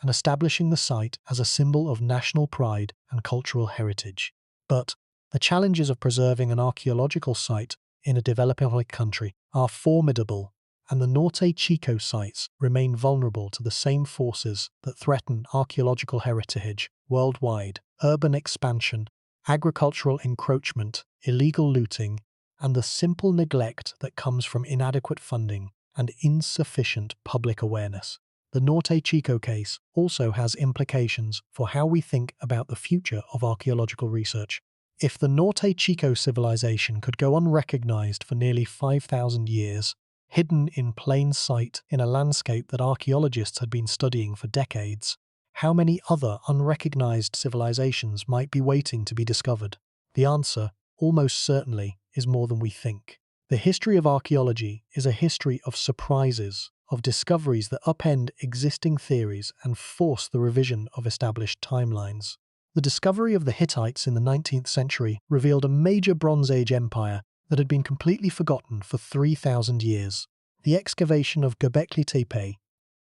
[SPEAKER 1] and establishing the site as a symbol of national pride and cultural heritage. But the challenges of preserving an archaeological site in a developing country are formidable, and the Norte Chico sites remain vulnerable to the same forces that threaten archaeological heritage worldwide: urban expansion, agricultural encroachment, illegal looting, and the simple neglect that comes from inadequate funding and insufficient public awareness. The Norte Chico case also has implications for how we think about the future of archaeological research. If the Norte Chico civilization could go unrecognized for nearly 5,000 years, hidden in plain sight in a landscape that archaeologists had been studying for decades, how many other unrecognized civilizations might be waiting to be discovered? The answer, almost certainly, is more than we think. The history of archaeology is a history of surprises, of discoveries that upend existing theories and force the revision of established timelines. The discovery of the Hittites in the 19th century revealed a major Bronze Age empire that had been completely forgotten for 3,000 years. The excavation of Göbekli Tepe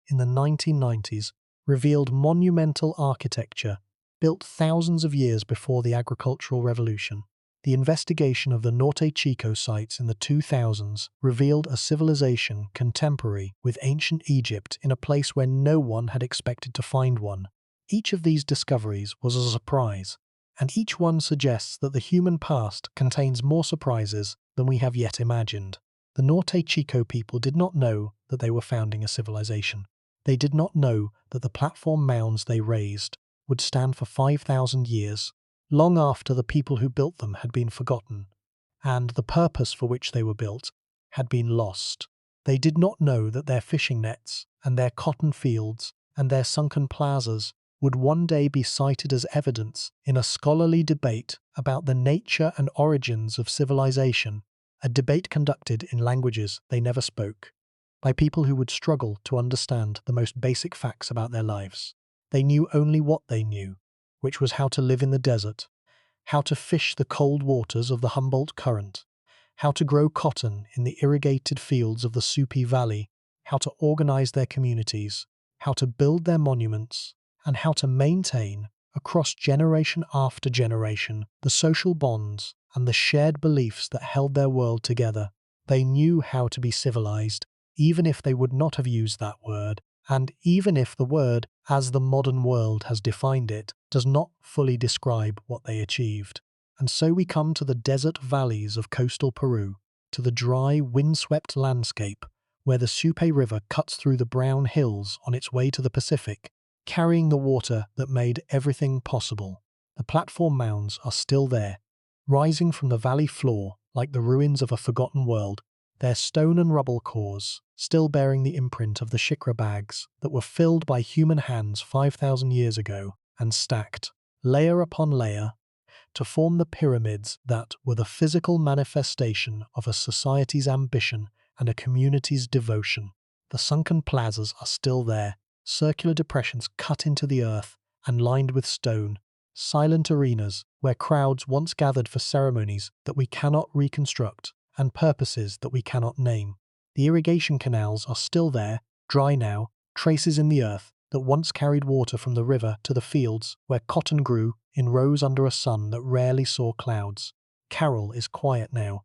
[SPEAKER 1] in the 1990s revealed monumental architecture built thousands of years before the agricultural revolution. The investigation of the Norte Chico sites in the 2000s revealed a civilization contemporary with ancient Egypt in a place where no one had expected to find one. Each of these discoveries was a surprise, and each one suggests that the human past contains more surprises than we have yet imagined. The Norte Chico people did not know that they were founding a civilization. They did not know that the platform mounds they raised would stand for 5,000 years, long after the people who built them had been forgotten, and the purpose for which they were built had been lost. They did not know that their fishing nets and their cotton fields and their sunken plazas would one day be cited as evidence in a scholarly debate about the nature and origins of civilization, a debate conducted in languages they never spoke, by people who would struggle to understand the most basic facts about their lives. They knew only what they knew, which was how to live in the desert, how to fish the cold waters of the Humboldt Current, how to grow cotton in the irrigated fields of the Supi Valley, how to organize their communities, how to build their monuments, and how to maintain, across generation after generation, the social bonds and the shared beliefs that held their world together. They knew how to be civilized, even if they would not have used that word, and even if the word, as the modern world has defined it, does not fully describe what they achieved. And so we come to the desert valleys of coastal Peru, to the dry, windswept landscape where the Supe River cuts through the brown hills on its way to the Pacific, carrying the water that made everything possible. The platform mounds are still there, rising from the valley floor like the ruins of a forgotten world, their stone and rubble cores still bearing the imprint of the shikra bags that were filled by human hands 5,000 years ago and stacked, layer upon layer, to form the pyramids that were the physical manifestation of a society's ambition and a community's devotion. The sunken plazas are still there, circular depressions cut into the earth and lined with stone, silent arenas where crowds once gathered for ceremonies that we cannot reconstruct and purposes that we cannot name. The irrigation canals are still there, dry now, traces in the earth that once carried water from the river to the fields where cotton grew in rows under a sun that rarely saw clouds. Caral is quiet now.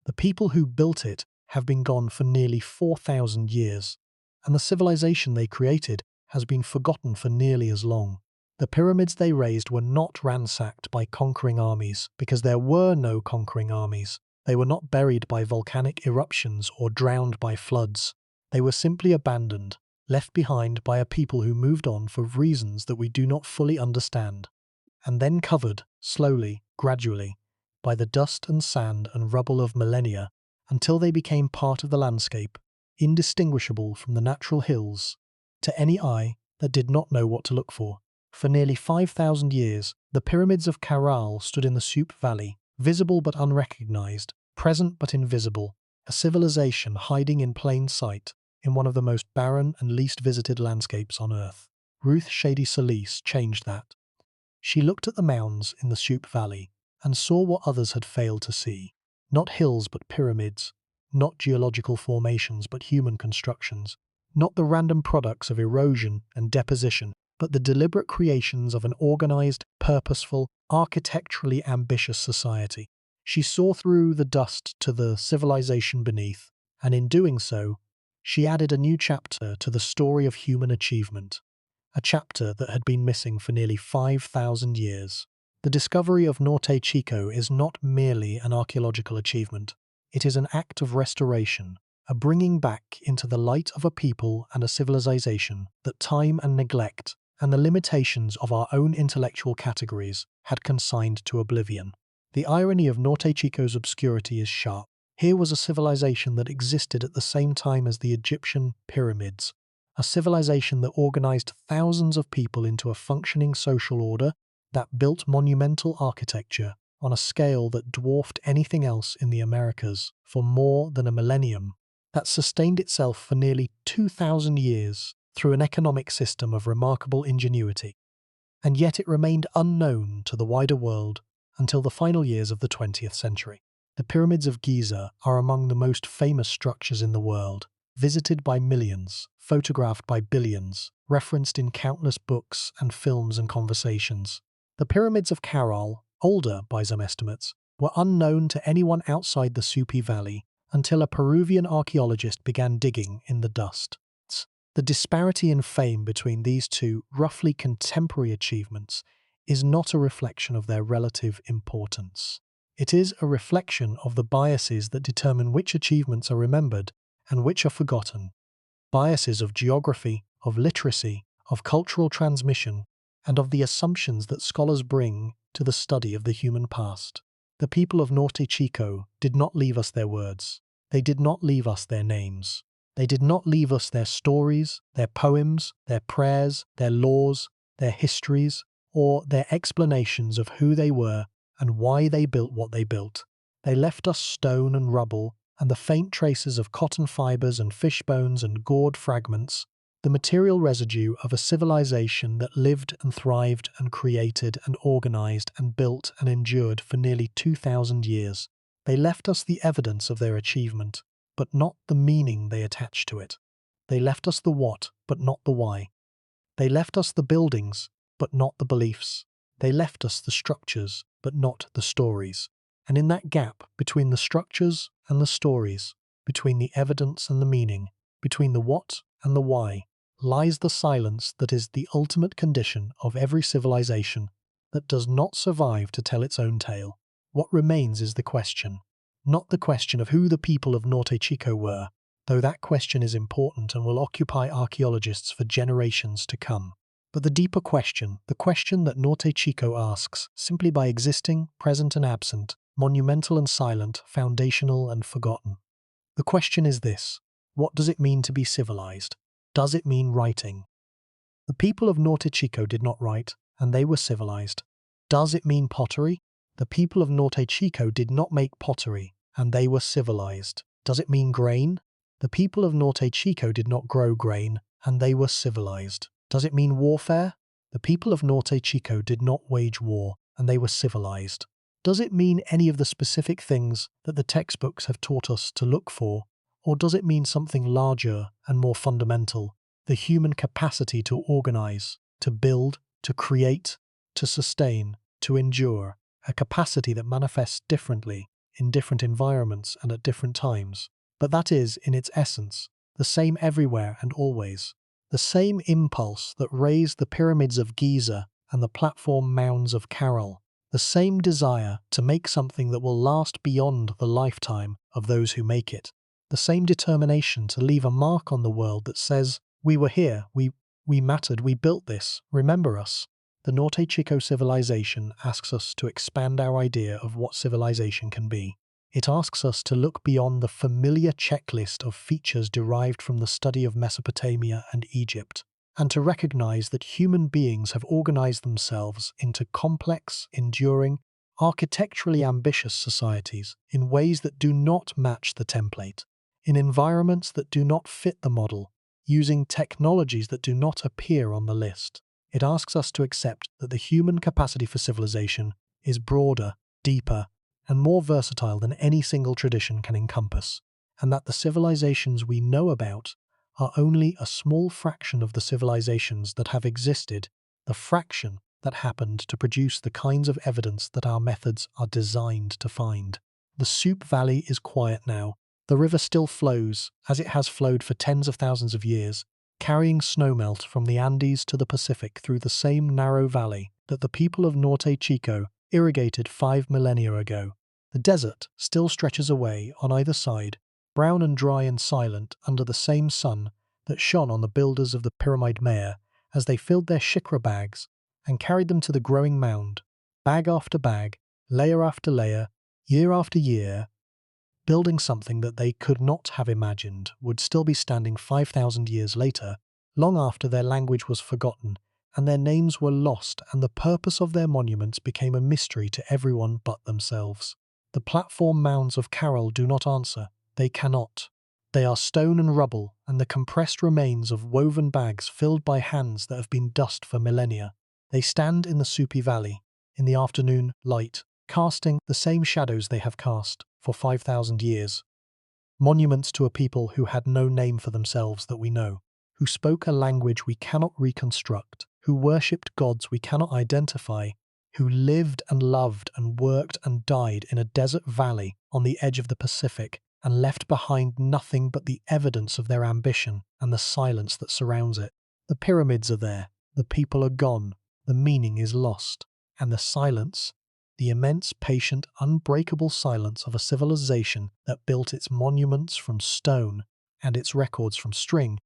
[SPEAKER 1] The people who built it have been gone for nearly 4,000 years, and the civilization they created has been forgotten for nearly as long. The pyramids they raised were not ransacked by conquering armies, because there were no conquering armies. They were not buried by volcanic eruptions or drowned by floods. They were simply abandoned, left behind by a people who moved on for reasons that we do not fully understand, and then covered, slowly, gradually, by the dust and sand and rubble of millennia, until they became part of the landscape, indistinguishable from the natural hills, to any eye that did not know what to look for. For nearly 5,000 years, the pyramids of Caral stood in the Supe Valley, visible but unrecognized, present but invisible, a civilization hiding in plain sight in one of the most barren and least visited landscapes on Earth. Ruth Shady Solis changed that. She looked at the mounds in the Shoup Valley and saw what others had failed to see. Not hills but pyramids, not geological formations but human constructions, not the random products of erosion and deposition, but the deliberate creations of an organized, purposeful, architecturally ambitious society. She saw through the dust to the civilization beneath, and in doing so, she added a new chapter to the story of human achievement, a chapter that had been missing for nearly 5,000 years. The discovery of Norte Chico is not merely an archaeological achievement. It is an act of restoration, a bringing back into the light of a people and a civilization that time and neglect and the limitations of our own intellectual categories had consigned to oblivion. The irony of Norte Chico's obscurity is sharp. Here was a civilization that existed at the same time as the Egyptian pyramids, a civilization that organized thousands of people into a functioning social order, that built monumental architecture on a scale that dwarfed anything else in the Americas for more than a millennium, that sustained itself for nearly 2,000 years through an economic system of remarkable ingenuity. And yet it remained unknown to the wider world until the final years of the 20th century. The pyramids of Giza are among the most famous structures in the world, visited by millions, photographed by billions, referenced in countless books and films and conversations. The pyramids of Caral, older by some estimates, were unknown to anyone outside the Supi Valley until a Peruvian archaeologist began digging in the dust. The disparity in fame between these two roughly contemporary achievements is not a reflection of their relative importance. It is a reflection of the biases that determine which achievements are remembered and which are forgotten. Biases of geography, of literacy, of cultural transmission, and of the assumptions that scholars bring to the study of the human past. The people of Norte Chico did not leave us their words. They did not leave us their names. They did not leave us their stories, their poems, their prayers, their laws, their histories, or their explanations of who they were and why they built what they built. They left us stone and rubble and the faint traces of cotton fibers and fish bones and gourd fragments, the material residue of a civilization that lived and thrived and created and organized and built and endured for nearly 2,000 years. They left us the evidence of their achievement, but not the meaning they attached to it. They left us the what, but not the why. They left us the buildings, but not the beliefs. They left us the structures, but not the stories. And in that gap between the structures and the stories, between the evidence and the meaning, between the what and the why, lies the silence that is the ultimate condition of every civilization that does not survive to tell its own tale. What remains is the question, not the question of who the people of Norte Chico were, though that question is important and will occupy archaeologists for generations to come. But the deeper question, the question that Norte Chico asks, simply by existing, present and absent, monumental and silent, foundational and forgotten. The question is this: what does it mean to be civilized? Does it mean writing? The people of Norte Chico did not write, and they were civilized. Does it mean pottery? The people of Norte Chico did not make pottery, and they were civilized. Does it mean grain? The people of Norte Chico did not grow grain, and they were civilized. Does it mean warfare? The people of Norte Chico did not wage war, and they were civilized. Does it mean any of the specific things that the textbooks have taught us to look for, or does it mean something larger and more fundamental, the human capacity to organize, to build, to create, to sustain, to endure, a capacity that manifests differently in different environments and at different times, but that is, in its essence, the same everywhere and always. The same impulse that raised the pyramids of Giza and the platform mounds of Caral, the same desire to make something that will last beyond the lifetime of those who make it, the same determination to leave a mark on the world that says, we were here, we mattered, we built this, remember us. The Norte Chico civilization asks us to expand our idea of what civilization can be. It asks us to look beyond the familiar checklist of features derived from the study of Mesopotamia and Egypt, and to recognize that human beings have organized themselves into complex, enduring, architecturally ambitious societies in ways that do not match the template, in environments that do not fit the model, using technologies that do not appear on the list. It asks us to accept that the human capacity for civilization is broader, deeper, and more versatile than any single tradition can encompass, and that the civilizations we know about are only a small fraction of the civilizations that have existed, the fraction that happened to produce the kinds of evidence that our methods are designed to find. The Soup Valley is quiet now. The river still flows, as it has flowed for tens of thousands of years, carrying snowmelt from the Andes to the Pacific through the same narrow valley that the people of Norte Chico irrigated 5 millennia ago. The desert still stretches away on either side, brown and dry and silent under the same sun that shone on the builders of the Pyramid Maya as they filled their shikra bags and carried them to the growing mound, bag after bag, layer after layer, year after year, building something that they could not have imagined would still be standing 5,000 years later, long after their language was forgotten and their names were lost and the purpose of their monuments became a mystery to everyone but themselves. The platform mounds of Carol do not answer. They cannot. They are stone and rubble and the compressed remains of woven bags filled by hands that have been dust for millennia. They stand in the Supi Valley, in the afternoon light, casting the same shadows they have cast for 5,000 years. Monuments to a people who had no name for themselves that we know, who spoke a language we cannot reconstruct, who worshipped gods we cannot identify, who lived and loved and worked and died in a desert valley on the edge of the Pacific and left behind nothing but the evidence of their ambition and the silence that surrounds it. The pyramids are there, the people are gone, the meaning is lost, and the silence, the immense, patient, unbreakable silence of a civilization that built its monuments from stone and its records from string,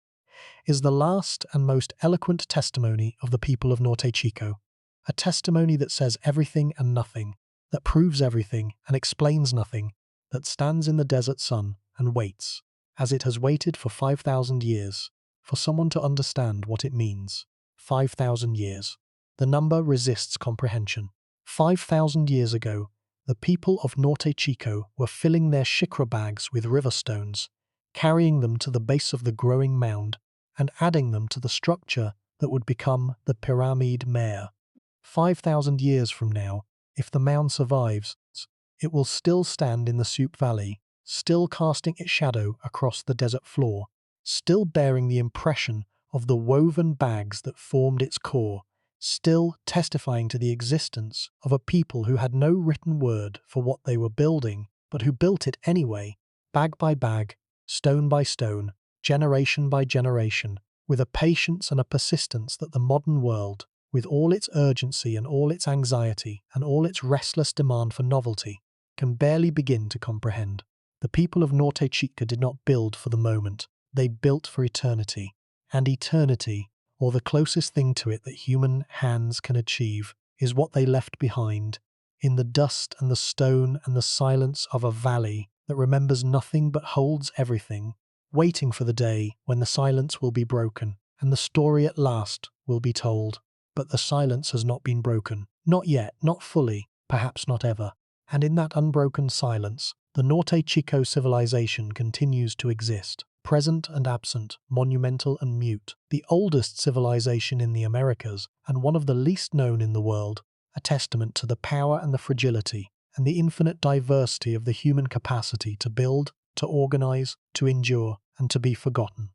[SPEAKER 1] is the last and most eloquent testimony of the people of Norte Chico. A testimony that says everything and nothing, that proves everything and explains nothing, that stands in the desert sun and waits, as it has waited for 5,000 years, for someone to understand what it means. 5,000 years. The number resists comprehension. 5,000 years ago, the people of Norte Chico were filling their shikra bags with river stones, carrying them to the base of the growing mound, and adding them to the structure that would become the Pyramid Maya. 5,000 years from now, if the mound survives, it will still stand in the Soup Valley, still casting its shadow across the desert floor, still bearing the impression of the woven bags that formed its core, still testifying to the existence of a people who had no written word for what they were building, but who built it anyway, bag by bag, stone by stone, generation by generation, with a patience and a persistence that the modern world, with all its urgency and all its anxiety and all its restless demand for novelty, can barely begin to comprehend. The people of Norte Chico did not build for the moment, they built for eternity. And eternity, or the closest thing to it that human hands can achieve, is what they left behind, in the dust and the stone and the silence of a valley that remembers nothing but holds everything, waiting for the day when the silence will be broken and the story at last will be told. But the silence has not been broken. Not yet, not fully, perhaps not ever. And in that unbroken silence, the Norte Chico civilization continues to exist, present and absent, monumental and mute, the oldest civilization in the Americas and one of the least known in the world, a testament to the power and the fragility and the infinite diversity of the human capacity to build, to organize, to endure, and to be forgotten.